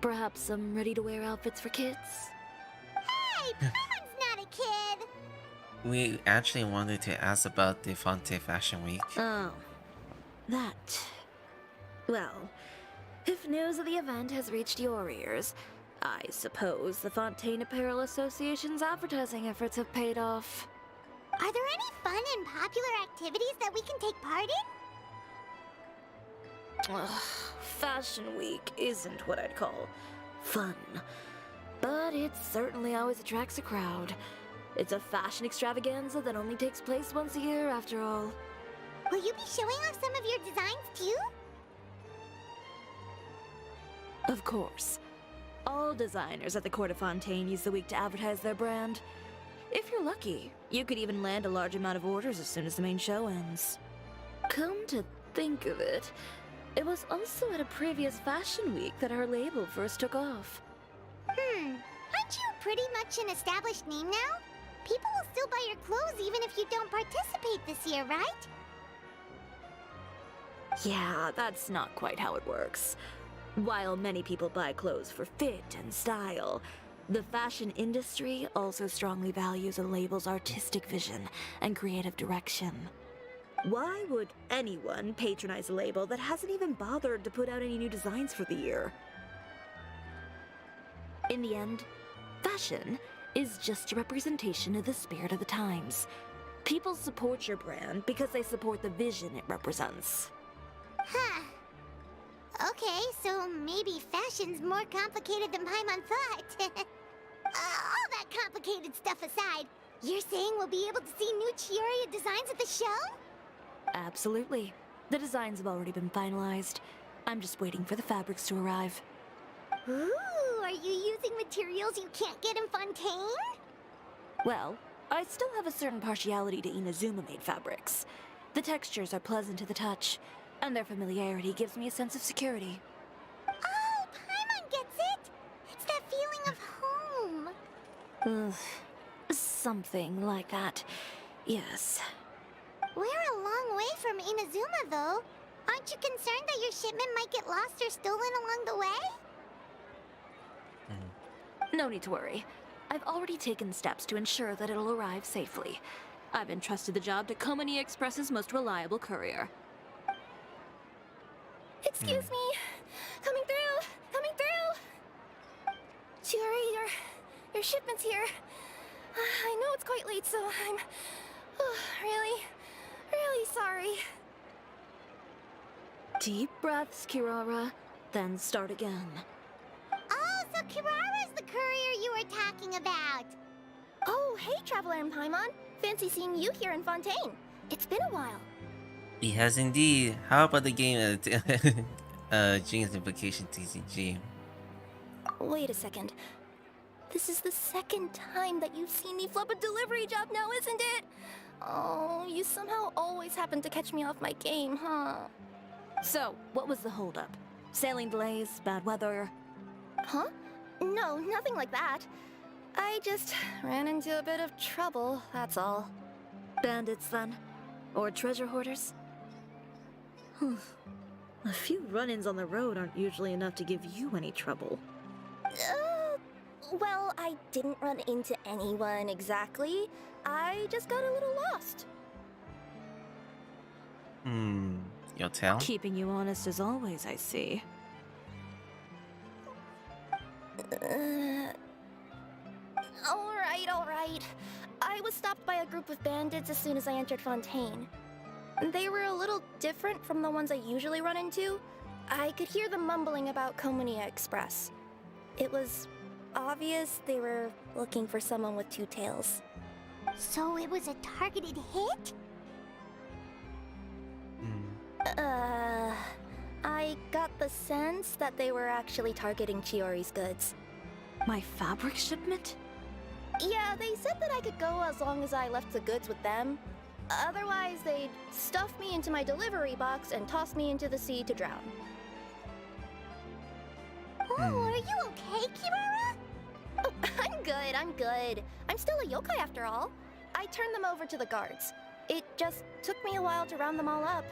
perhaps some ready-to-wear outfits for kids? Hey, Paimon's not a kid! We actually wanted to ask about the Fontaine Fashion Week. Oh, that. Well, if news of the event has reached your ears, I suppose the Fontaine Apparel Association's advertising efforts have paid off. Are there any fun and popular activities that we can take part in? Ugh, Fashion Week isn't what I'd call fun. but it certainly always attracts a crowd. It's a fashion extravaganza that only takes place once a year, after all. Will you be showing off some of your designs too? Of course. All designers at the Court of Fontaine use the week to advertise their brand. If you're lucky, you could even land a large amount of orders as soon as the main show ends. Come to think of it, it was also at a previous fashion week that our label first took off. Aren't you pretty much an established name now? People will still buy your clothes even if you don't participate this year, right? Yeah, that's not quite how it works. While many people buy clothes for fit and style, the fashion industry also strongly values a label's artistic vision and creative direction. Why would anyone patronize a label that hasn't even bothered to put out any new designs for the year? In the end, fashion is just a representation of the spirit of the times. People support your brand because they support the vision it represents. Huh. Okay, so maybe fashion's more complicated than Paimon thought. All that complicated stuff aside, you're saying we'll be able to see new Chiori designs at the show? Absolutely. The designs have already been finalized. I'm just waiting for the fabrics to arrive. Ooh, are you using materials you can't get in Fontaine? Well, I still have a certain partiality to Inazuma-made fabrics. The textures are pleasant to the touch, and their familiarity gives me a sense of security. Oh, Paimon gets it! It's that feeling of home. Ugh, something like that. Yes. We're a long way from Inazuma, though. Aren't you concerned that your shipment might get lost or stolen along the way? No need to worry. I've already taken steps to ensure that it'll arrive safely. I've entrusted the job to Komani Express's most reliable courier. Excuse me. Coming through! Coming through! Chiori, your shipment's here. I know it's quite late, so I'm really sorry. Deep breaths, Kirara, then start again. Oh, so Kirara's the courier you were talking about. Oh, hey, Traveler in Paimon. Fancy seeing you here in Fontaine. It's been a while. He has indeed. How about the game Gene's Implication TCG? Wait a second. This is the second time that you've seen me flub a delivery job now, isn't it? Oh, you somehow always happen to catch me off my game, huh? So, what was the holdup? Sailing delays, bad weather? Huh? No, nothing like that. I just ran into a bit of trouble, that's all. Bandits, then? Or treasure hoarders? A few run-ins on the road aren't usually enough to give you any trouble. Well, I didn't run into anyone exactly. I just got a little lost. You'll tell? Keeping you honest as always, I see. Alright. I was stopped by a group of bandits as soon as I entered Fontaine. They were a little different from the ones I usually run into. I could hear them mumbling about Komani Express. It was obvious they were looking for someone with two tails. So it was a targeted hit? I got the sense that they were actually targeting Chiori's goods. My fabric shipment? Yeah, they said that I could go as long as I left the goods with them. Otherwise, they'd stuff me into my delivery box and toss me into the sea to drown. Oh, are you okay, Kirara? Oh, I'm good. I'm still a yokai after all. I turned them over to the guards. It just took me a while to round them all up.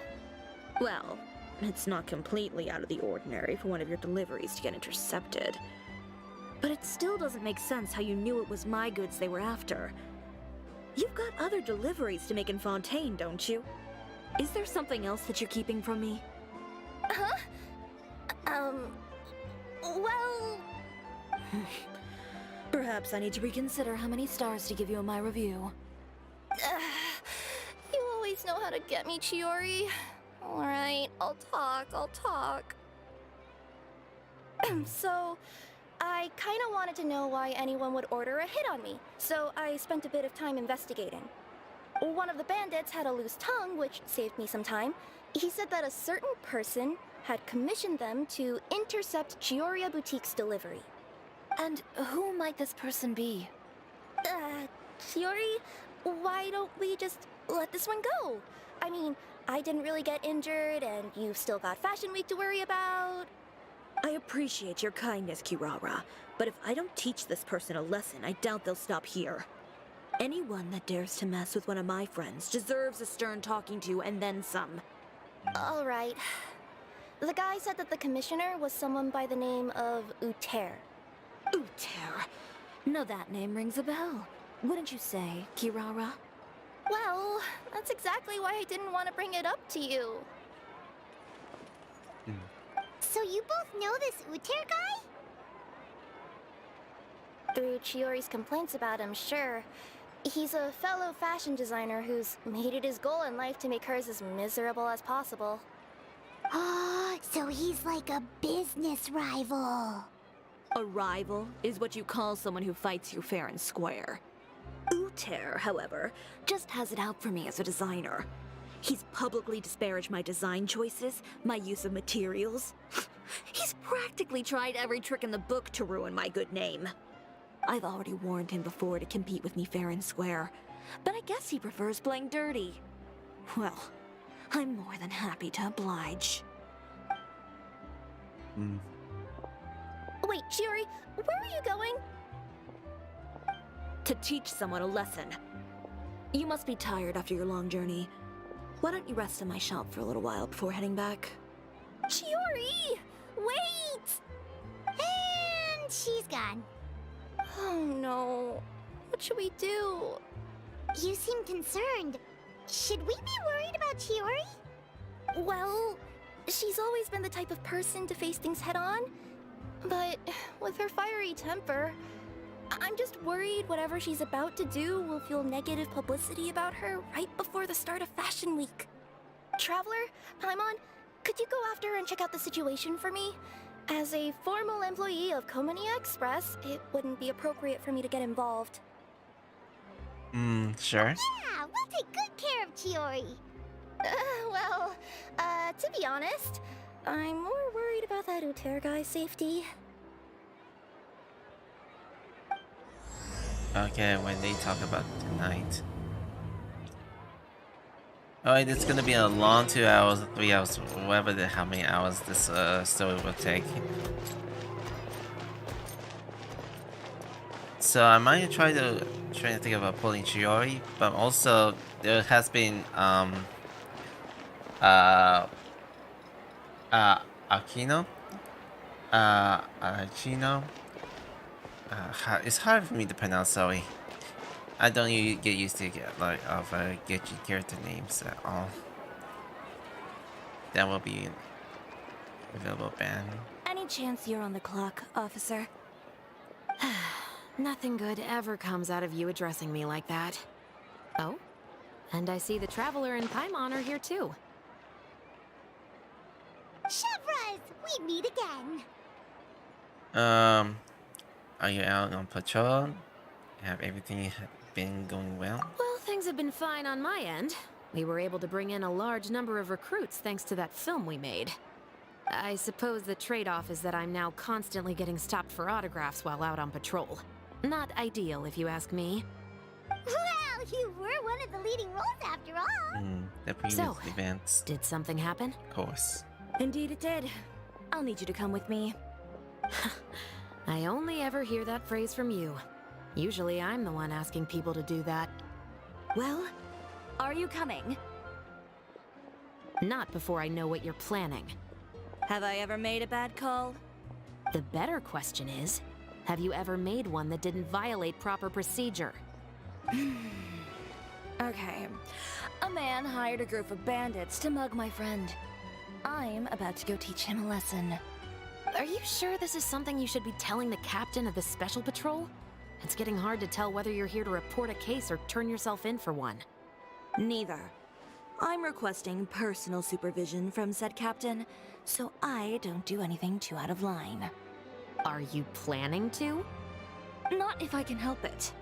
Well, it's not completely out of the ordinary for one of your deliveries to get intercepted. But it still doesn't make sense how you knew it was my goods they were after. You've got other deliveries to make in Fontaine, don't you? Is there something else that you're keeping from me? Huh? Well... Perhaps I need to reconsider how many stars to give you in my review. You always know how to get me, Chiori. Alright, I'll talk. So, I kinda wanted to know why anyone would order a hit on me, so I spent a bit of time investigating. One of the bandits had a loose tongue, which saved me some time. He said that a certain person had commissioned them to intercept Chiori Boutique's delivery. And who might this person be? Chiori, why don't we just let this one go? I mean, I didn't really get injured, and you've still got Fashion Week to worry about. I appreciate your kindness, Kirara, but if I don't teach this person a lesson, I doubt they'll stop here. Anyone that dares to mess with one of my friends deserves a stern talking to and then some. All right. The guy said that the commissioner was someone by the name of Uter. Uter? No, that name rings a bell. Wouldn't you say, Kirara? Well, that's exactly why I didn't want to bring it up to you. So you both know this Uter guy? Through Chiori's complaints about him, sure. He's a fellow fashion designer who's made it his goal in life to make hers as miserable as possible. Oh, so he's like a business rival. A rival is what you call someone who fights you fair and square. Uter, however, just has it out for me as a designer. He's publicly disparaged my design choices, my use of materials. He's practically tried every trick in the book to ruin my good name. I've already warned him before to compete with me fair and square, but I guess he prefers playing dirty. Well, I'm more than happy to oblige. Wait, Chiori, where are you going? To teach someone a lesson. You must be tired after your long journey. Why don't you rest in my shop for a little while before heading back? Chiori! Wait! And she's gone. Oh no. What should we do? You seem concerned. Should we be worried about Chiori? Well, she's always been the type of person to face things head on. But with her fiery temper, I'm just worried whatever she's about to do will feel negative publicity about her right before the start of Fashion Week. Traveler, Paimon, could you go after her and check out the situation for me? As a formal employee of Komonia Express, it wouldn't be appropriate for me to get involved. Sure. Yeah, we'll take good care of Chiori. To be honest, I'm more worried about that Uter guy's safety. Okay, when they talk about tonight. Alright, it's gonna be a long 2 hours, 3 hours, whatever how many hours this story will take. So I might try to think about pulling Chiori, but also there has been Aquino. Aquino. It's hard for me to pronounce, sorry. I don't get used to get character names at all. That will be available ban. Any chance you're on the clock, officer? Nothing good ever comes out of you addressing me like that. Oh? And I see the Traveler and Paimon are here too. Chevras, we meet again. Are you out on patrol? Have everything been going well? Well, things have been fine on my end. We were able to bring in a large number of recruits thanks to that film we made. I suppose the trade-off is that I'm now constantly getting stopped for autographs while out on patrol. Not ideal, if you ask me. Well, you were one of the leading roles after all. The previous events. Did something happen? Of course. Indeed it did. I'll need you to come with me. I only ever hear that phrase from you. Usually I'm the one asking people to do that. Well, are you coming? Not before I know what you're planning. Have I ever made a bad call? The better question is, have you ever made one that didn't violate proper procedure? Okay. A man hired a group of bandits to mug my friend. I'm about to go teach him a lesson. Are you sure this is something you should be telling the captain of the special patrol? It's getting hard to tell whether you're here to report a case or turn yourself in for one. Neither. I'm requesting personal supervision from said captain, so I don't do anything too out of line. Are you planning to? Not if I can help it.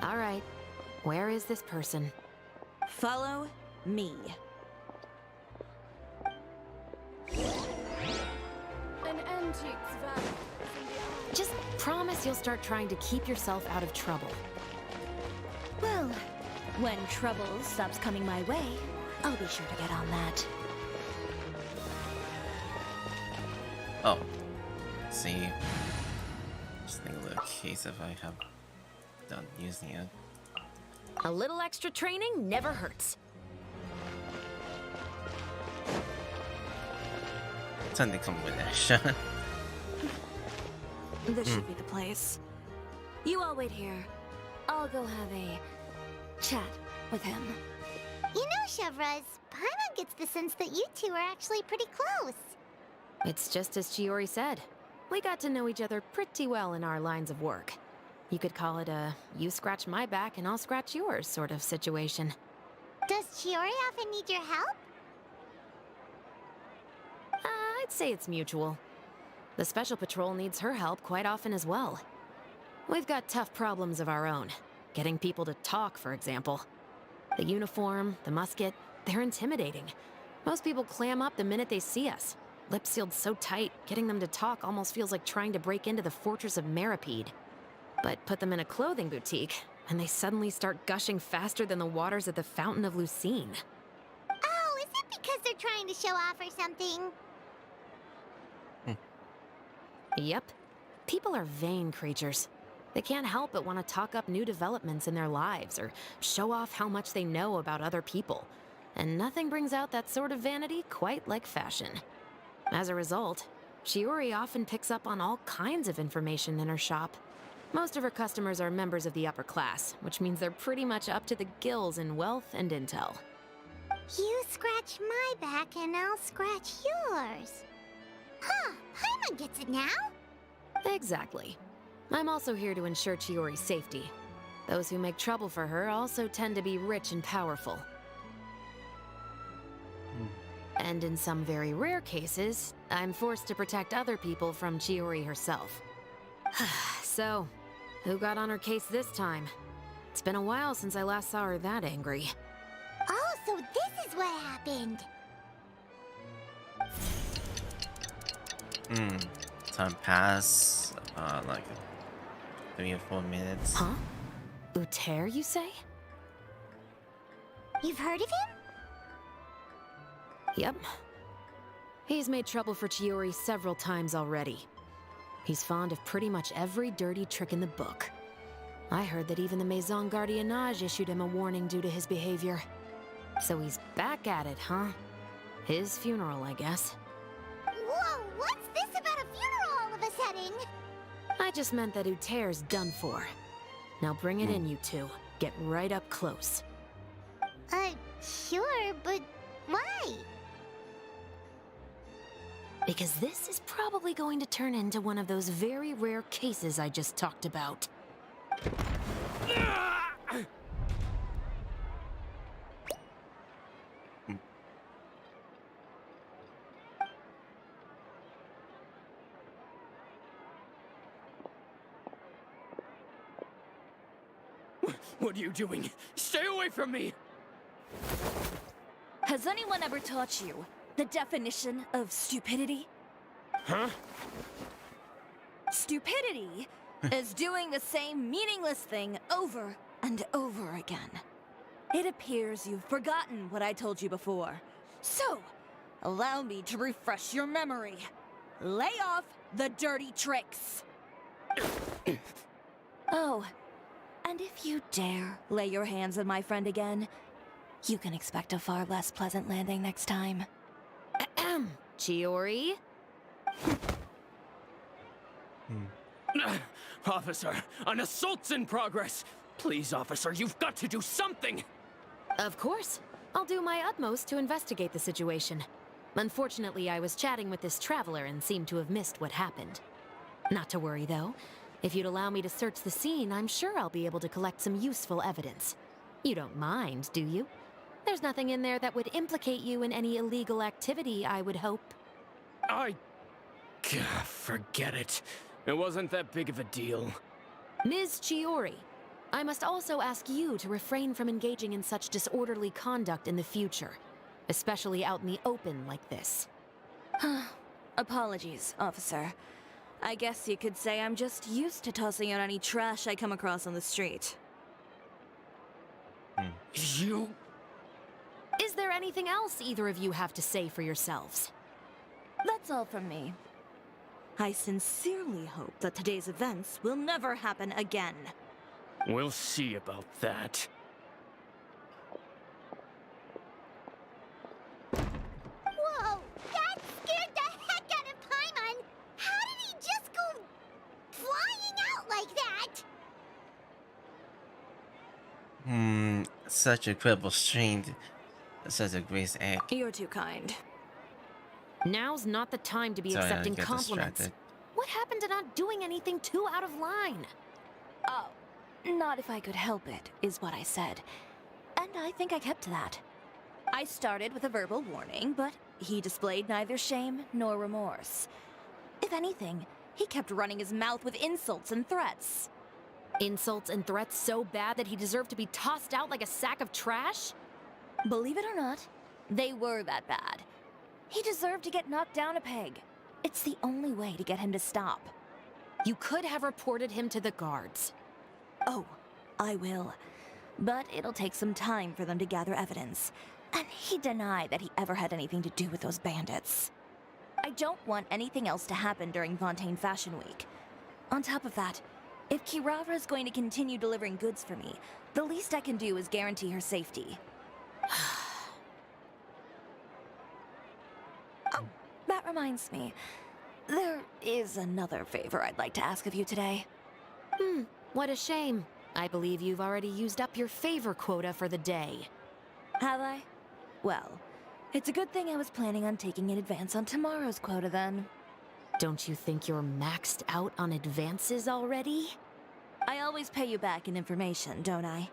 All right. Where is this person? Follow me. An antique's value. Just promise you'll start trying to keep yourself out of trouble. Well, when trouble stops coming my way, I'll be sure to get on that. Oh. See. Just think of the case if I have done using it. A little extra training never hurts. Something come with extra. This should be the place. You all wait here. I'll go have a chat with him. You know, Chevraz, Paimon gets the sense that you two are actually pretty close. It's just as Chiori said. We got to know each other pretty well in our lines of work. You could call it a you scratch my back and I'll scratch yours sort of situation. Does Chiori often need your help? I'd say it's mutual. The Special Patrol needs her help quite often as well. We've got tough problems of our own. Getting people to talk, for example. The uniform, the musket, they're intimidating. Most people clam up the minute they see us. Lips sealed so tight, getting them to talk almost feels like trying to break into the fortress of Maripede. But put them in a clothing boutique, and they suddenly start gushing faster than the waters at the Fountain of Lucine. Oh, is it because they're trying to show off or something? Yep. People are vain creatures. They can't help but want to talk up new developments in their lives or show off how much they know about other people. And nothing brings out that sort of vanity quite like fashion. As a result, Chiori often picks up on all kinds of information in her shop. Most of her customers are members of the upper class, which means they're pretty much up to the gills in wealth and intel. You scratch my back and I'll scratch yours. Huh, Paimon gets it now? Exactly. I'm also here to ensure Chiori's safety. Those who make trouble for her also tend to be rich and powerful. And in some very rare cases, I'm forced to protect other people from Chiori herself. So, who got on her case this time? It's been a while since I last saw her that angry. Oh, so this is what happened. Time pass, like 3 or 4 minutes. Huh? Uter, you say? You've heard of him? Yep. He's made trouble for Chiori several times already. He's fond of pretty much every dirty trick in the book. I heard that even the Maison Gardiennage issued him a warning due to his behavior. So he's back at it, huh? His funeral, I guess. Whoa, what's this about a funeral all of a sudden? I just meant that Uter's done for. Now bring it in, you two. Get right up close. Sure, but why? Because this is probably going to turn into one of those very rare cases I just talked about. What are you doing? Stay away from me! Has anyone ever taught you the definition of stupidity? Huh? Stupidity is doing the same meaningless thing over and over again. It appears you've forgotten what I told you before. So, allow me to refresh your memory. Lay off the dirty tricks. Oh, and if you dare lay your hands on my friend again, you can expect a far less pleasant landing next time. Ahem. Chiori? Officer, an assault's in progress! Please, officer, you've got to do something! Of course. I'll do my utmost to investigate the situation. Unfortunately, I was chatting with this traveler and seemed to have missed what happened. Not to worry, though. If you'd allow me to search the scene, I'm sure I'll be able to collect some useful evidence. You don't mind, do you? There's nothing in there that would implicate you in any illegal activity, I would hope. Gah, forget it. It wasn't that big of a deal. Ms. Chiori, I must also ask you to refrain from engaging in such disorderly conduct in the future, especially out in the open like this. Apologies, officer. I guess you could say I'm just used to tossing out any trash I come across on the street. You... Is there anything else either of you have to say for yourselves? That's all from me. I sincerely hope that today's events will never happen again. We'll see about that. Whoa! That scared the heck out of Paimon! How did he just go flying out like that? Such a incredible strength. Such a great act. You're too kind. Now's not the time to be Sorry, I accepting got compliments. distracted. What happened to not doing anything too out of line? Oh, not if I could help it, is what I said. And I think I kept to that. I started with a verbal warning, but he displayed neither shame nor remorse. If anything, he kept running his mouth with insults and threats. Insults and threats so bad that he deserved to be tossed out like a sack of trash? Believe it or not, they were that bad. He deserved to get knocked down a peg. It's the only way to get him to stop. You could have reported him to the guards. Oh, I will. But it'll take some time for them to gather evidence. And he denied that he ever had anything to do with those bandits. I don't want anything else to happen during Fontaine Fashion Week. On top of that, if Kirara is going to continue delivering goods for me, the least I can do is guarantee her safety. Oh, that reminds me. There is another favor I'd like to ask of you today. What a shame. I believe you've already used up your favor quota for the day. Have I? Well, it's a good thing I was planning on taking an advance on tomorrow's quota then. Don't you think you're maxed out on advances already? I always pay you back in information, don't I?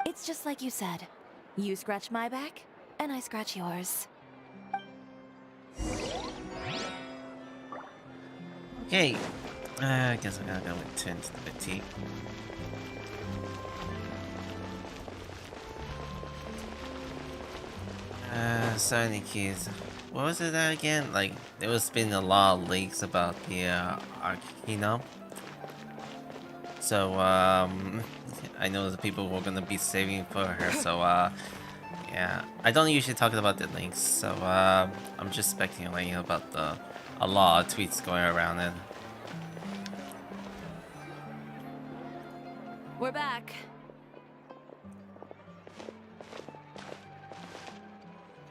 It's just like you said. You scratch my back, and I scratch yours. Okay, I guess I gotta go into the boutique. So any keys. What was it again? Like, there was been a lot of leaks about the Arcano. So I know the people were gonna be saving for her. So yeah, I don't usually talk about the links. So I'm just speculating about a lot of tweets going around it. We're back.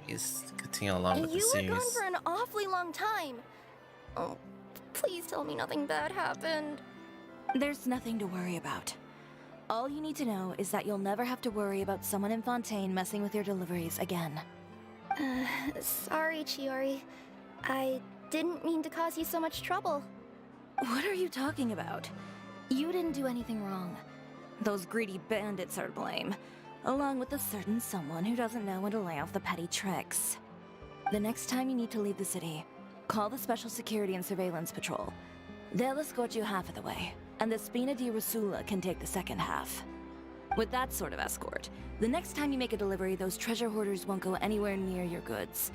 Just continue along with the You were series. gone for an awfully long time. Oh, please tell me nothing bad happened. There's nothing to worry about. All you need to know is that you'll never have to worry about someone in Fontaine messing with your deliveries again. Sorry, Chiori. I didn't mean to cause you so much trouble. What are you talking about? You didn't do anything wrong. Those greedy bandits are to blame, along with a certain someone who doesn't know when to lay off the petty tricks. The next time you need to leave the city, call the Special Security and Surveillance Patrol. They'll escort you half of the way, and the Spina di Rusula can take the second half. With that sort of escort, the next time you make a delivery, those treasure hoarders won't go anywhere near your goods.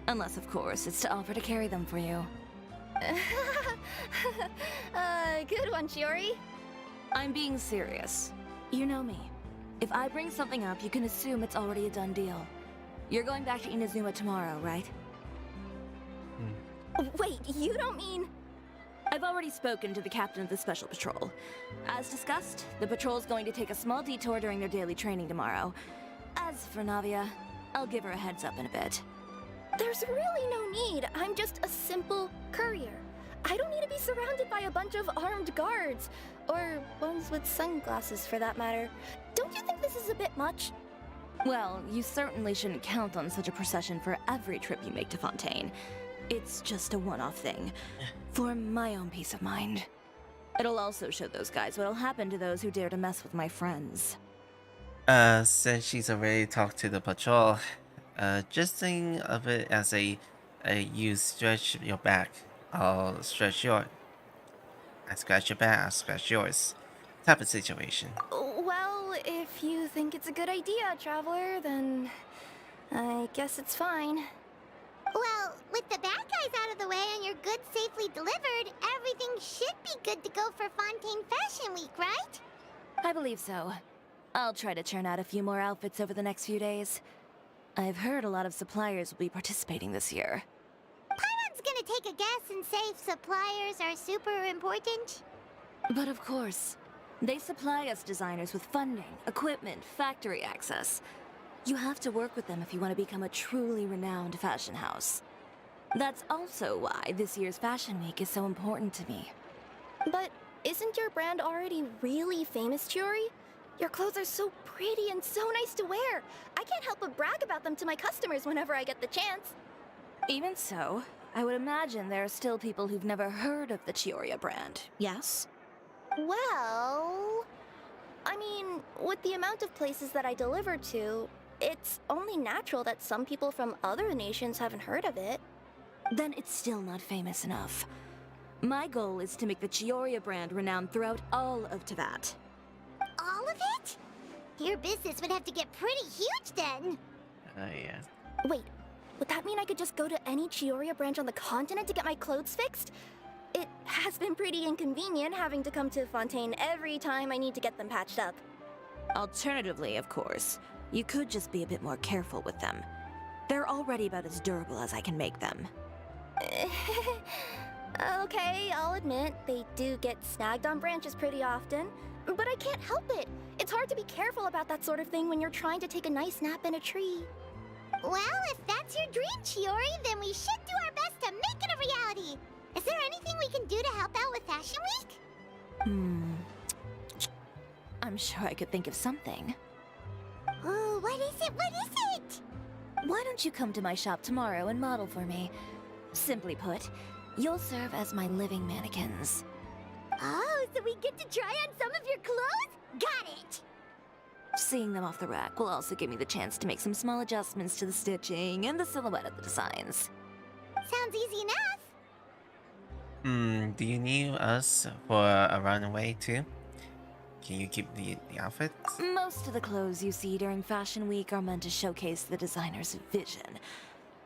Unless, of course, it's to offer to carry them for you. Good one, Chiori. I'm being serious. You know me. If I bring something up, you can assume it's already a done deal. You're going back to Inazuma tomorrow, right? Wait, you don't mean... I've already spoken to the captain of the Special Patrol. As discussed, the patrol's going to take a small detour during their daily training tomorrow. As for Navia, I'll give her a heads up in a bit. There's really no need. I'm just a simple courier. I don't need to be surrounded by a bunch of armed guards. Or ones with sunglasses, for that matter. Don't you think this is a bit much? Well, you certainly shouldn't count on such a procession for every trip you make to Fontaine. It's just a one-off thing, for my own peace of mind. It'll also show those guys what'll happen to those who dare to mess with my friends. Since she's already talked to the patrol, just think of it as you stretch your back I'll stretch yours. I scratch your back, I'll scratch yours. Type of situation. Well, if you think it's a good idea, Traveler, then I guess it's fine. Well, with the bad guys out of the way and your goods safely delivered, everything should be good to go for Fontaine Fashion Week, right? I believe so. I'll try to churn out a few more outfits over the next few days. I've heard a lot of suppliers will be participating this year. Paimon's gonna take a guess and say suppliers are super important. But of course, they supply us designers with funding, equipment, factory access. You have to work with them if you want to become a truly renowned fashion house. That's also why this year's Fashion Week is so important to me. But isn't your brand already really famous, Chiori? Your clothes are so pretty and so nice to wear. I can't help but brag about them to my customers whenever I get the chance. Even so, I would imagine there are still people who've never heard of the Chiori brand, yes? Well, I mean, with the amount of places that I deliver to, it's only natural that some people from other nations haven't heard of it. Then it's still not famous enough. My goal is to make the Chiori brand renowned throughout all of Teyvat. All of it? Your business would have to get pretty huge then. Yeah. Wait, would that mean I could just go to any Chiori branch on the continent to get my clothes fixed? It has been pretty inconvenient having to come to Fontaine every time I need to get them patched up. Alternatively, of course, you could just be a bit more careful with them. They're already about as durable as I can make them. Okay, I'll admit, they do get snagged on branches pretty often, but I can't help it. It's hard to be careful about that sort of thing when you're trying to take a nice nap in a tree. Well, if that's your dream, Chiori, then we should do our best to make it a reality. Is there anything we can do to help out with Fashion Week? I'm sure I could think of something. Oh, what is it? What is it? Why don't you come to my shop tomorrow and model for me? Simply put, you'll serve as my living mannequins. Oh, so we get to try on some of your clothes? Got it! Seeing them off the rack will also give me the chance to make some small adjustments to the stitching and the silhouette of the designs. Sounds easy enough. Do you need us for a runaway too? Can you keep the outfits? Most of the clothes you see during Fashion Week are meant to showcase the designer's vision.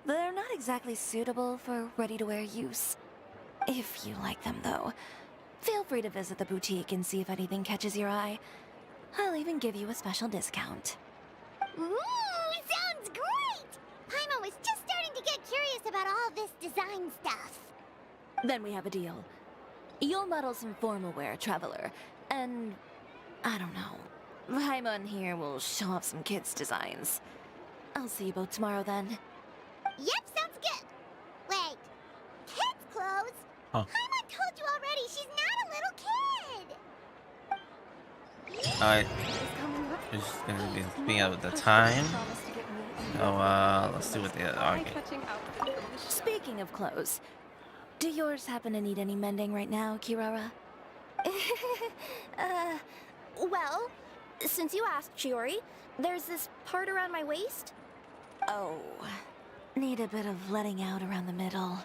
They're not exactly suitable for ready-to-wear use. If you like them, though, feel free to visit the boutique and see if anything catches your eye. I'll even give you a special discount. Ooh, sounds great! Paimon was just starting to get curious about all this design stuff. Then we have a deal. You'll model some formal wear, Traveler, and I don't know. Paimon here will show off some kids' designs. I'll see you both tomorrow then. Yep, sounds good. Wait, kids' clothes? Huh. Paimon told you already, she's not a little kid. Alright. Just gonna be speaking of the time. So let's see what they are. Speaking of clothes, do yours happen to need any mending right now, Kirara? Well, since you asked, Chiori, there's this part around my waist. Oh, need a bit of letting out around the middle.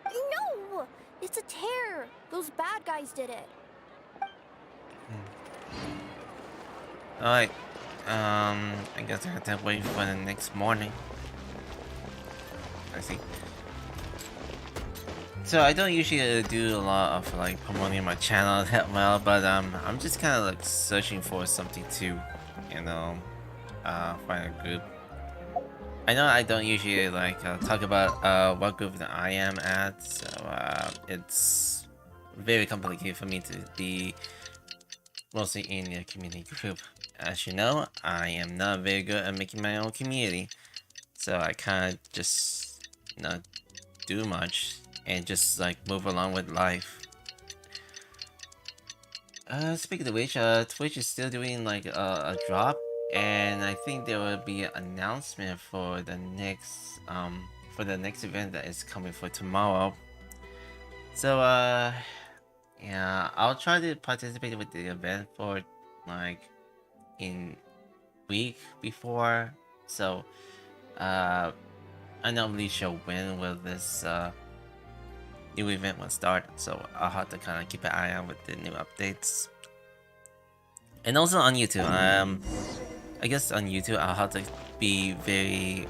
No! It's a tear. Those bad guys did it. Alright. I guess I have to wait for the next morning. I see. So I don't usually do a lot of like promoting my channel that well, but I'm just kind of like searching for something to, you know, find a group. I know I don't usually like talk about what group that I am at, so it's very complicated for me to be mostly in a community group. As you know, I am not very good at making my own community, so I kind of just not do much and just like move along with life. Speaking of which, Twitch is still doing like a drop, and I think there will be an announcement for the next event that is coming for tomorrow. So yeah, I'll try to participate with the event for like in week before. So I'm not really sure when will this new event will start, so I'll have to kind of keep an eye out with the new updates. And also on YouTube, I guess on YouTube I'll have to be very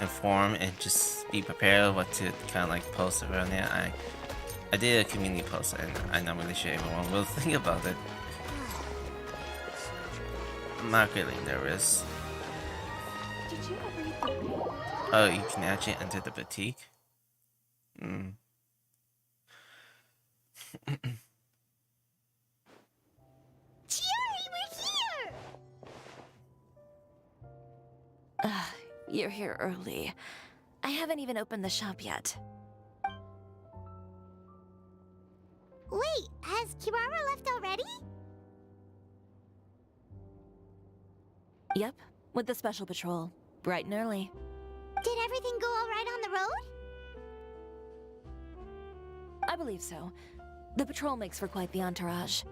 informed and just be prepared what to kind of like post around there. I did a community post and I'm not really sure everyone will think about it. I'm not really nervous. Did you ever eat the meat? Oh, you can actually enter the boutique? Chiori, we're here! You're here early. I haven't even opened the shop yet. Wait, has Kirara left already? Yep, with the special patrol. Bright and early. Did everything go all right on the road? I believe so. The patrol makes for quite the entourage.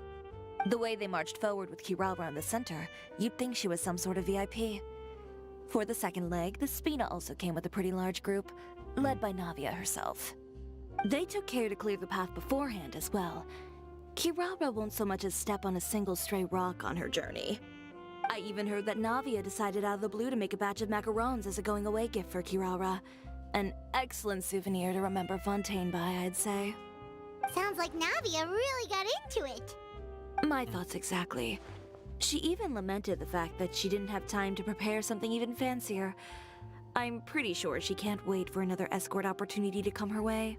The way they marched forward with Kirara in the center, you'd think she was some sort of VIP. For the second leg, the Spina also came with a pretty large group, led by Navia herself. They took care to clear the path beforehand as well. Kirara won't so much as step on a single stray rock on her journey. I even heard that Navia decided out of the blue to make a batch of macarons as a going-away gift for Kirara. An excellent souvenir to remember Fontaine by, I'd say. Sounds like Navia really got into it. My thoughts exactly. She even lamented the fact that she didn't have time to prepare something even fancier. I'm pretty sure she can't wait for another escort opportunity to come her way.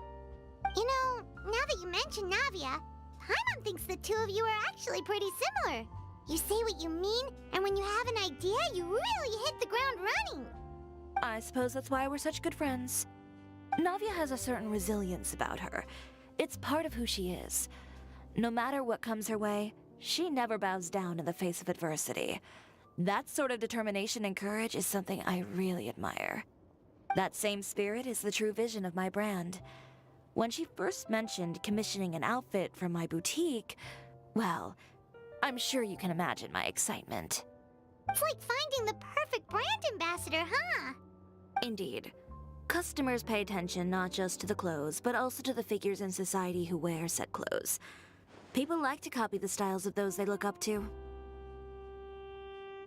You know, now that you mention Navia, Paimon thinks the two of you are actually pretty similar. You say what you mean, and when you have an idea, you really hit the ground running. I suppose that's why we're such good friends. Navia has a certain resilience about her. It's part of who she is. No matter what comes her way, she never bows down in the face of adversity. That sort of determination and courage is something I really admire. That same spirit is the true vision of my brand. When she first mentioned commissioning an outfit from my boutique, well, I'm sure you can imagine my excitement. It's like finding the perfect brand ambassador, huh? Indeed. Customers pay attention not just to the clothes, but also to the figures in society who wear said clothes. People like to copy the styles of those they look up to.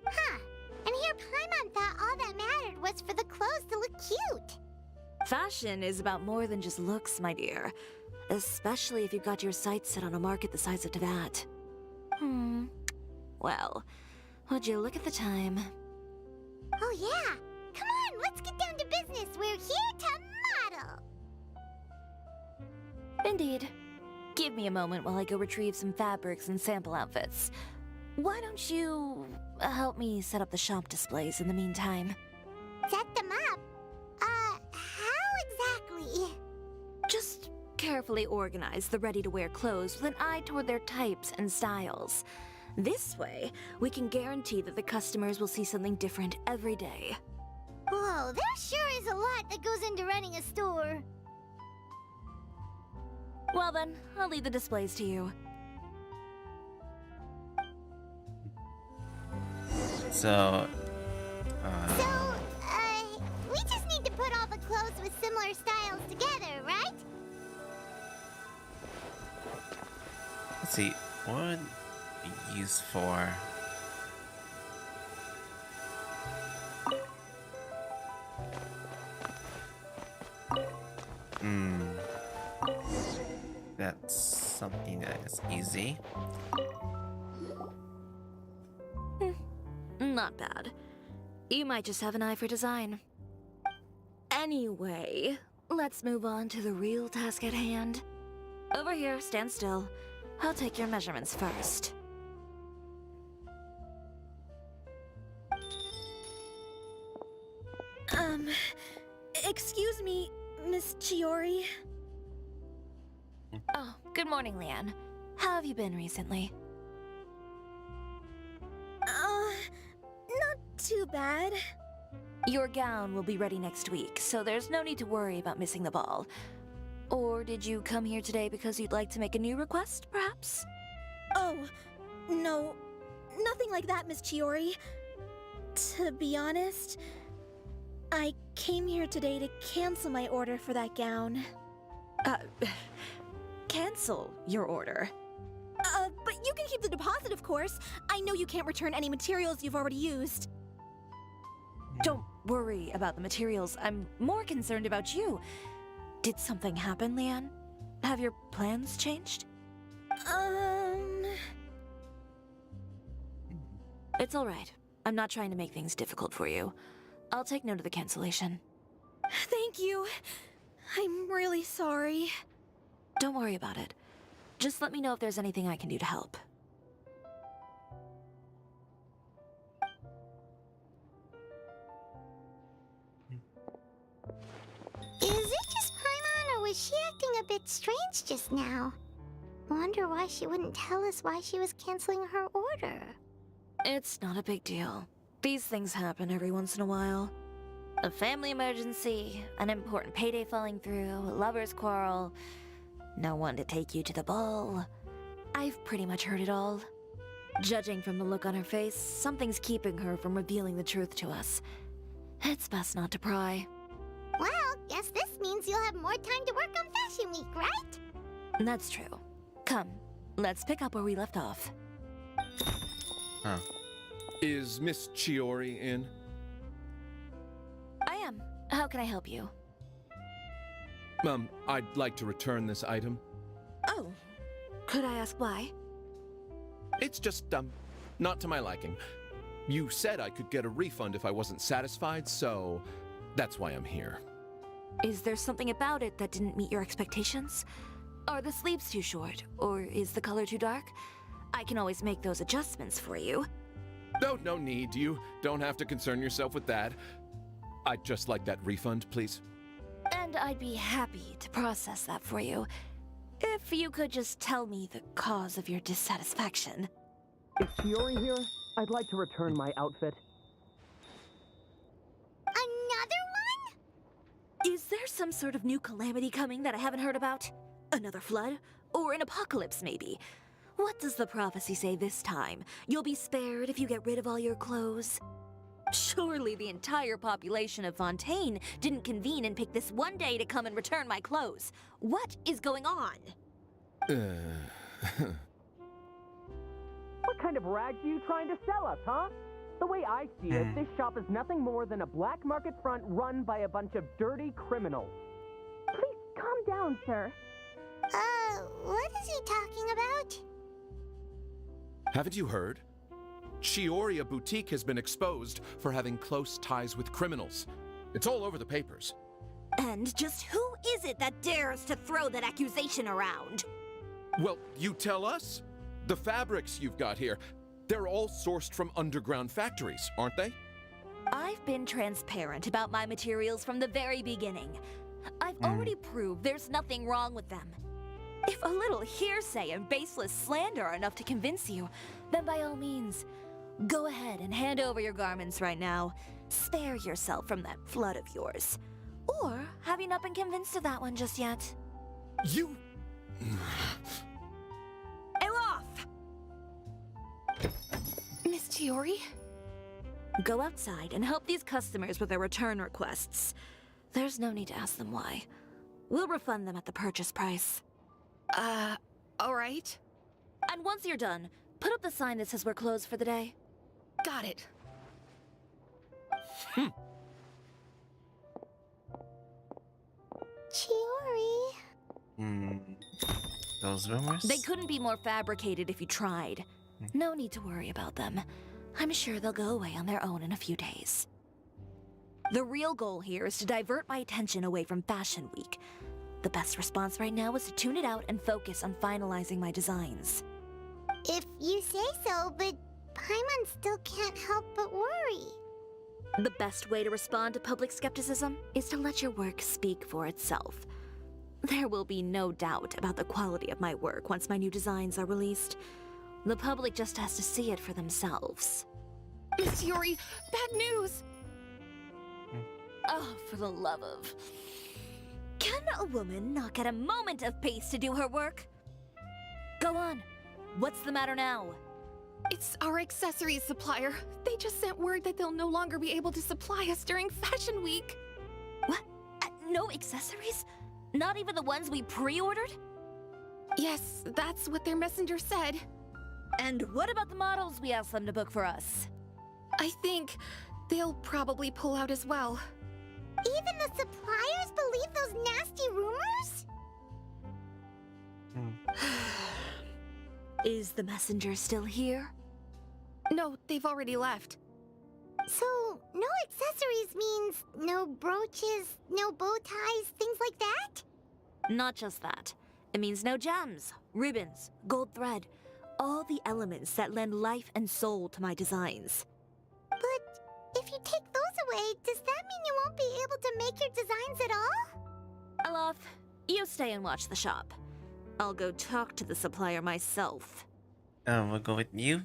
Huh. And here Paimon thought all that mattered was for the clothes to look cute. Fashion is about more than just looks, my dear. Especially if you've got your sights set on a market the size of Teyvat. Well, would you look at the time? Oh yeah! Come on, let's get down to business. We're here to model! Indeed. Give me a moment while I go retrieve some fabrics and sample outfits. Why don't you help me set up the shop displays in the meantime? Set them up? How exactly? Just carefully organize the ready-to-wear clothes with an eye toward their types and styles. This way, we can guarantee that the customers will see something different every day. Whoa, there sure is a lot that goes into running a store. Well then, I'll leave the displays to you. So, we just need to put all the clothes with similar styles together, right? let's see, what would be used for? That's something that is easy. Not bad. You might just have an eye for design. Anyway, let's move on to the real task at hand. Over here, stand still. I'll take your measurements first. Excuse me, Miss Chiori. Oh, good morning, Leanne. How have you been recently? Not too bad. Your gown will be ready next week, so there's no need to worry about missing the ball. Or did you come here today because you'd like to make a new request, perhaps? Oh, no. Nothing like that, Miss Chiori. To be honest, I came here today to cancel my order for that gown. Cancel your order. But you can keep the deposit, of course. I know you can't return any materials you've already used. Don't worry about the materials. I'm more concerned about you. Did something happen, Leanne? Have your plans changed? It's all right. I'm not trying to make things difficult for you. I'll take note of the cancellation. Thank you. I'm really sorry. Don't worry about it. Just let me know if there's anything I can do to help. Is it just Paimon, or was she acting a bit strange just now? Wonder why she wouldn't tell us why she was canceling her order. It's not a big deal. These things happen every once in a while. A family emergency, an important payday falling through, a lover's quarrel, no one to take you to the ball. I've pretty much heard it all. Judging from the look on her face, something's keeping her from revealing the truth to us. It's best not to pry. Well, guess this means you'll have more time to work on Fashion Week, right? That's true. Come, let's pick up where we left off. Huh. Is Miss Chiori in? I am. How can I help you? I'd like to return this item. Oh. Could I ask why? It's just, not to my liking. You said I could get a refund if I wasn't satisfied, so that's why I'm here. Is there something about it that didn't meet your expectations? Are the sleeves too short? Or is the color too dark? I can always make those adjustments for you. No need. You don't have to concern yourself with that. I'd just like that refund, please. And I'd be happy to process that for you. If you could just tell me the cause of your dissatisfaction. Is Chiori here? I'd like to return my outfit. Another one? Is there some sort of new calamity coming that I haven't heard about? Another flood? Or an apocalypse, maybe? What does the prophecy say this time? You'll be spared if you get rid of all your clothes? Surely the entire population of Fontaine didn't convene and pick this one day to come and return my clothes. What is going on? What kind of rags are you trying to sell us, huh? The way I see it, this shop is nothing more than a black market front run by a bunch of dirty criminals. Please calm down, sir. What is he talking about? Haven't you heard? Chiori Boutique has been exposed for having close ties with criminals. It's all over the papers. And just who is it that dares to throw that accusation around? Well, you tell us. The fabrics you've got here, they're all sourced from underground factories, aren't they? I've been transparent about my materials from the very beginning. I've already proved there's nothing wrong with them. If a little hearsay and baseless slander are enough to convince you, then by all means, go ahead and hand over your garments right now. Spare yourself from that flood of yours. Or have you not been convinced of that one just yet? You... Elof! Miss Chiori? Go outside and help these customers with their return requests. There's no need to ask them why. We'll refund them at the purchase price. Alright. And once you're done, put up the sign that says we're closed for the day. Got it. Chiori. Those rumors? They couldn't be more fabricated if you tried. No need to worry about them. I'm sure they'll go away on their own in a few days. The real goal here is to divert my attention away from Fashion Week. The best response right now is to tune it out and focus on finalizing my designs. If you say so, but Paimon still can't help but worry. The best way to respond to public skepticism is to let your work speak for itself. There will be no doubt about the quality of my work once my new designs are released. The public just has to see it for themselves. Miss Chiori, bad news! Oh, for the love of... Can a woman not get a moment of peace to do her work? Go on. What's the matter now? It's our accessories supplier. They just sent word that they'll no longer be able to supply us during Fashion Week. What? No accessories? Not even the ones we pre-ordered? Yes, that's what their messenger said. And what about the models we asked them to book for us? I think they'll probably pull out as well. Even the suppliers believe those nasty rumors? Is the messenger still here? No, they've already left. So, no accessories means no brooches, no bow ties, things like that? Not just that. It means no gems, ribbons, gold thread, all the elements that lend life and soul to my designs. But if you take those away, does that mean you won't be able to make your designs at all? Alof, you stay and watch the shop. I'll go talk to the supplier myself. We'll go with you.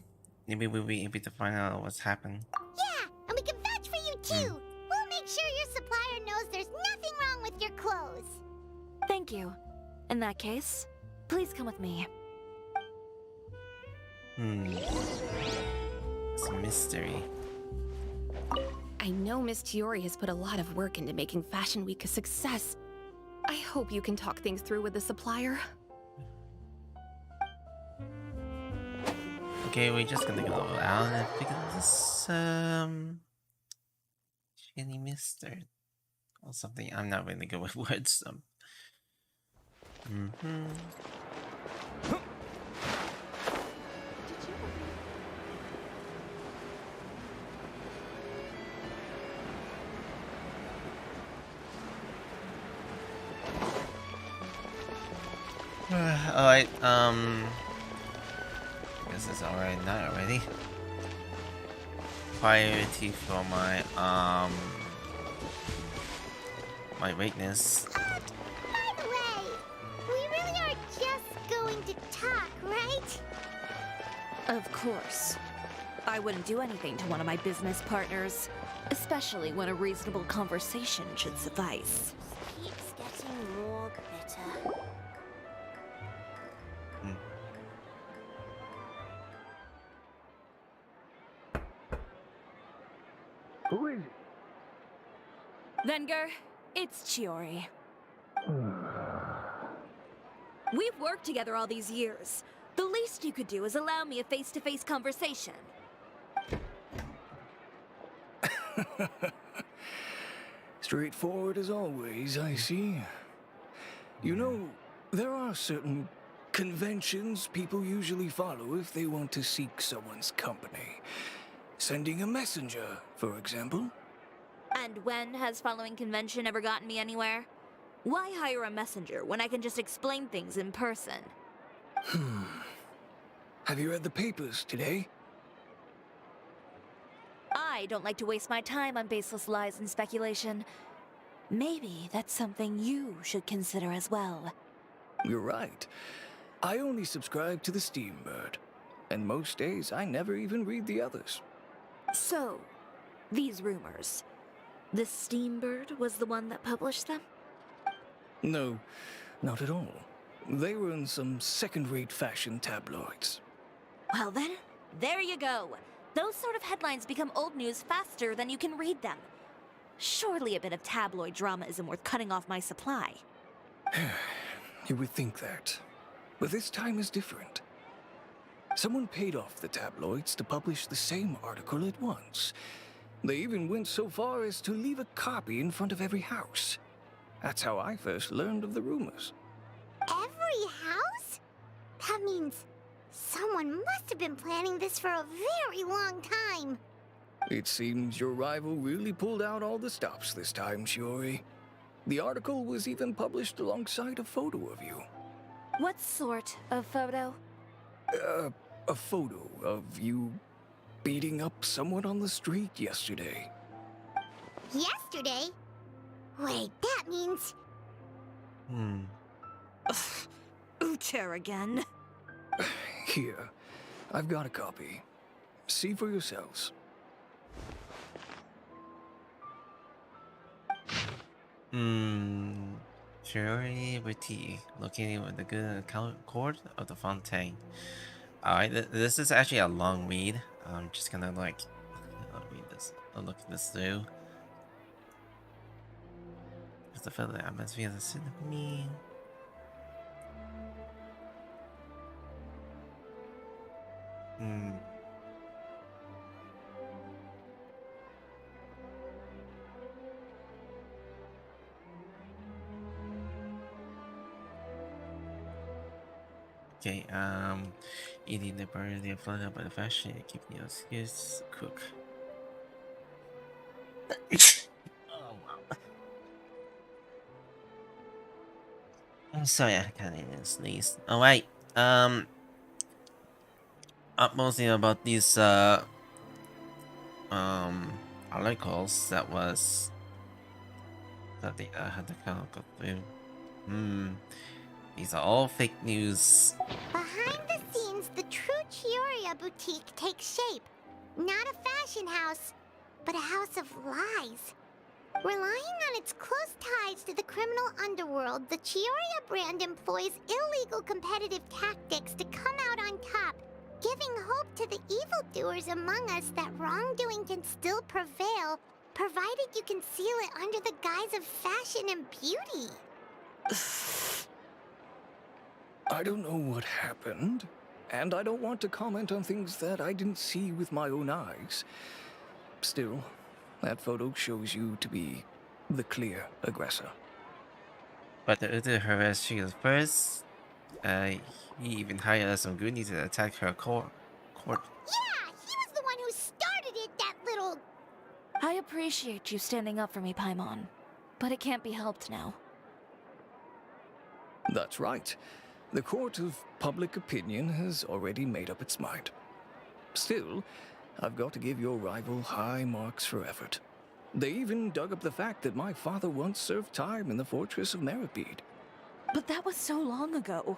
Maybe we'll be able to find out what's happened. Yeah, and we can vouch for you too. We'll make sure your supplier knows there's nothing wrong with your clothes. Thank you. In that case, please come with me. It's a mystery. I know Miss Chiori has put a lot of work into making Fashion Week a success. I hope you can talk things through with the supplier. Okay, we're just gonna go out and pick up this shiny mister or something. I'm not really good with words. Alright, I guess it's alright, not already. Priority for my my weakness. By the way, we really are just going to talk, right? Of course. I wouldn't do anything to one of my business partners, especially when a reasonable conversation should suffice. Keeps getting more bitter. Who is it? Venger, it's Chiori. We've worked together all these years. The least you could do is allow me a face-to-face conversation. Straightforward as always, I see. You know, there are certain conventions people usually follow if they want to seek someone's company. Sending a messenger, for example. And when has following convention ever gotten me anywhere? Why hire a messenger when I can just explain things in person? Have you read the papers today? I don't like to waste my time on baseless lies and speculation. Maybe that's something you should consider as well. You're right. I only subscribe to the Steambird. And most days, I never even read the others. So, these rumors. The Steambird was the one that published them? No, not at all. They were in some second-rate fashion tabloids. Well then, there you go. Those sort of headlines become old news faster than you can read them. Surely a bit of tabloid drama isn't worth cutting off my supply. You would think that. But this time is different. Someone paid off the tabloids to publish the same article at once. They even went so far as to leave a copy in front of every house. That's how I first learned of the rumors. Every house? That means someone must have been planning this for a very long time. It seems your rival really pulled out all the stops this time, Chiori. The article was even published alongside a photo of you. What sort of photo? A photo of you beating up someone on the street yesterday. Yesterday? Wait, that means... Ucher again. Here, I've got a copy. See for yourselves. Chiori Boutique, located with the good court of the Fontaine. Alright, this is actually a long read. I'm just gonna like read this, look this through. Because I feel the atmosphere is in me. Okay, eating the bird, they flooded up by the fashion, keeping your skills cook. Oh wow. I'm sorry, I can't even sneeze. Alright, mostly about these articles that they had to kind of go through. These are all fake news. Behind the scenes, the true Chiori boutique takes shape. Not a fashion house, but a house of lies. Relying on its close ties to the criminal underworld, the Chiori brand employs illegal competitive tactics to come out on top, giving hope to the evildoers among us that wrongdoing can still prevail, provided you conceal it under the guise of fashion and beauty. I don't know what happened, and I don't want to comment on things that I didn't see with my own eyes. Still, that photo shows you to be the clear aggressor. But the other harassed you first. He even hired some goonies to attack her court. Yeah, he was the one who started it, that little... I appreciate you standing up for me, Paimon, but it can't be helped now. That's right. The court of public opinion has already made up its mind. Still, I've got to give your rival high marks for effort. They even dug up the fact that my father once served time in the fortress of Meripede. But that was so long ago.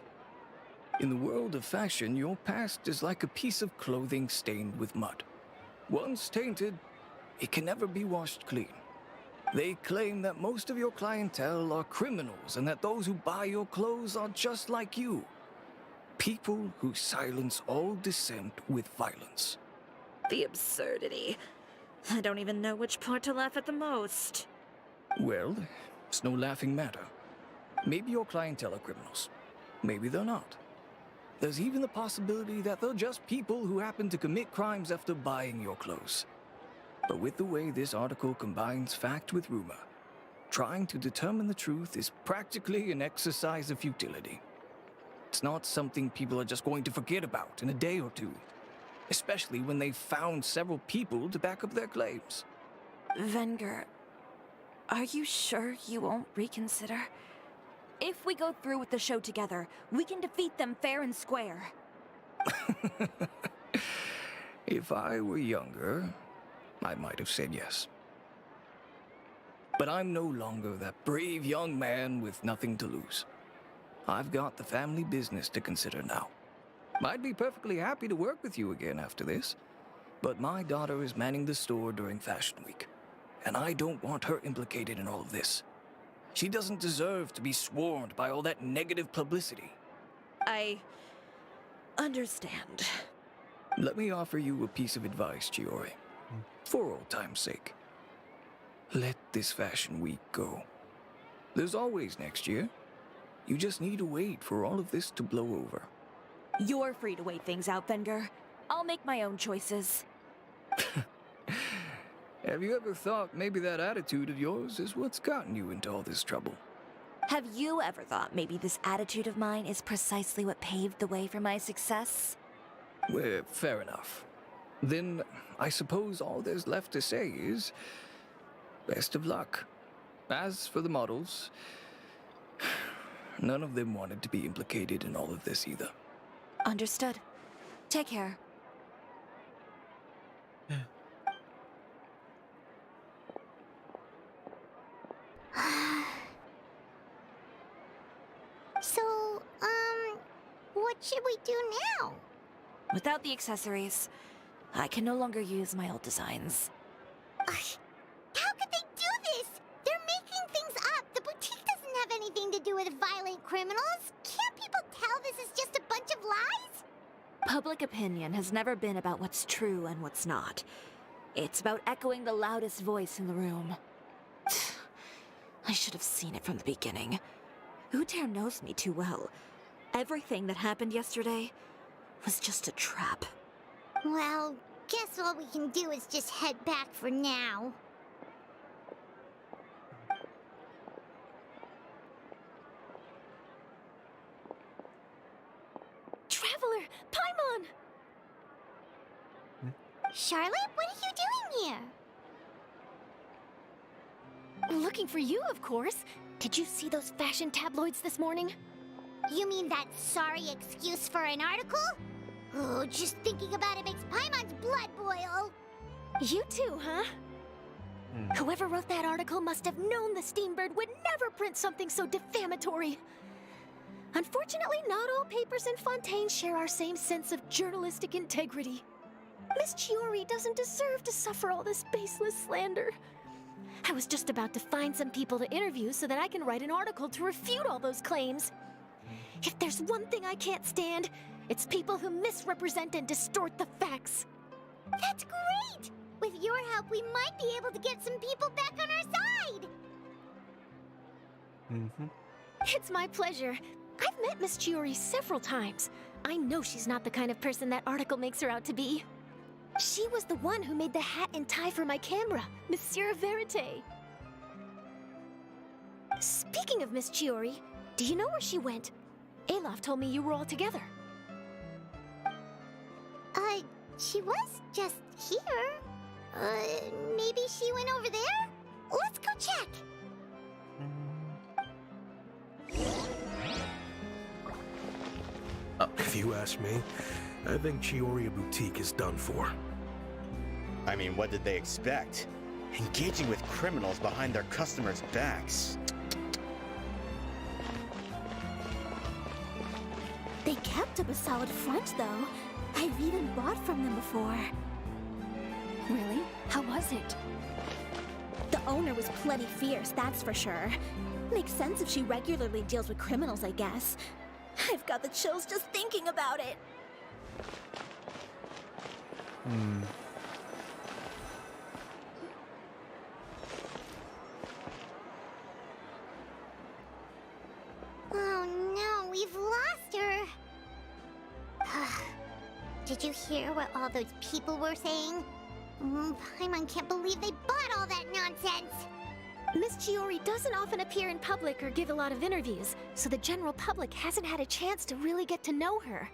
In the world of fashion, your past is like a piece of clothing stained with mud. Once tainted, it can never be washed clean. They claim that most of your clientele are criminals and that those who buy your clothes are just like you. People who silence all dissent with violence. The absurdity. I don't even know which part to laugh at the most. Well, it's no laughing matter. Maybe your clientele are criminals. Maybe they're not. There's even the possibility that they're just people who happen to commit crimes after buying your clothes. But with the way this article combines fact with rumor, trying to determine the truth is practically an exercise of futility. It's not something people are just going to forget about in a day or two, especially when they've found several people to back up their claims. Venger, are you sure you won't reconsider? If we go through with the show together, we can defeat them fair and square. If I were younger, I might have said yes. But I'm no longer that brave young man with nothing to lose. I've got the family business to consider now. I'd be perfectly happy to work with you again after this, but my daughter is manning the store during Fashion Week, and I don't want her implicated in all of this. She doesn't deserve to be swarmed by all that negative publicity. I understand. Let me offer you a piece of advice, Chiori. For old time's sake. Let this Fashion Week go. There's always next year. You just need to wait for all of this to blow over. You're free to wait things out, Venger. I'll make my own choices. Have you ever thought maybe that attitude of yours is what's gotten you into all this trouble? Have you ever thought maybe this attitude of mine is precisely what paved the way for my success? Well, fair enough. Then I suppose all there's left to say is best of luck. As for the models, none of them wanted to be implicated in all of this either. Understood. Take care. So, what should we do now? Without the accessories, I can no longer use my old designs. How could they do this? They're making things up. The boutique doesn't have anything to do with violent criminals. Can't people tell this is just a bunch of lies? Public opinion has never been about what's true and what's not. It's about echoing the loudest voice in the room. I should have seen it from the beginning. Uter knows me too well. Everything that happened yesterday was just a trap. Well, guess all we can do is just head back for now. Traveler! Paimon! Charlotte, what are you doing here? Looking for you, of course. Did you see those fashion tabloids this morning? You mean that sorry excuse for an article? Oh, just thinking about it makes Paimon's blood boil. You too, huh? Whoever wrote that article must have known the Steambird would never print something so defamatory. Unfortunately, not all papers in Fontaine share our same sense of journalistic integrity. Miss Chiori doesn't deserve to suffer all this baseless slander. I was just about to find some people to interview so that I can write an article to refute all those claims. If there's one thing I can't stand, it's people who misrepresent and distort the facts. That's great! With your help, we might be able to get some people back on our side! It's my pleasure. I've met Miss Chiori several times. I know she's not the kind of person that article makes her out to be. She was the one who made the hat and tie for my camera, Monsieur Verite. Speaking of Miss Chiori, do you know where she went? Alof told me you were all together. She was just here. Maybe she went over there? Let's go check. If you ask me, I think Chiori Boutique is done for. I mean, what did they expect? Engaging with criminals behind their customers' backs. They kept up a solid front, though. I've even bought from them before. Really? How was it? The owner was plenty fierce, that's for sure. Makes sense if she regularly deals with criminals, I guess. I've got the chills just thinking about it. Oh no, we've lost her. Did you hear what all those people were saying? Paimon can't believe they bought all that nonsense. Miss Chiori doesn't often appear in public or give a lot of interviews, so the general public hasn't had a chance to really get to know her.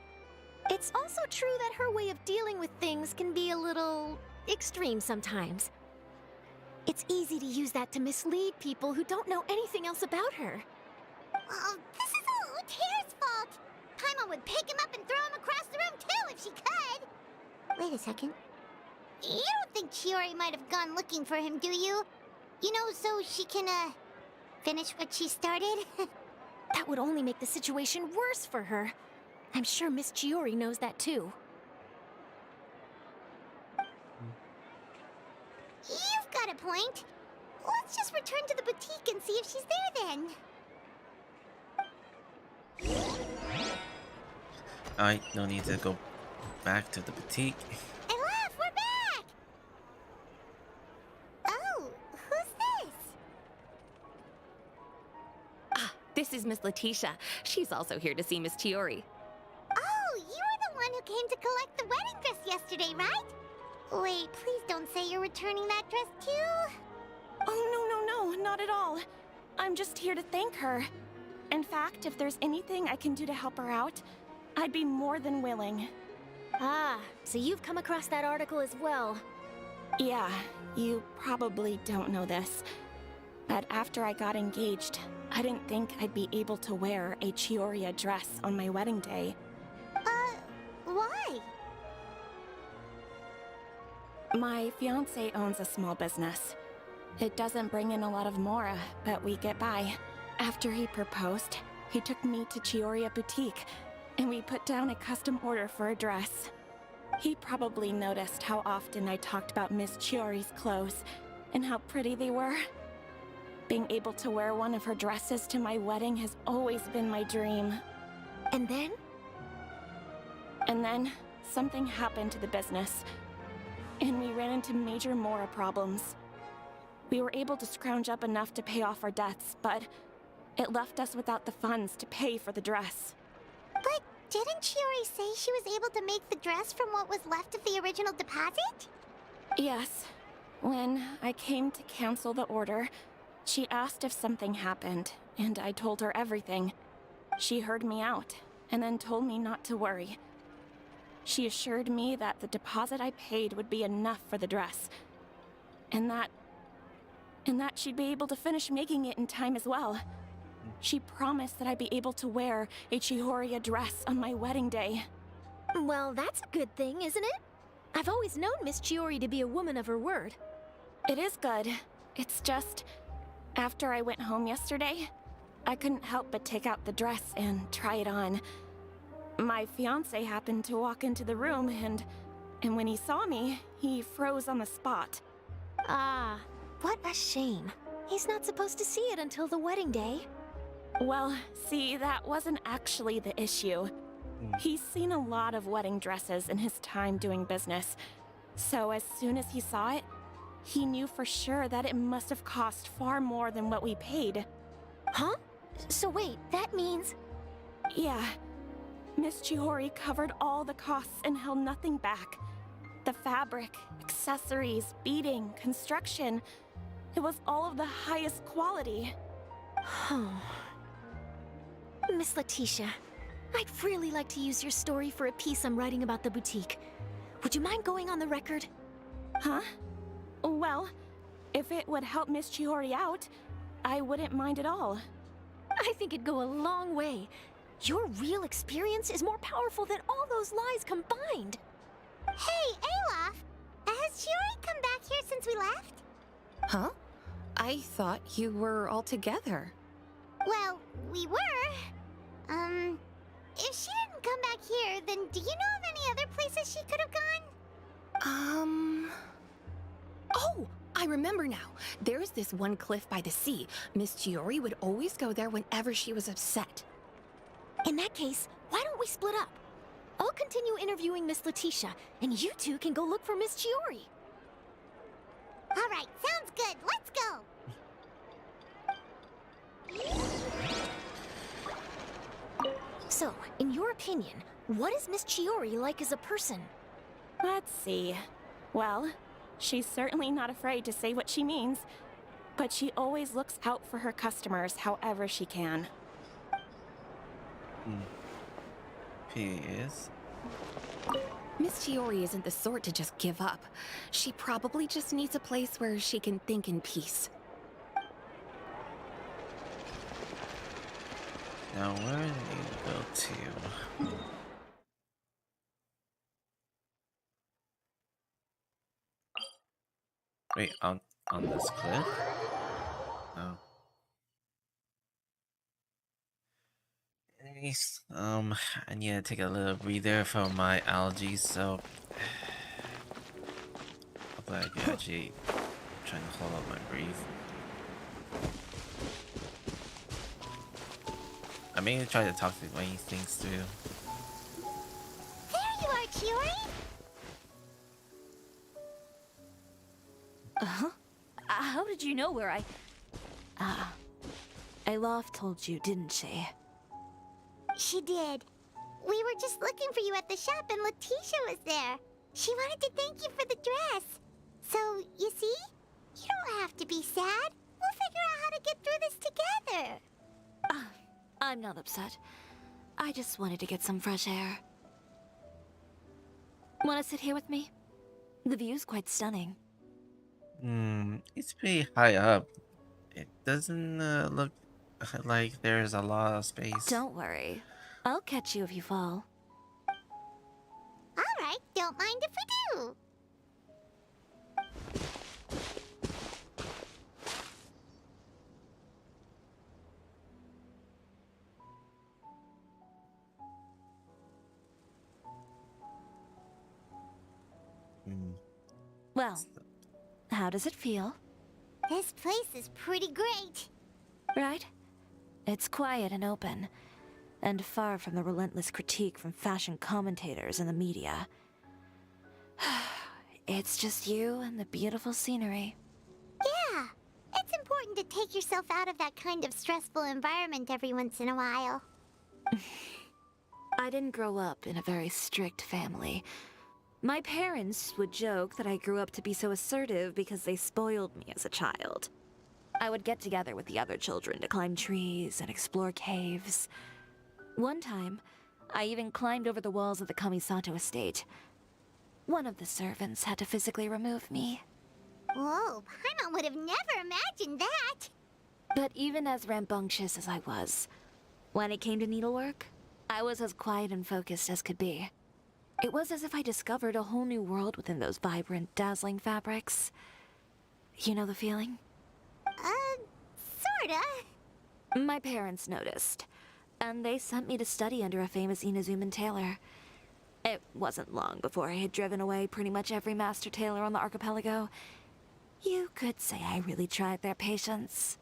It's also true that her way of dealing with things can be a little extreme sometimes. It's easy to use that to mislead people who don't know anything else about her. Oh, this is all Uter's fault. Paimon would pick him up and throw him across the room too if she could. Wait a second. You don't think Chiori might have gone looking for him, do you? You know, so she can, finish what she started? That would only make the situation worse for her. I'm sure Miss Chiori knows that too. You've got a point. Let's just return to the boutique and see if she's there then. I no need to go back to the boutique. Alof, we're back! Oh, who's this? This is Miss Letitia. She's also here to see Miss Chiori. Oh, you were the one who came to collect the wedding dress yesterday, right? Wait, please don't say you're returning that dress too. Oh, no, not at all. I'm just here to thank her. In fact, if there's anything I can do to help her out, I'd be more than willing. Ah, so you've come across that article as well. Yeah, you probably don't know this, but after I got engaged, I didn't think I'd be able to wear a Chiori dress on my wedding day. Why? My fiancé owns a small business. It doesn't bring in a lot of mora, but we get by. After he proposed, he took me to Chiori Boutique, and we put down a custom order for a dress. He probably noticed how often I talked about Miss Chiori's clothes, and how pretty they were. Being able to wear one of her dresses to my wedding has always been my dream. And then? And then, something happened to the business, and we ran into major mora problems. We were able to scrounge up enough to pay off our debts, but it left us without the funds to pay for the dress. But didn't Chiori say she was able to make the dress from what was left of the original deposit? Yes. When I came to cancel the order, she asked if something happened, and I told her everything. She heard me out, and then told me not to worry. She assured me that the deposit I paid would be enough for the dress, and that she'd be able to finish making it in time as well. She promised that I'd be able to wear a Chiori dress on my wedding day. Well, that's a good thing, isn't it? I've always known Miss Chiori to be a woman of her word. It is good. It's just, after I went home yesterday, I couldn't help but take out the dress and try it on. My fiancé happened to walk into the room and when he saw me, he froze on the spot. Ah, what a shame. He's not supposed to see it until the wedding day. Well, see, that wasn't actually the issue. He's seen a lot of wedding dresses in his time doing business. So as soon as he saw it, he knew for sure that it must have cost far more than what we paid. Huh? So wait, that means... Yeah. Miss Chiori covered all the costs and held nothing back. The fabric, accessories, beading, construction. It was all of the highest quality. Miss Letitia, I'd really like to use your story for a piece I'm writing about the boutique. Would you mind going on the record? Huh? Well, if it would help Miss Chiori out, I wouldn't mind at all. I think it'd go a long way. Your real experience is more powerful than all those lies combined. Hey, Olaf! Has Chiori come back here since we left? Huh? I thought you were all together. Well, we were. If she didn't come back here, then do you know of any other places she could have gone? Oh, I remember now. There's this one cliff by the sea. Miss Chiori would always go there whenever she was upset. In that case, why don't we split up? I'll continue interviewing Miss Letitia, and you two can go look for Miss Chiori. All right, sounds good. Let's go. So, in your opinion, what is Miss Chiori like as a person? Let's see. Well, she's certainly not afraid to say what she means, but she always looks out for her customers however she can. He is. Miss Chiori isn't the sort to just give up. She probably just needs a place where she can think in peace. Now, where do you go to? Wait, on this cliff? Oh. Anyways, I need to take a little breather from my allergies, so hopefully I can actually try to hold up my breath. I may try to talk to Wayne things through. There you are, Chiori! Uh-huh. How did you know where I... Alof told you, didn't she? She did. We were just looking for you at the shop and Letitia was there. She wanted to thank you for the dress. So, you see? You don't have to be sad. We'll figure out how to get through this together. I'm not upset. I just wanted to get some fresh air. Want to sit here with me? The view's quite stunning. It's pretty high up. It doesn't look like there's a lot of space. Don't worry. I'll catch you if you fall. All right, don't mind if we do. Well, how does it feel? This place is pretty great. Right? It's quiet and open, and far from the relentless critique from fashion commentators and the media. It's just you and the beautiful scenery. Yeah, take yourself out of that kind of stressful environment every once in a while. I didn't grow up in a very strict family. My parents would joke that I grew up to be so assertive because they spoiled me as a child. I would get together with the other children to climb trees and explore caves. One time, I even climbed over the walls of the Kamisato estate. One of the servants had to physically remove me. Whoa, Paimon would have never imagined that! But even as rambunctious as I was, when it came to needlework, I was as quiet and focused as could be. It was as if I discovered a whole new world within those vibrant, dazzling fabrics. You know the feeling? Sorta. My parents noticed, and they sent me to study under a famous Inazuman tailor. It wasn't long before I had driven away pretty much every master tailor on the archipelago. You could say I really tried their patience.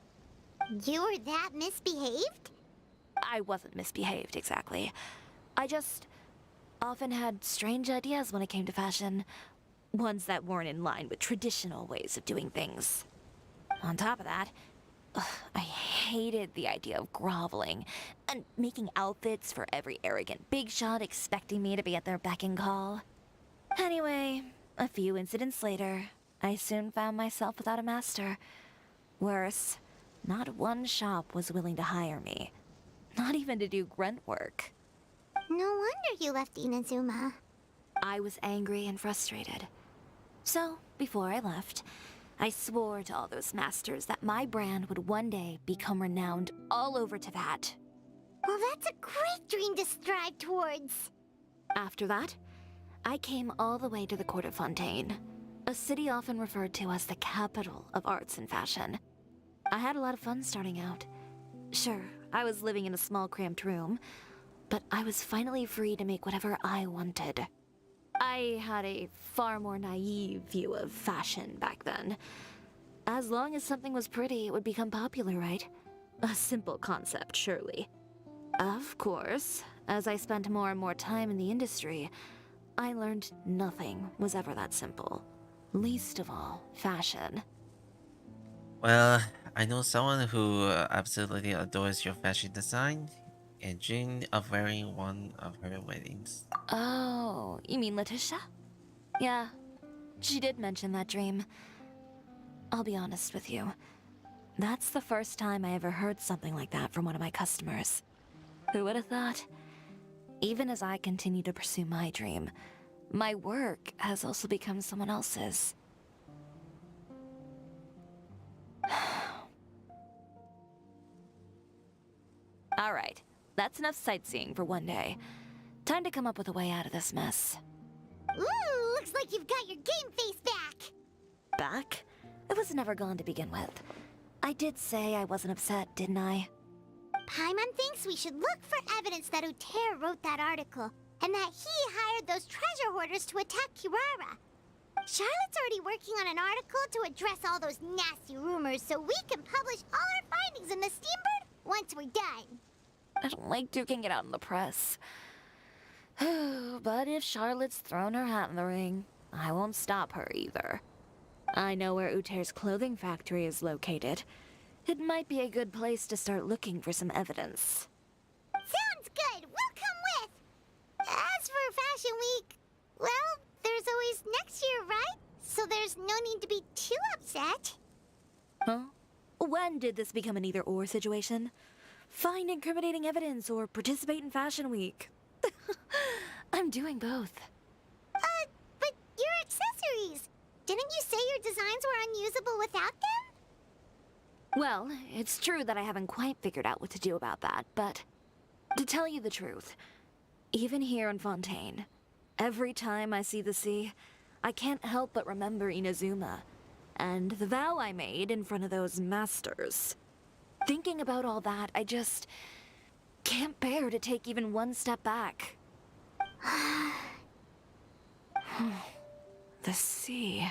You were that misbehaved? I wasn't misbehaved, exactly. I just often had strange ideas when it came to fashion. Ones that weren't in line with traditional ways of doing things. On top of that, I hated the idea of groveling and making outfits for every arrogant big shot expecting me to be at their beck and call. Anyway, a few incidents later, I soon found myself without a master. Worse, not one shop was willing to hire me. Not even to do grunt work. No wonder you left Inazuma. I was angry and frustrated. So, before I left, I swore to all those masters that my brand would one day become renowned all over Teyvat. Well, that's a great dream to strive towards. After that, I came all the way to the court of Fontaine, a city often referred to as the capital of arts and fashion. I had a lot of fun starting out. Sure, I was living in a small cramped room, but I was finally free to make whatever I wanted. I had a far more naive view of fashion back then. As long as something was pretty, it would become popular, right? A simple concept, surely. Of course, as I spent more and more time in the industry, I learned nothing was ever that simple. Least of all, fashion. Well, I know someone who absolutely adores your fashion design and dreamed of wearing one of her weddings. Oh, you mean Letitia? Yeah, she did mention that dream. I'll be honest with you. That's the first time I ever heard something like that from one of my customers. Who would have thought? Even as I continue to pursue my dream, my work has also become someone else's. Alright, that's enough sightseeing for one day. Time to come up with a way out of this mess. Ooh, looks like you've got your game face back! Back? It was never gone to begin with. I did say I wasn't upset, didn't I? Paimon thinks we should look for evidence that Uter wrote that article, and that he hired those treasure hoarders to attack Kirara. Charlotte's already working on an article to address all those nasty rumors so we can publish all our findings in the Steambird once we're done. I don't like duking it out in the press. But if Charlotte's thrown her hat in the ring, I won't stop her either. I know where Uter's clothing factory is located. It might be a good place to start looking for some evidence. Sounds good! We'll come with! As for Fashion Week, well, there's always next year, right? So there's no need to be too upset. Huh? When did this become an either-or situation? Find incriminating evidence or participate in Fashion Week. I'm doing both. But your accessories! Didn't you say your designs were unusable without them? Well, it's true that I haven't quite figured out what to do about that, but to tell you the truth, even here in Fontaine, every time I see the sea, I can't help but remember Inazuma and the vow I made in front of those masters. Thinking about all that, I just can't bear to take even one step back. The sea.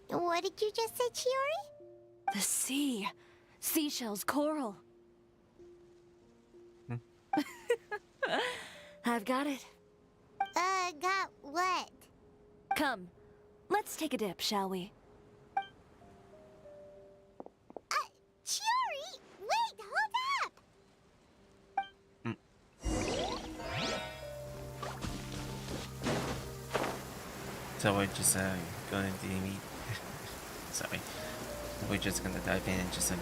What did you just say, Chiori? The sea. Seashells, coral. I've got it. Got what? Come, Let's take a dip, shall we? Chiori! Wait, hold up! So we're just going to meet. Sorry. We're just gonna dive in and just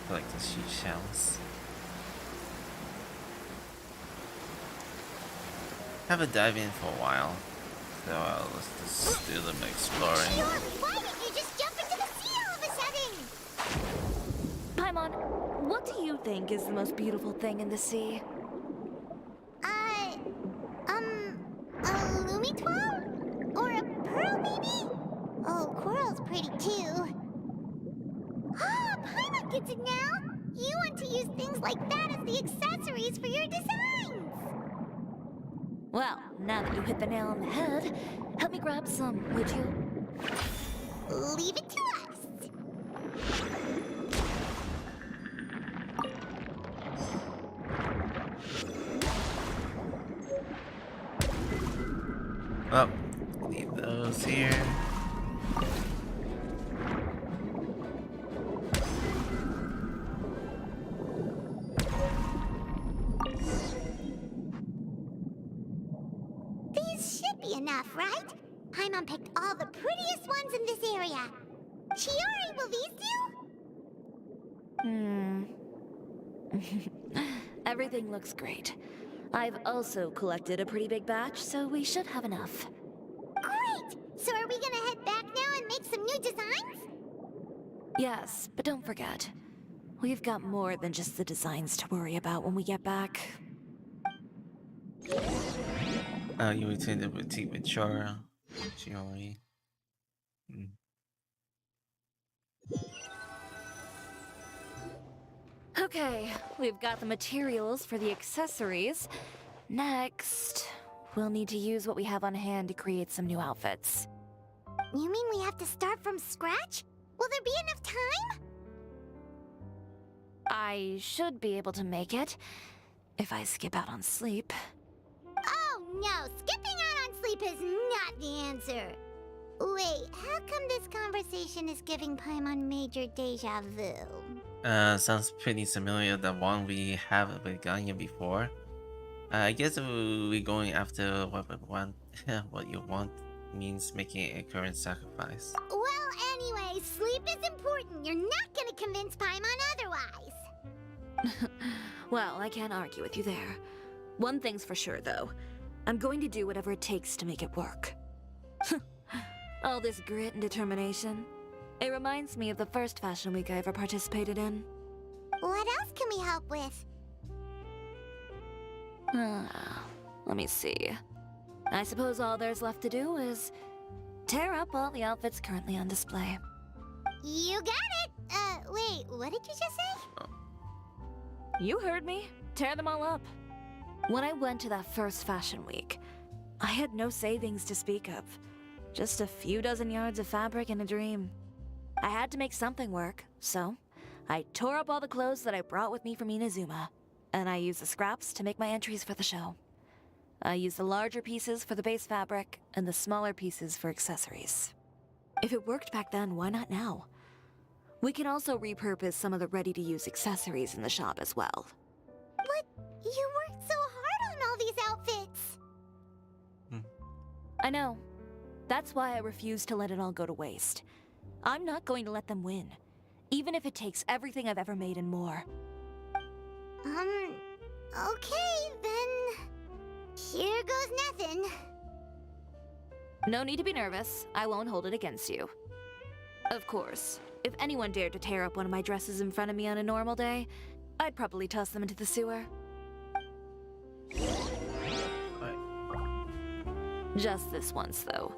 collect the seashells. Haven't dived in for a while, so let's just do them exploring. Chiori, why did you just jump into the sea all of a sudden? Paimon, what do you think is the most beautiful thing in the sea? A Lumitwal? Or a pearl, maybe? Oh, coral's pretty too. Ah, Paimon gets it now! You want to use things like that as the accessories for your designs! Well, now that you hit the nail on the head, help me grab some, would you? Leave it to us! Oh, leave those here. These should be enough, right? Paimon picked all the prettiest ones in this area. Chiori, will these do? Everything looks great. I've also collected a pretty big batch, so we should have enough. Great! So are we gonna head back now and make some new designs? Yes, but don't forget, we've got more than just the designs to worry about when we get back. You return to the boutique with Chiori. Okay, we've got the materials for the accessories. Next, we'll need to use what we have on hand to create some new outfits. You mean we have to start from scratch? Will there be enough time? I should be able to make it, if I skip out on sleep. Oh no, skipping out on sleep is not the answer. Wait, how come this conversation is giving Paimon major deja vu? Sounds pretty similar to the one we have with Ganya before. I guess we're going after what we want. What you want means making a current sacrifice. Well, anyway, sleep is important. You're not gonna convince Paimon otherwise. Well, I can't argue with you there. One thing's for sure, though. I'm going to do whatever it takes to make it work. All this grit and determination. It reminds me of the first fashion week I ever participated in. What else can we help with? Let me see. I suppose all there's left to do is tear up all the outfits currently on display. You got it! Wait, what did you just say? You heard me. Tear them all up. When I went to that first fashion week, I had no savings to speak of. Just a few dozen yards of fabric and a dream. I had to make something work, so I tore up all the clothes that I brought with me from Inazuma, and I used the scraps to make my entries for the show. I used the larger pieces for the base fabric, and the smaller pieces for accessories. If it worked back then, why not now? We can also repurpose some of the ready-to-use accessories in the shop as well. But you worked so hard on all these outfits! I know. That's why I refuse to let it all go to waste. I'm not going to let them win, even if it takes everything I've ever made and more. Okay, then... Here goes nothing. No need to be nervous. I won't hold it against you. Of course, if anyone dared to tear up one of my dresses in front of me on a normal day, I'd probably toss them into the sewer. Just this once, though.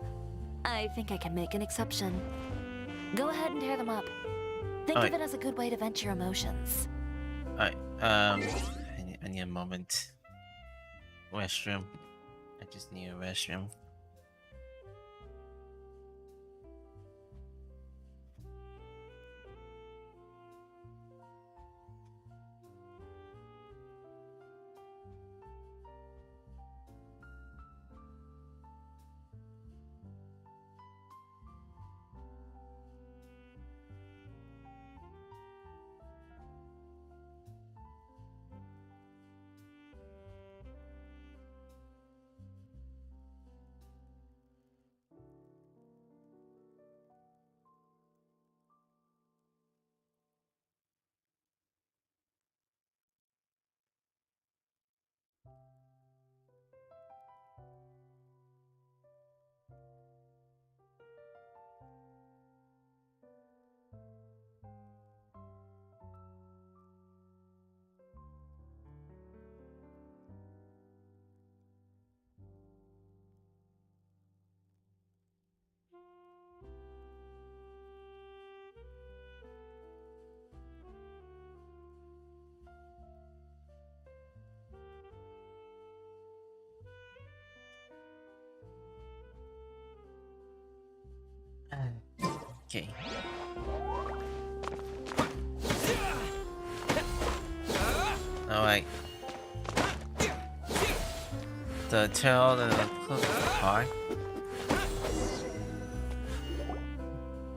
I think I can make an exception. Go ahead and tear them up. Think of it as a good way to vent your emotions. Alright, I need a moment. Restroom. I just need a restroom. Okay. Alright. The tail and the hook apart.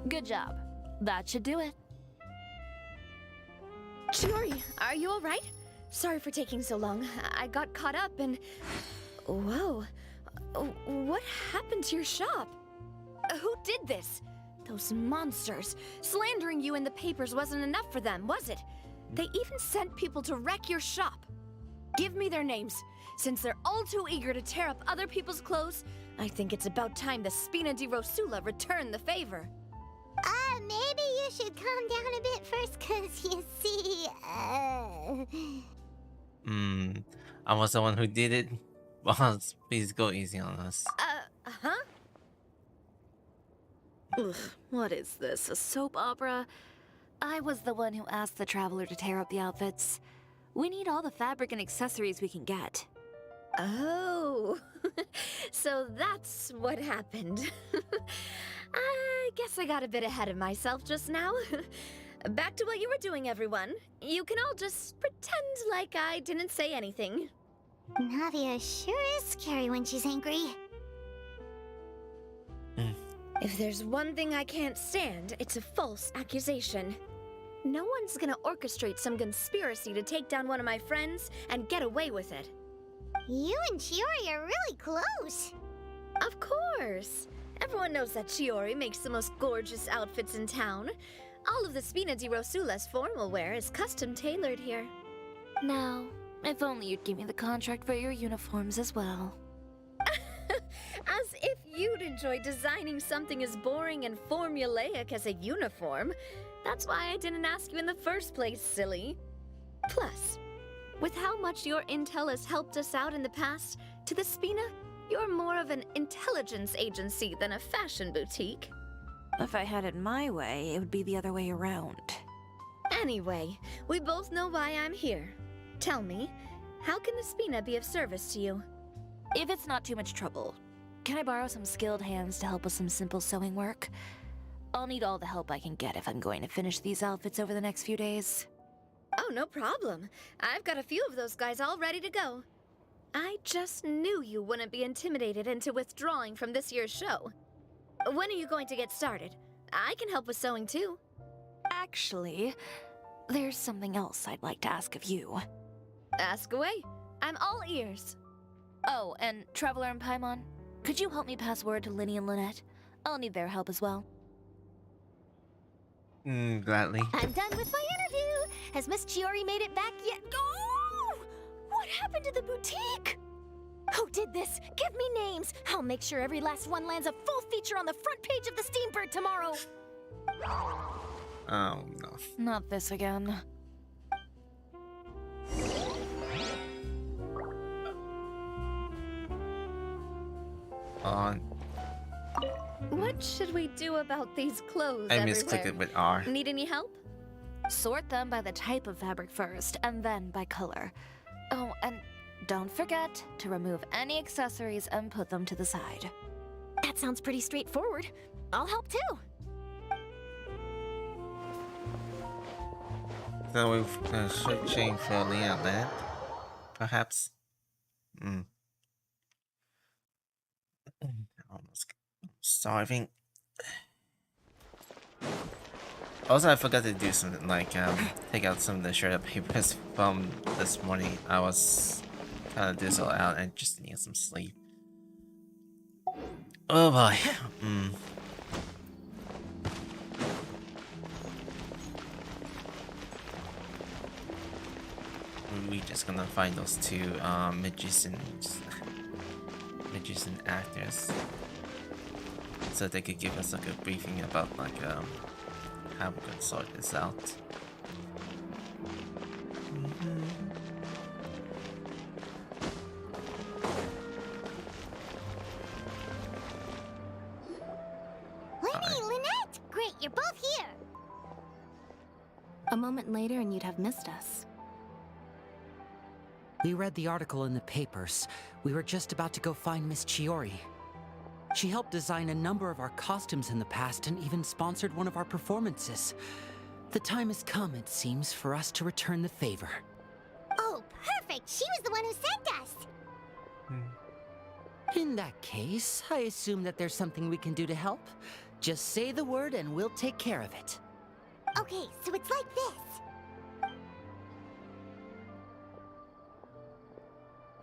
Good job. That should do it. Chiori, are you alright? Sorry for taking so long. I got caught up and... Whoa. What happened to your shop? Who did this? Those monsters. Slandering you in the papers wasn't enough for them, was it? They even sent people to wreck your shop. Give me their names. Since they're all too eager to tear up other people's clothes, I think it's about time the Spina di Rosula return the favor. Maybe you should calm down a bit first, cause you see, I was the one who did it. Boss, please go easy on us. Huh? Ugh, what is this, a soap opera? I was the one who asked the traveler to tear up the outfits. We need all the fabric and accessories we can get. Oh, so that's what happened. I guess I got a bit ahead of myself just now. Back to what you were doing, everyone. You can all just pretend like I didn't say anything. Navia sure is scary when she's angry. If there's one thing I can't stand, it's a false accusation. No one's gonna orchestrate some conspiracy to take down one of my friends and get away with it. You and Chiori are really close. Of course. Everyone knows that Chiori makes the most gorgeous outfits in town. All of the Spina di Rosula's formal wear is custom tailored here. Now, if only you'd give me the contract for your uniforms as well. As if you'd enjoy designing something as boring and formulaic as a uniform. That's why I didn't ask you in the first place, silly. Plus, with how much your intel has helped us out in the past, to the Spina, you're more of an intelligence agency than a fashion boutique. If I had it my way, it would be the other way around. Anyway, we both know why I'm here. Tell me, how can the Spina be of service to you? If it's not too much trouble, can I borrow some skilled hands to help with some simple sewing work? I'll need all the help I can get if I'm going to finish these outfits over the next few days. Oh, no problem. I've got a few of those guys all ready to go. I just knew you wouldn't be intimidated into withdrawing from this year's show. When are you going to get started? I can help with sewing too. Actually, there's something else I'd like to ask of you. Ask away. I'm all ears. Oh, and Traveler and Paimon, could you help me pass word to Linny and Lynette? I'll need their help as well. Gladly. I'm done with my interview. Has Miss Chiori made it back yet? Oh! What happened to the boutique? Who did this? Give me names. I'll make sure every last one lands a full feature on the front page of the Steambird tomorrow. Oh no. Not this again. On. What should we do about these clothes I misclicked it with R. Need any help? Sort them by the type of fabric first, and then by color. Oh, and don't forget to remove any accessories and put them to the side. That sounds pretty straightforward. I'll help too. So we're searching for Leon Land, perhaps. Almost starving. Also, I forgot to do something like take out some of the shredded papers from this morning. I was kind of dizzled out and just need some sleep. Oh boy. We just gonna find those two magician actors, so they could give us like a briefing about like how we can sort this out. Linny, Lynette! Great, you're both here! A moment later and you'd have missed us. We read the article in the papers. We were just about to go find Miss Chiori. She helped design a number of our costumes in the past and even sponsored one of our performances. The time has come, it seems, for us to return the favor. Oh, perfect! She was the one who sent us! In that case, I assume that there's something we can do to help. Just say the word and we'll take care of it. Okay, so it's like this.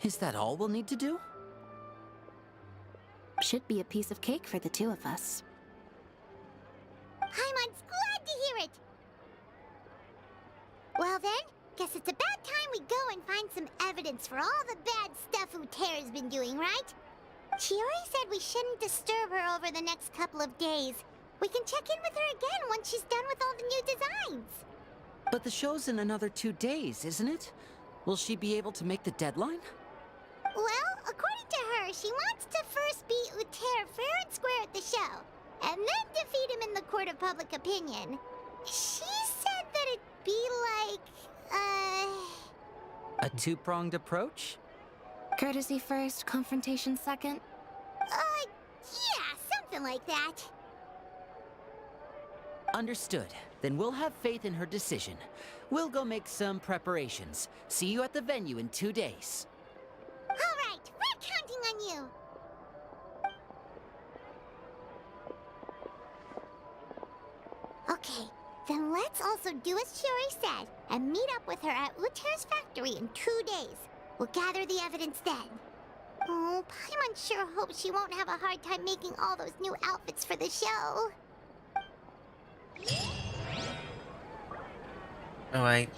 Is that all we'll need to do? Should be a piece of cake for the two of us. Paimon's glad to hear it! Well then, guess it's about time we go and find some evidence for all the bad stuff Uterra's been doing, right? Chiori said we shouldn't disturb her over the next couple of days. We can check in with her again once she's done with all the new designs. But the show's in another 2 days, isn't it? Will she be able to make the deadline? Well, according to her, she wants to first beat Uterra fair and square at the show, and then defeat him in the court of public opinion. She said that it'd be like, A two-pronged approach? Courtesy first, confrontation second? Yeah, something like that. Understood. Then we'll have faith in her decision. We'll go make some preparations. See you at the venue in 2 days. All right, we're counting on you. Okay, then let's also do as Chiori said and meet up with her at Uterra's factory in 2 days. We'll gather the evidence then. Oh, Paimon sure hopes she won't have a hard time making all those new outfits for the show. Alright,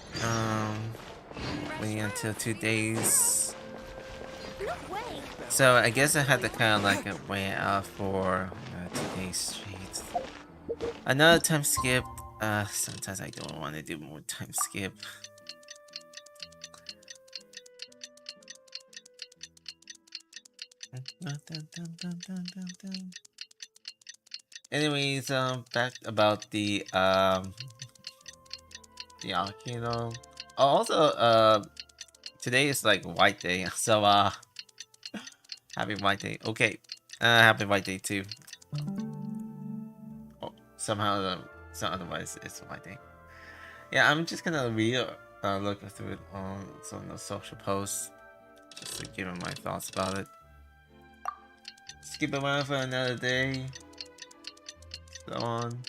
waiting until 2 days. No way. So I guess I had to kind of like wait out for 2 days straight. Another time skip. Sometimes I don't want to do more time skip. Anyways, back about the volcano. Oh, also, today is like White Day, so happy White Day. Okay, happy White Day too. Oh, somehow, otherwise it's White Day. Yeah, I'm just gonna look through it on some of the social posts, just to give them my thoughts about it. Skip around for another day. So on.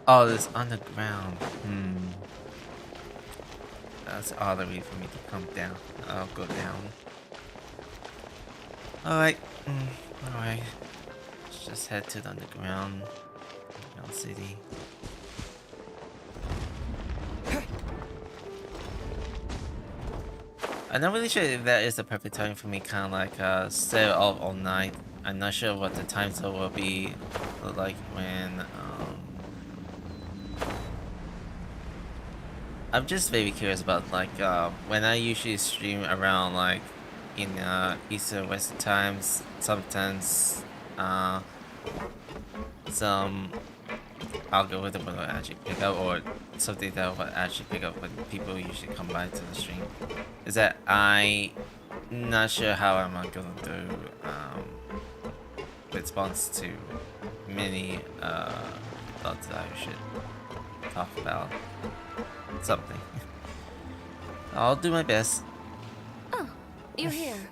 Oh, it's underground. That's all the way for me to come down. I'll go down. Alright. Alright. Let's just head to the underground. City. I'm not really sure if that is the perfect time for me kind of like stay off all night. I'm not sure what the time zone will be like when I'm just very curious about like when I usually stream around like in Eastern Western times. Sometimes some algorithm will actually pick up, or something that will actually pick up when people usually come by to the stream. Is that I'm not sure how I'm going to do response to many thoughts that I should talk about. Something. I'll do my best. Oh, you're here.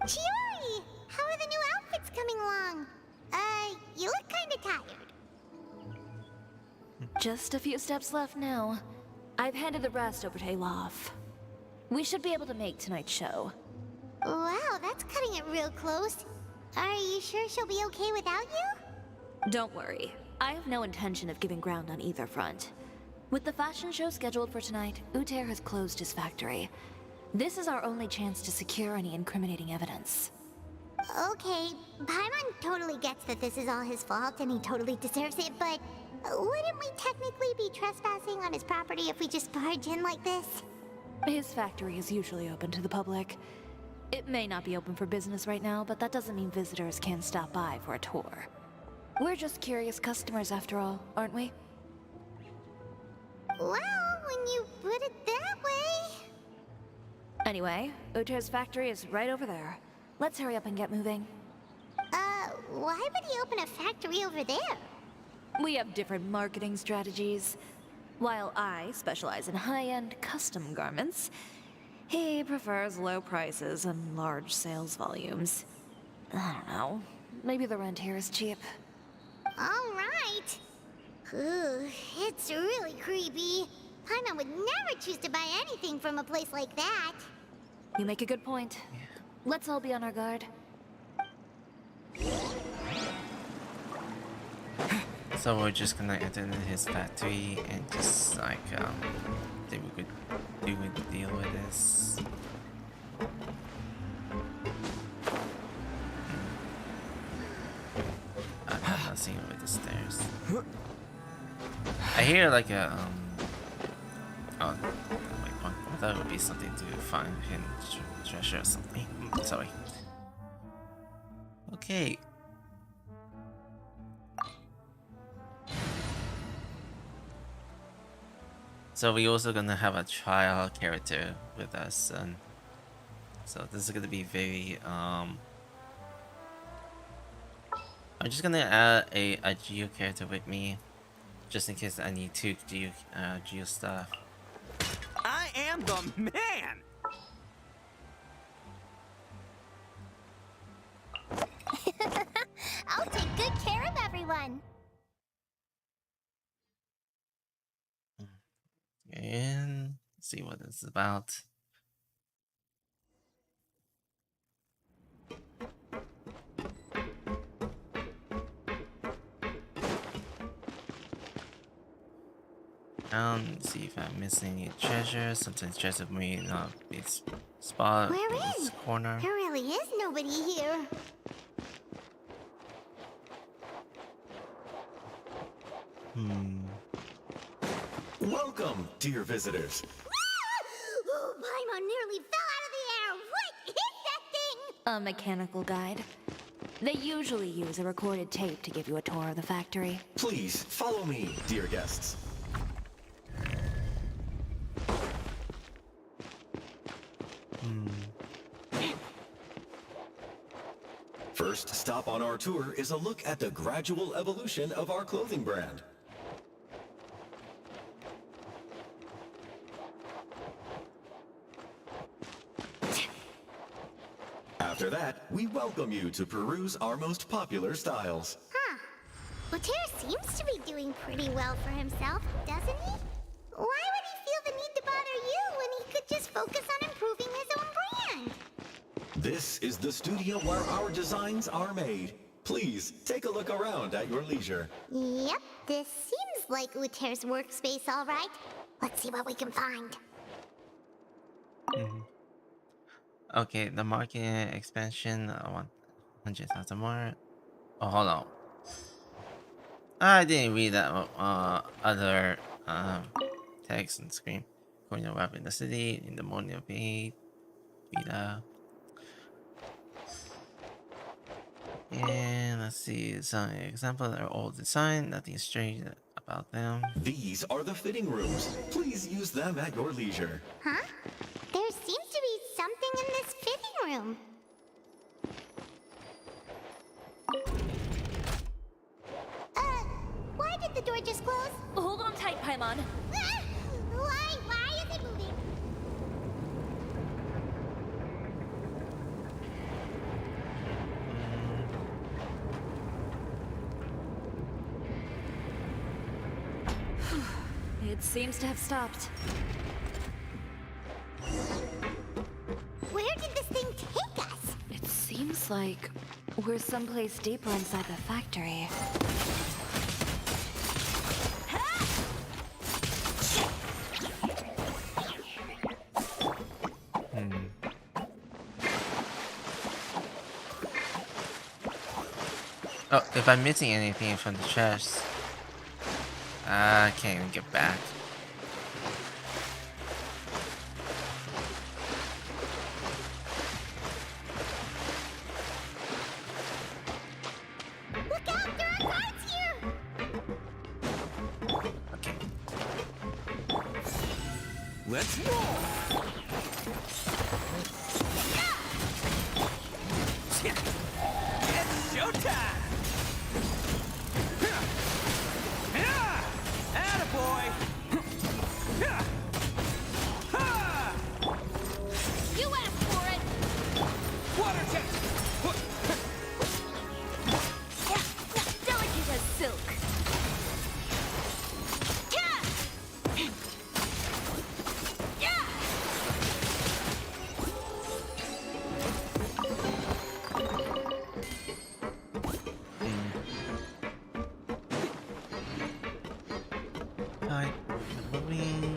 Chiori! How are the new outfits coming along? You look kinda tired. Just a few steps left now. I've handed the rest over to Alof. We should be able to make tonight's show. Wow, that's cutting it real close. Are you sure she'll be okay without you? Don't worry. I have no intention of giving ground on either front. With the fashion show scheduled for tonight, Uter has closed his factory. This is our only chance to secure any incriminating evidence. Okay, Paimon totally gets that this is all his fault and he totally deserves it, but wouldn't we technically be trespassing on his property if we just barge in like this? His factory is usually open to the public. It may not be open for business right now, but that doesn't mean visitors can't stop by for a tour. We're just curious customers after all, aren't we? Well, when you put it that way... Anyway, Uter's factory is right over there. Let's hurry up and get moving. Why would he open a factory over there? We have different marketing strategies. While I specialize in high-end custom garments, he prefers low prices and large sales volumes. I don't know. Maybe the rent here is cheap. All right. Ooh, it's really creepy. Paimon would never choose to buy anything from a place like that. You make a good point. Let's all be on our guard. So we're just gonna enter into his factory and just like think we could do a deal with this. I'm not seeing over the stairs. I hear like a oh, like I thought it would be something to find hidden treasure or something. Sorry. Okay. So we also gonna have a trial character with us, and so this is gonna be very I'm just gonna add a Geo character with me, just in case I need to Geo stuff. I am the man. I'll take good care of everyone. And see what it's about. See if I'm missing any treasure. Sometimes treasure may not be spotted in this corner. There really is nobody here. Welcome, dear visitors. Oh, Paimon nearly fell out of the air. What is that thing? A mechanical guide. They usually use a recorded tape to give you a tour of the factory. Please follow me, dear guests. First stop on our tour is a look at the gradual evolution of our clothing brand. After that, we welcome you to peruse our most popular styles. Huh. Uter seems to be doing pretty well for himself, doesn't he? Why would he feel the need to bother you when he could just focus on improving his own brand? This is the studio where our designs are made. Please, take a look around at your leisure. Yep, this seems like Uter's workspace, all right. Let's see what we can find. Okay, the market expansion. I want 100,000 more. Oh, hold on. I didn't read that other text on the screen. Going to arrive in the city in the morning of 8. Vita. And let's see, some examples are old design, nothing strange about them. These are the fitting rooms. Please use them at your leisure. Huh? There seems to be something in this fitting room. Why did the door just close? Hold on tight, Paimon. Why is it moving? It seems to have stopped. Where did this thing take us? It seems like we're someplace deeper inside the factory. Oh, if I'm missing anything from the chest, I can't even get back. Let's roll! It's showtime! Attaboy! You asked for it! Water test! Delicate as silk. Alright, moving.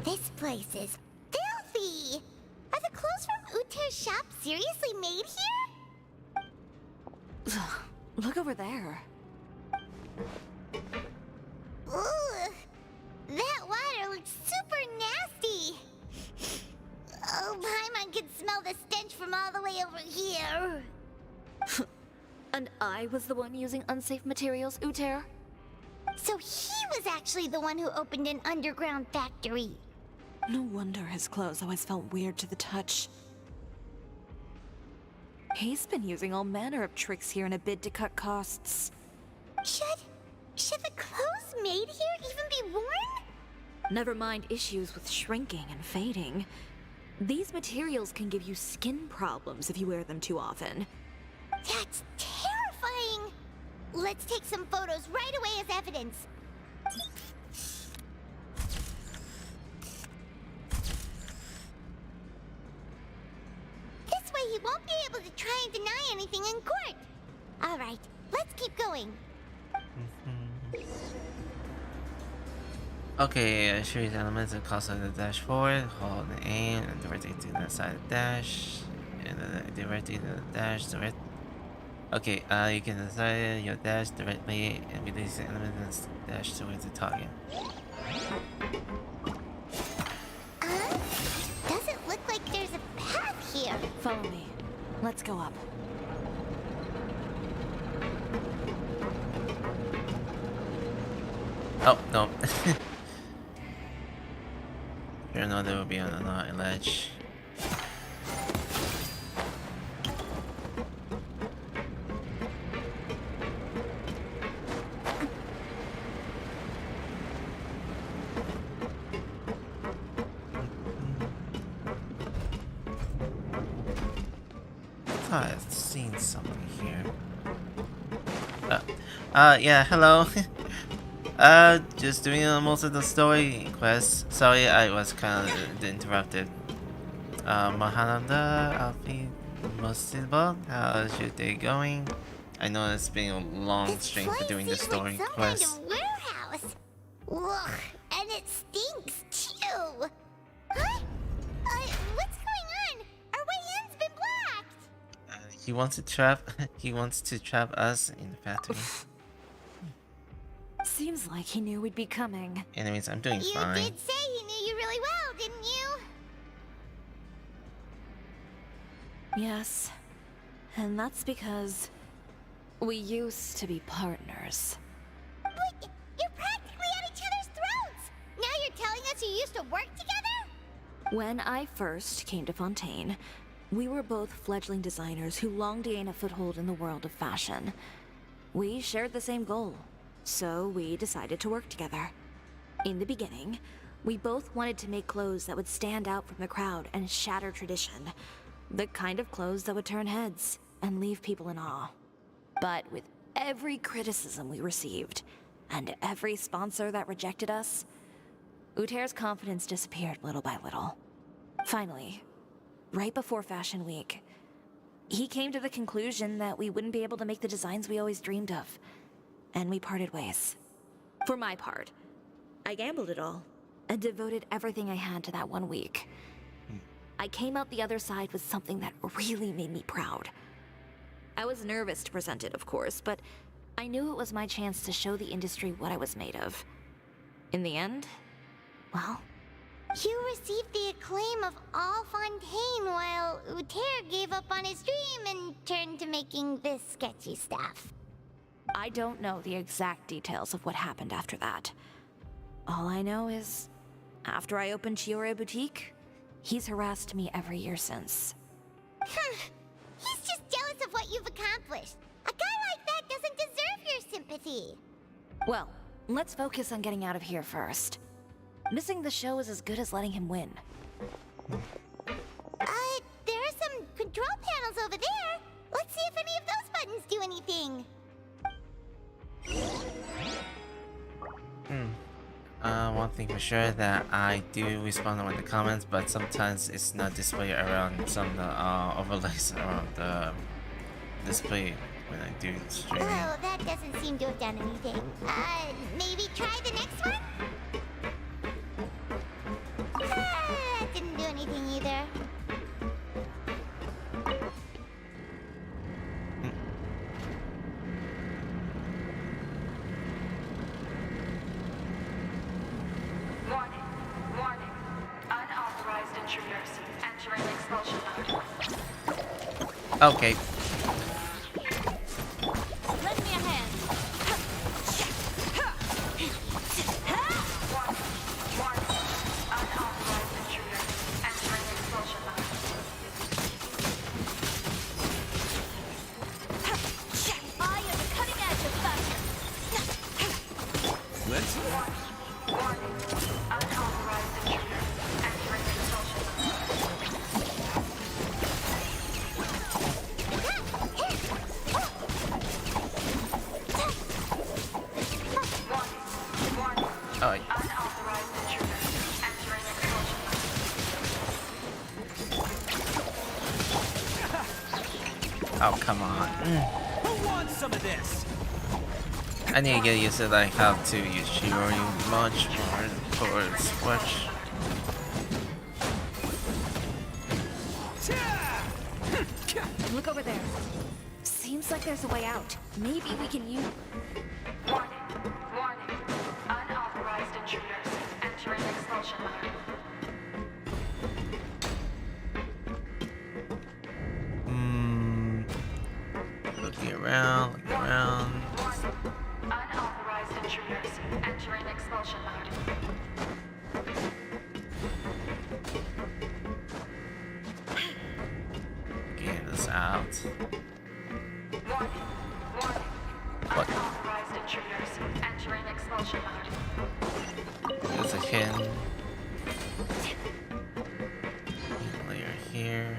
This place is filthy! Are the clothes from Uter's shop seriously made here? Look over there. Ugh! That water looks super nasty! Oh, Paimon can smell the stench from all the way over here! And I was the one using unsafe materials, Uter? So he was actually the one who opened an underground factory. No wonder his clothes always felt weird to the touch. He's been using all manner of tricks here in a bid to cut costs. Should the clothes made here even be worn? Never mind issues with shrinking and fading. These materials can give you skin problems if you wear them too often. That's terrifying! Let's take some photos right away as evidence. This way he won't be able to try and deny anything in court. Alright, let's keep going. Okay, show these elements and cause of the dash forward, hold and aim, and directly to the side of the dash, and then directly to the dash, direct. Okay, you can decide your dash directly and release the elements and dash towards the target. Doesn't look like there's a path here. Follow me. Let's go up. Oh, no. Sure, no, there will be another ledge. I've seen something here. Yeah, hello. Just doing most of the story quests. Sorry, I was kind of interrupted. Mahananda, I'll be most suitable. How's your day going? I know it's been a long string for doing the story like some quest. kind of warehouse. Ugh, and it stinks too. Huh? What's going on? Our way in's been blocked. He wants to trap. He wants to trap us in the factory. Seems like he knew we'd be coming. Anyways, I'm doing You fine. did say he knew you really well, didn't you? Yes. And that's because we used to be partners. But you're practically at each other's throats. Now you're telling us you used to work together? When I first came to Fontaine, we were both fledgling designers who longed to gain a foothold in the world of fashion. We shared the same goal, so we decided to work together. In the beginning, we both wanted to make clothes that would stand out from the crowd and shatter tradition. The kind of clothes that would turn heads and leave people in awe. But with every criticism we received, and every sponsor that rejected us, Uter's confidence disappeared little by little. Finally, right before Fashion Week, he came to the conclusion that we wouldn't be able to make the designs we always dreamed of, and we parted ways. For my part, I gambled it all, and devoted everything I had to that 1 week. I came out the other side with something that really made me proud. I was nervous to present it, of course, but I knew it was my chance to show the industry what I was made of. In the end, well, You received the acclaim of all Fontaine while Uter gave up on his dream and turned to making this sketchy stuff. I don't know the exact details of what happened after that. All I know is, after I opened Chiori Boutique, he's harassed me every year since. He's just jealous of what you've accomplished. A guy like that doesn't deserve your sympathy. Well, let's focus on getting out of here first. Missing the show is as good as letting him win. There are some control panels over there. Let's see if any of those buttons do anything. One thing for sure that I do respond on the comments, but sometimes it's not displayed around some of the overlays around the display when I do streaming. Oh, that doesn't seem to have done anything. Maybe try the next one? That didn't do anything either. Warning. Warning. Unauthorized intruders entering expulsion mode. Okay. Lend me a hand. Warning. Unauthorized intruders entering expulsion mode. I am the cutting edge of fashion. Let's. Warning. Unauthorized intruders entering expulsion Oh. Unauthorized intruders entering expulsion Oh, come on. Who wants some of this? I need to get used to like how to use Chiori much more for Switch. Look over there. Seems like there's a way out. Maybe we can use... Warning. Warning. Unauthorized intruders entering expulsion mode. Looking around, looking around. Unauthorized intruders entering expulsion mode. Getting this out. Warning. Warning. What? Unauthorized intruders entering expulsion mode. There's a hidden layer here.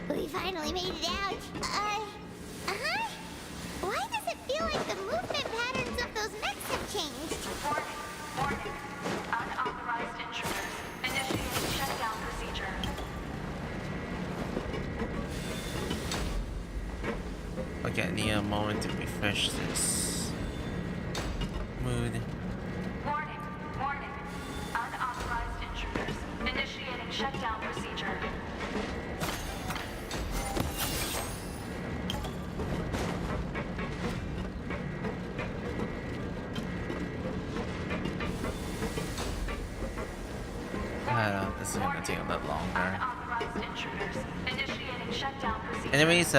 We finally made it out. Why does it feel like the movement patterns of those mechs have changed? Warning. Warning. Unauthorized intruders initiating shutdown procedure. Okay, I need a moment to refresh this mood. Warning. Warning. Unauthorized intruders initiating shutdown procedure. This is gonna take a little longer. Unauthorized intruders initiating shutdown procedure. Anyways,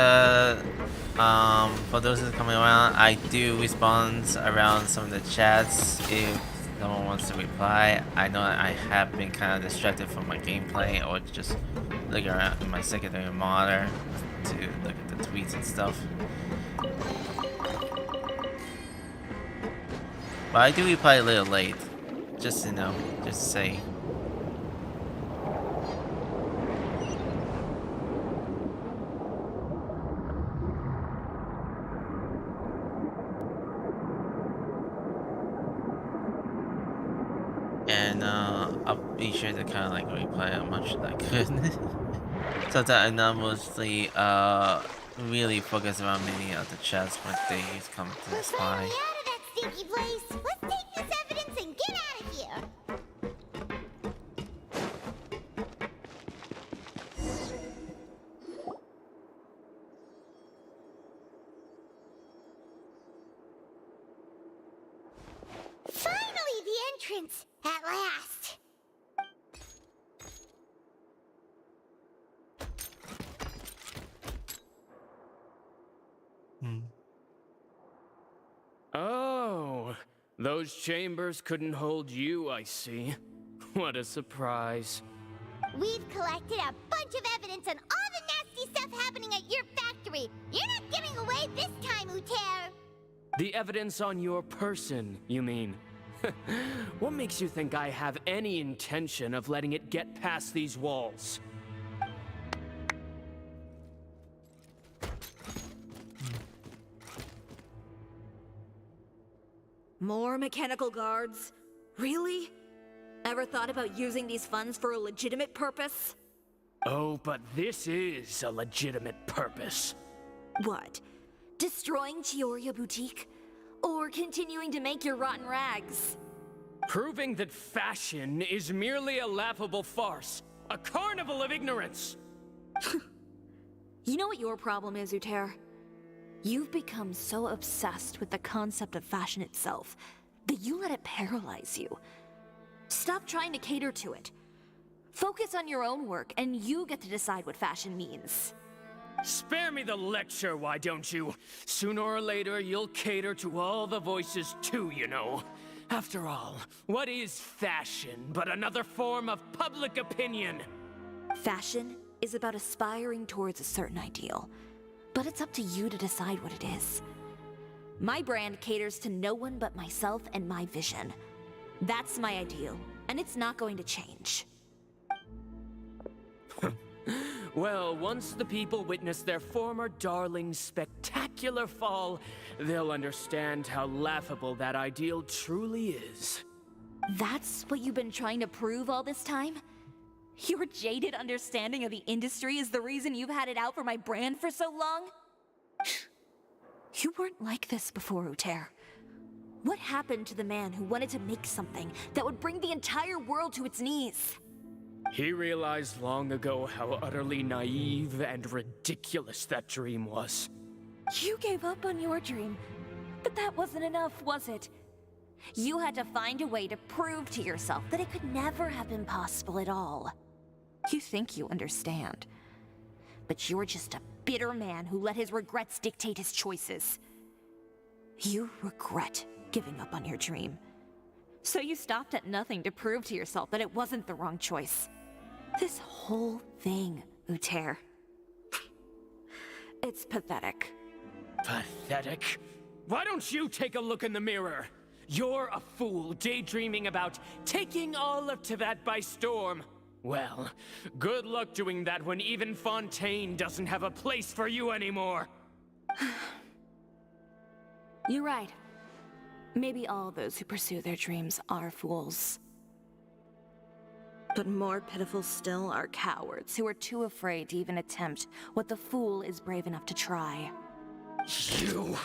for those who are coming around, I do respond around some of the chats if no one wants to reply. I know I have been kind of distracted from my gameplay or just looking around in my secondary monitor to look at the tweets and stuff. But I do reply a little late, just to know, just to say. And I'll be sure to kind of like reply as much as I could. Sometimes I not mostly really focus around many of the chats when they come to We're this finally line. out of that stinky place. Let's take this evidence and get out of here. entrance, at last. Oh, those chambers couldn't hold you, I see. What a surprise. We've collected a bunch of evidence on all the nasty stuff happening at your factory. You're not getting away this time, Uter. The evidence on your person, you mean? What makes you think I have any intention of letting it get past these walls? More mechanical guards? Really? Ever thought about using these funds for a legitimate purpose? Oh, but this is a legitimate purpose. What? Destroying Chiori Boutique? Or continuing to make your rotten rags? Proving that fashion is merely a laughable farce. A carnival of ignorance! You know what your problem is, Uter? You've become so obsessed with the concept of fashion itself that you let it paralyze you. Stop trying to cater to it. Focus on your own work, and you get to decide what fashion means. Spare me the lecture, why don't you? Sooner or later, you'll cater to all the voices too, you know. After all, what is fashion but another form of public opinion? Fashion is about aspiring towards a certain ideal, but it's up to you to decide what it is. My brand caters to no one but myself and my vision. That's my ideal, and it's not going to change. Well, once the people witness their former darling's spectacular fall, they'll understand how laughable that ideal truly is. That's what you've been trying to prove all this time? Your jaded understanding of the industry is the reason you've had it out for my brand for so long? You weren't like this before, Uter. What happened to the man who wanted to make something that would bring the entire world to its knees? He realized long ago how utterly naive and ridiculous that dream was. You gave up on your dream, but that wasn't enough, was it? You had to find a way to prove to yourself that it could never have been possible at all. You think you understand, but you're just a bitter man who let his regrets dictate his choices. You regret giving up on your dream. So you stopped at nothing to prove to yourself that it wasn't the wrong choice. This whole thing, Uter. It's pathetic. Pathetic? Why don't you take a look in the mirror? You're a fool daydreaming about taking all of Teyvat by storm. Well, good luck doing that when even Fontaine doesn't have a place for you anymore. You're right. Maybe all those who pursue their dreams are fools. But more pitiful still are cowards who are too afraid to even attempt what the fool is brave enough to try. You...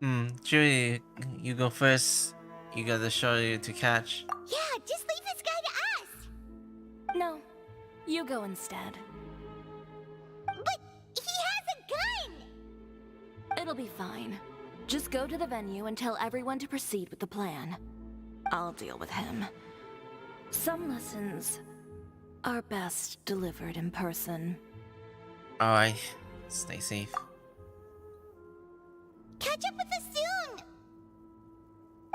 Chiori, you go first. You got the show to catch. Yeah, just leave this guy to us. No, you go instead. But he has a gun! It'll be fine. Just go to the venue and tell everyone to proceed with the plan. I'll deal with him. Some lessons are best delivered in person. Alright, stay safe. Catch up with us soon!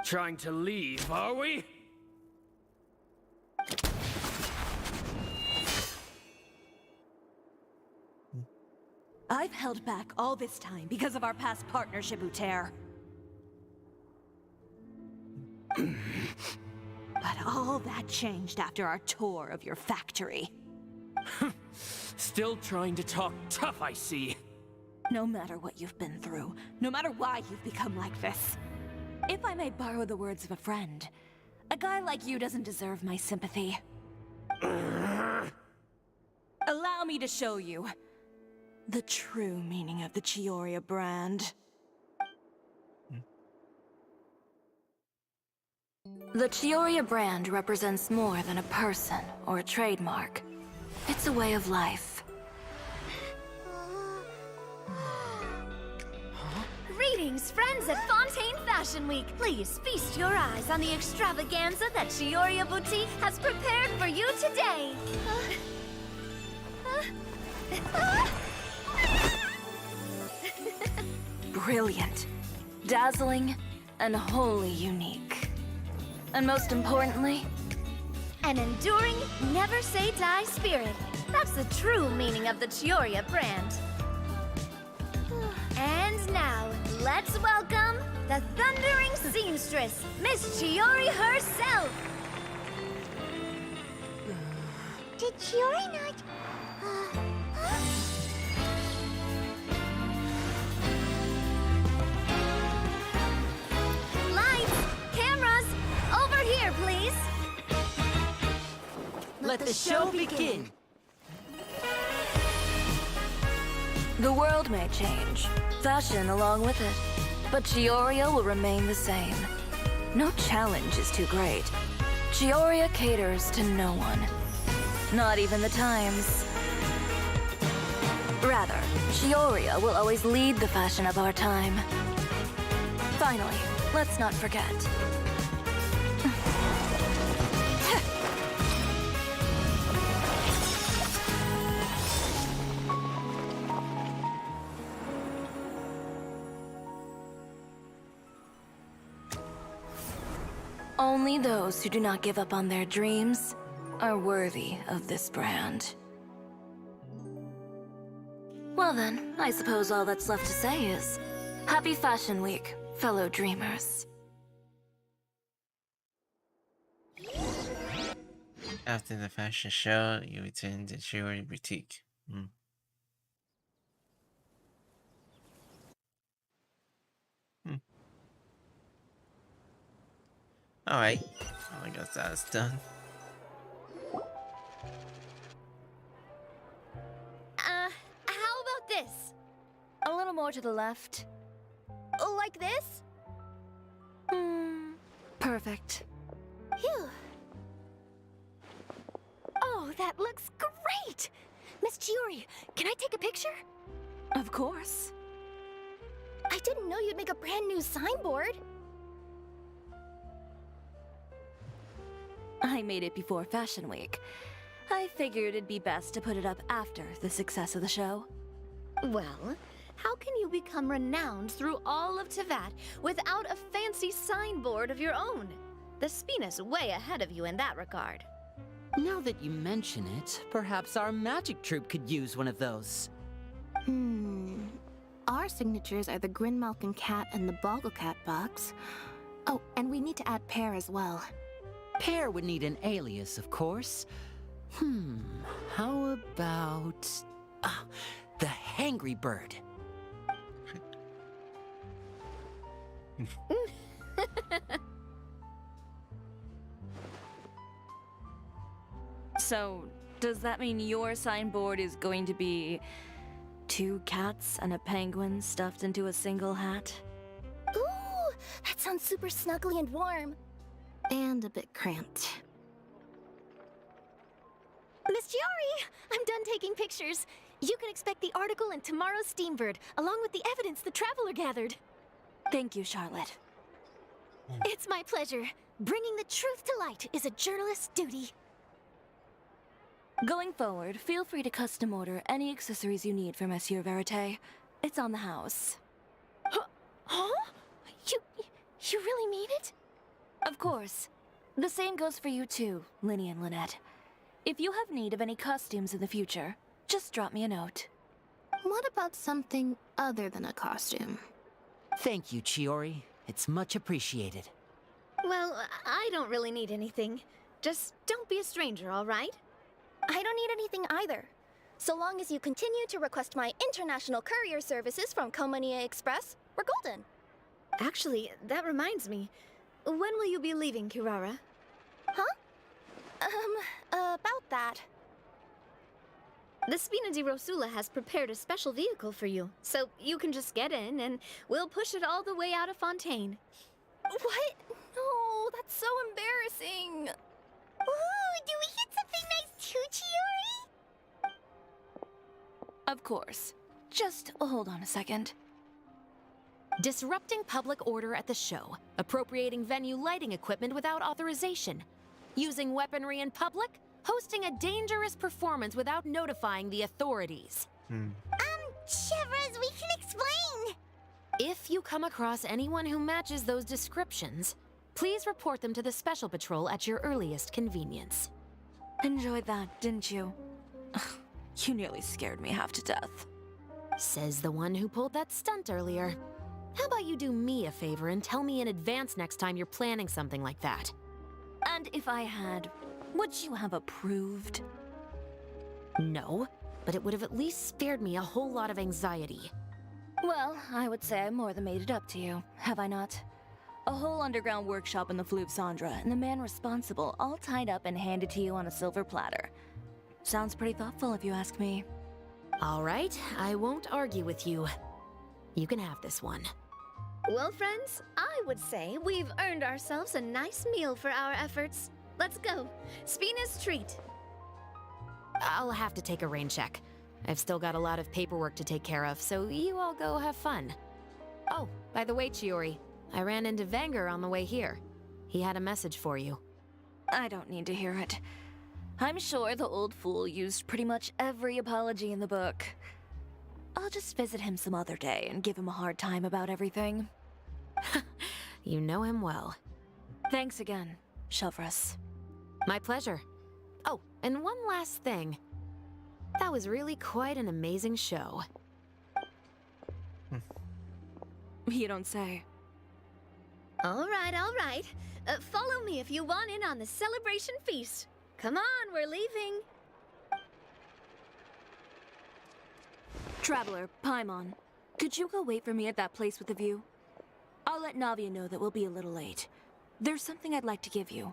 Trying to leave, are we? I've held back all this time because of our past partnership, Uter. But all that changed after our tour of your factory. Still trying to talk tough, I see. No matter what you've been through, no matter why you've become like this, if I may borrow the words of a friend, a guy like you doesn't deserve my sympathy. Allow me to show you the true meaning of the Chiori brand. The Chiori brand represents more than a person or a trademark. It's a way of life. Greetings, friends at Fontaine Fashion Week. Please feast your eyes on the extravaganza that Chiori Boutique has prepared for you today. Brilliant, dazzling, and wholly unique. And most importantly, An enduring, never-say-die spirit. That's the true meaning of the Chiori brand. And now, let's welcome the thundering seamstress, Miss Chiori herself. Did Chiori not... Lights, cameras, over here, please. Let the show begin. the world may change, fashion along with it, but Chiori will remain the same. No challenge is too great. Chiori caters to no one, not even the times. Rather, Chiori will always lead the fashion of our time. Finally, let's not forget. Only those who do not give up on their dreams are worthy of this brand. Well then, I suppose all that's left to say is, Happy Fashion Week, fellow dreamers. After the fashion show, you return to Chiori Boutique. Alright, I guess that's done. How about this? A little more to the left. Like this? Perfect. Phew. Oh, that looks great! Miss Chiori, can I take a picture? Of course. I didn't know you'd make a brand new signboard. I made it before Fashion Week. I figured it'd be best to put it up after the success of the show. Well, how can you become renowned through all of Tevat without a fancy signboard of your own? The Spina's way ahead of you in that regard. Now that you mention it, perhaps our magic troupe could use one of those. Our signatures are the Grinmalkin cat and the Bogglecat box. Oh, and we need to add Pear as well. Pear would need an alias, of course. How about... the Hangry Bird. So, does that mean your signboard is going to be 2 cats and a penguin stuffed into a single hat? Ooh, that sounds super snuggly and warm. And a bit cramped. Miss Chiori, I'm done taking pictures. You can expect the article in tomorrow's Steambird, along with the evidence the Traveler gathered. Thank you, Charlotte. It's my pleasure. Bringing the truth to light is a journalist's duty. Going forward, feel free to custom order any accessories you need for Monsieur Verite. It's on the house. Huh? You really mean it? Of course. The same goes for you too, Linny and Lynette. If you have need of any costumes in the future, just drop me a note. What about something other than a costume? Thank you, Chiori. It's much appreciated. Well, I don't really need anything. Just don't be a stranger, all right? I don't need anything either. So long as you continue to request my international courier services from Komania Express, we're golden. Actually, that reminds me. When will you be leaving, Kirara? Huh? About that. The Spina di Rosula has prepared a special vehicle for you, so you can just get in and we'll push it all the way out of Fontaine. What? No, that's so embarrassing. Ooh, do we get something nice too, Chiori? Of course. Just hold on a second. Disrupting public order at the show, appropriating venue lighting equipment without authorization, using weaponry in public, hosting a dangerous performance without notifying the authorities. Chevras, we can explain! If you come across anyone who matches those descriptions, please report them to the Special Patrol at your earliest convenience. Enjoyed that, didn't you? You nearly scared me half to death. Says the one who pulled that stunt earlier. How about you do me a favor and tell me in advance next time you're planning something like that? And if I had, would you have approved? No, but it would have at least spared me a whole lot of anxiety. Well, I would say I more than made it up to you, have I not? A whole underground workshop in the Fleuve Sandra, and the man responsible all tied up and handed to you on a silver platter. Sounds pretty thoughtful if you ask me. All right, I won't argue with you. You can have this one. Well, friends, I would say we've earned ourselves a nice meal for our efforts. Let's go. Spina's treat. I'll have to take a rain check. I've still got a lot of paperwork to take care of, so you all go have fun. Oh, by the way, Chiori, I ran into Vanger on the way here. He had a message for you. I don't need to hear it. I'm sure the old fool used pretty much every apology in the book. I'll just visit him some other day and give him a hard time about everything. You know him well. Thanks again, Chevras. My pleasure. Oh, and one last thing. That was really quite an amazing show. You don't say. All right, all right. Follow me if you want in on the celebration feast. Come on, we're leaving. Traveler, Paimon, could you go wait for me at that place with the view? I'll let Navia know that we'll be a little late. There's something I'd like to give you.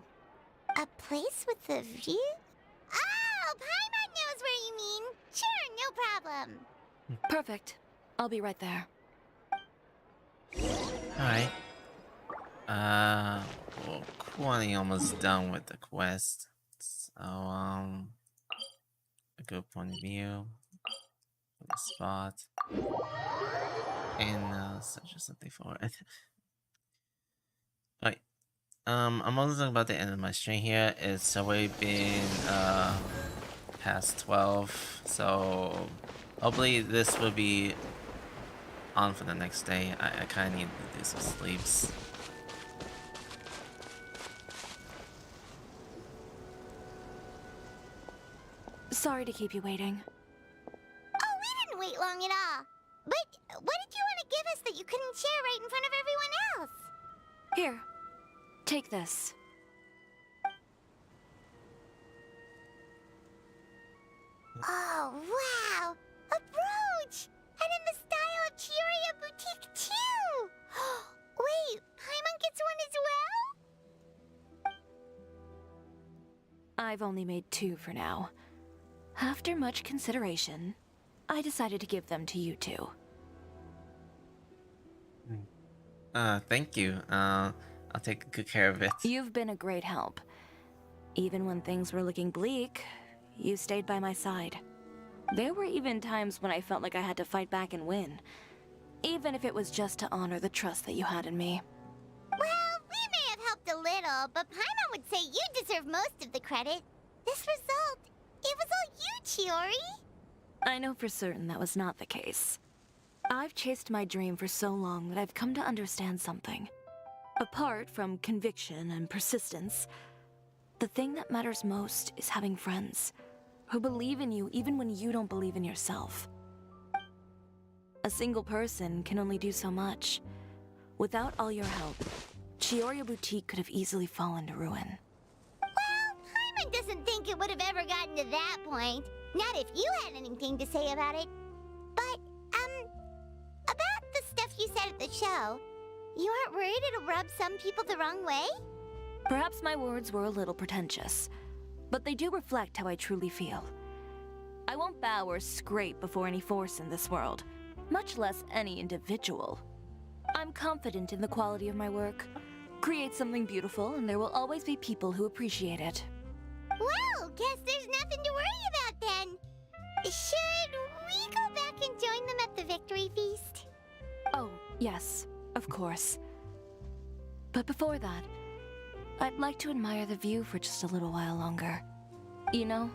A place with a view? Oh, Paimon knows where you mean. Sure, no problem. Perfect. I'll be right there. Alright. Well, Kwani almost done with the quest. So, a good point of view. The spot. And, such as something for it. Alright. I'm only talking about the end of my stream here. It's already been, past 12. So, hopefully this will be on for the next day. I kind of need to do some sleeps. Sorry to keep you waiting. Oh, we didn't wait long at all. But what did you want to give us that you couldn't share right in front of everyone else? Here, take this. Oh, wow! A brooch! And in the style of Chiori Boutique, too! Wait, Paimon gets one as well? I've only made 2 for now. After much consideration, I decided to give them to you two. Thank you. I'll take good care of it. You've been a great help. Even when things were looking bleak, you stayed by my side. There were even times when I felt like I had to fight back and win, even if it was just to honor the trust that you had in me. Well, we may have helped a little, but Paimon would say you deserve most of the credit. This result, it was all you, Chiori. I know for certain that was not the case. I've chased my dream for so long that I've come to understand something. Apart from conviction and persistence, the thing that matters most is having friends who believe in you even when you don't believe in yourself. A single person can only do so much. Without all your help, Chiori Boutique could have easily fallen to ruin. Well, Paimon doesn't think it would have ever gotten to that point. Not if you had anything to say about it. But, about the stuff you said at the show, you aren't worried it'll rub some people the wrong way? Perhaps my words were a little pretentious, but they do reflect how I truly feel. I won't bow or scrape before any force in this world, much less any individual. I'm confident in the quality of my work. Create something beautiful, and there will always be people who appreciate it. Well, guess there's nothing to worry about then. Should we go back and join them at the victory feast? Oh, yes. Of course. But before that, I'd like to admire the view for just a little while longer. You know,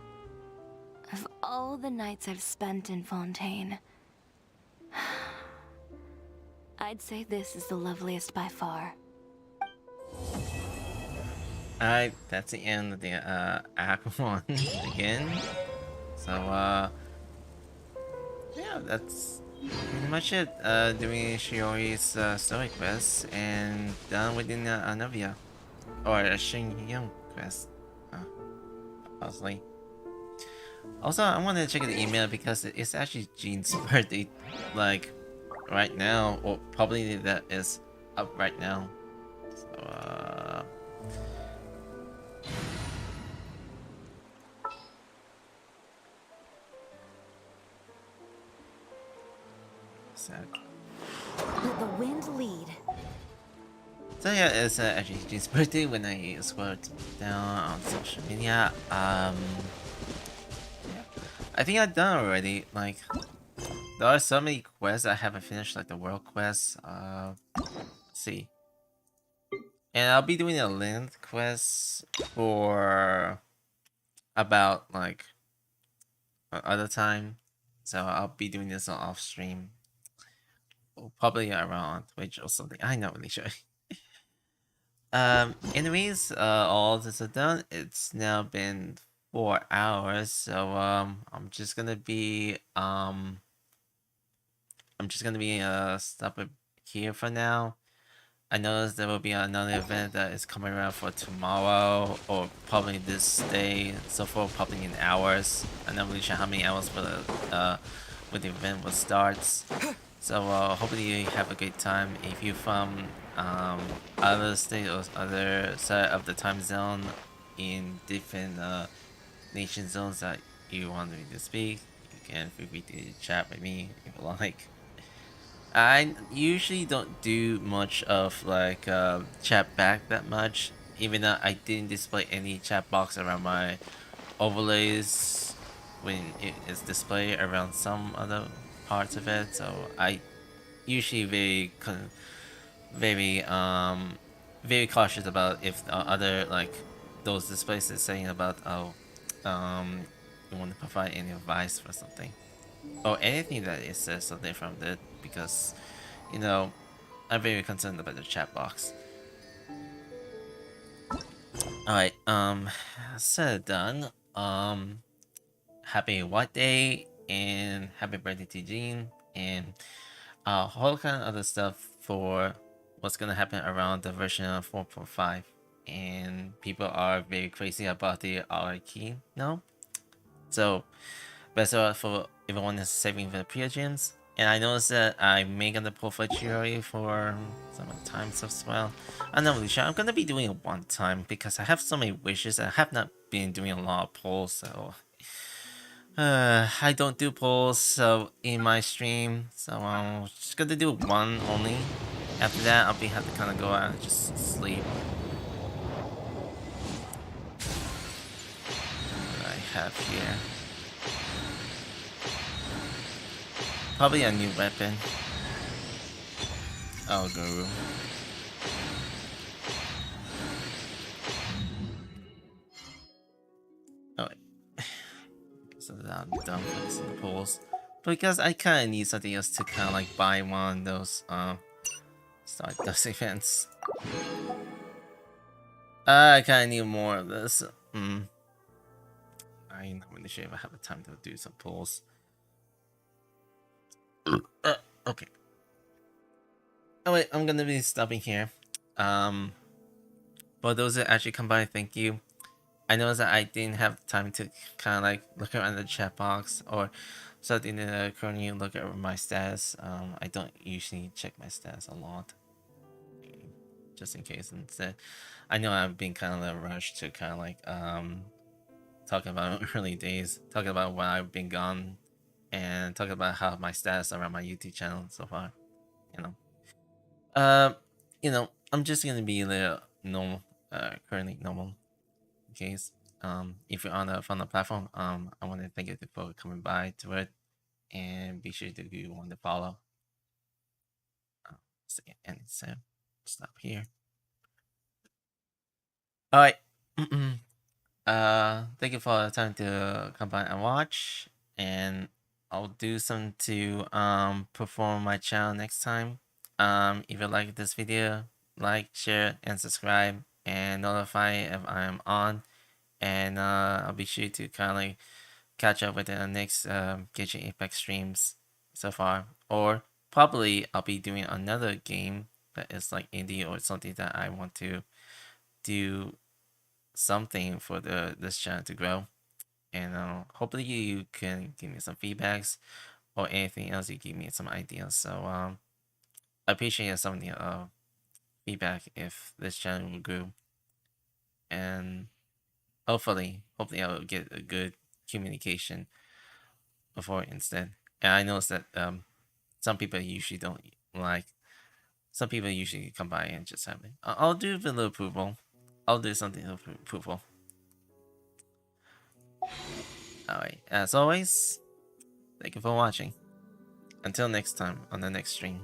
of all the nights I've spent in Fontaine, I'd say this is the loveliest by far. Alright, that's the end of the Act 1 again. So yeah, that's pretty much it. Doing Chiori's story quest and done within Anavia. Or a Xianyun quest. Possibly. Also, I wanted to check the email because it's actually Jean's birthday, like, right now, or probably that is up right now. So, Let the wind lead. So yeah, it's actually Jean's birthday when I scrolled down on social media. Yeah. I think I've done already. Like, there are so many quests I haven't finished, like the world quests. Let's see. And I'll be doing a length quest for about like other time. So I'll be doing this on off stream. Probably around on Twitch or something. I'm not really sure. Anyways, all this is done. It's now been 4 hours, so I'm just gonna be stopping here for now. I noticed there will be another event that is coming around for tomorrow or probably this day. So for probably in hours. I'm not really sure how many hours for the when the event will start. So hopefully you have a great time. If you're from other state or other side of the time zone in different nation zones that you want me to speak, you can feel free to chat with me if you like. I usually don't do much of like chat back that much, even though I didn't display any chat box around my overlays when it is displayed around some other parts of it. So I usually very cautious about if other like those displays is saying about you want to provide any advice for something or anything that it says something from it, because you know I'm very concerned about the chat box. Alright, so done. Happy White Day and happy birthday to Jean, and a whole kind of other stuff for what's gonna happen around the version of 4.5, and people are very crazy about the R key now. So best of luck for everyone that's saving for the pre-gyms. And I noticed that I may gonna pull for Chiori for some times as well. I'm not really sure. I'm gonna be doing it one time because I have so many wishes. I have not been doing a lot of polls, so I don't do polls so in my stream. So I'm just gonna do one only. After that, I'll have to kind of go out and just sleep. What do I have here? Probably a new weapon. Oh, Guru. Oh, wait. So I'm done with the polls. Because I kind of need something else to kind of like buy one of those, start those events. I kind of need more of this. I'm not really sure if I have the time to do some polls. Okay. Oh wait, I'm gonna be stopping here. For those that actually come by, thank you. I know that I didn't have time to kind of like look around the chat box or something to currently look at my status. I don't usually check my status a lot, just in case. Instead, I know I've been kind of in a rush to kind of like talking about early days, talking about when I've been gone, and talking about how my status around my YouTube channel so far. I'm just gonna be a little normal, currently normal. In case, if you're on the platform, I want to thank you for coming by to it, and be sure to do you want to follow. just end. So stop here. All right. Thank you for the time to come by and watch, and I'll do something to perform my channel next time. If you like this video, like, share, and subscribe, and notify if I'm on. And I'll be sure to kind of like catch up with the next Genshin Apex streams so far, or probably I'll be doing another game that is like indie or something that I want to do something for this channel to grow. And hopefully you can give me some feedbacks or anything else. You give me some ideas. So I appreciate some of the feedback if this channel will grow, and hopefully I'll get a good communication before instead. And I noticed that some people usually don't like. Some people usually come by and just have it. I'll do a little approval. I'll do something of approval. Alright, as always, thank you for watching. Until next time on the next stream.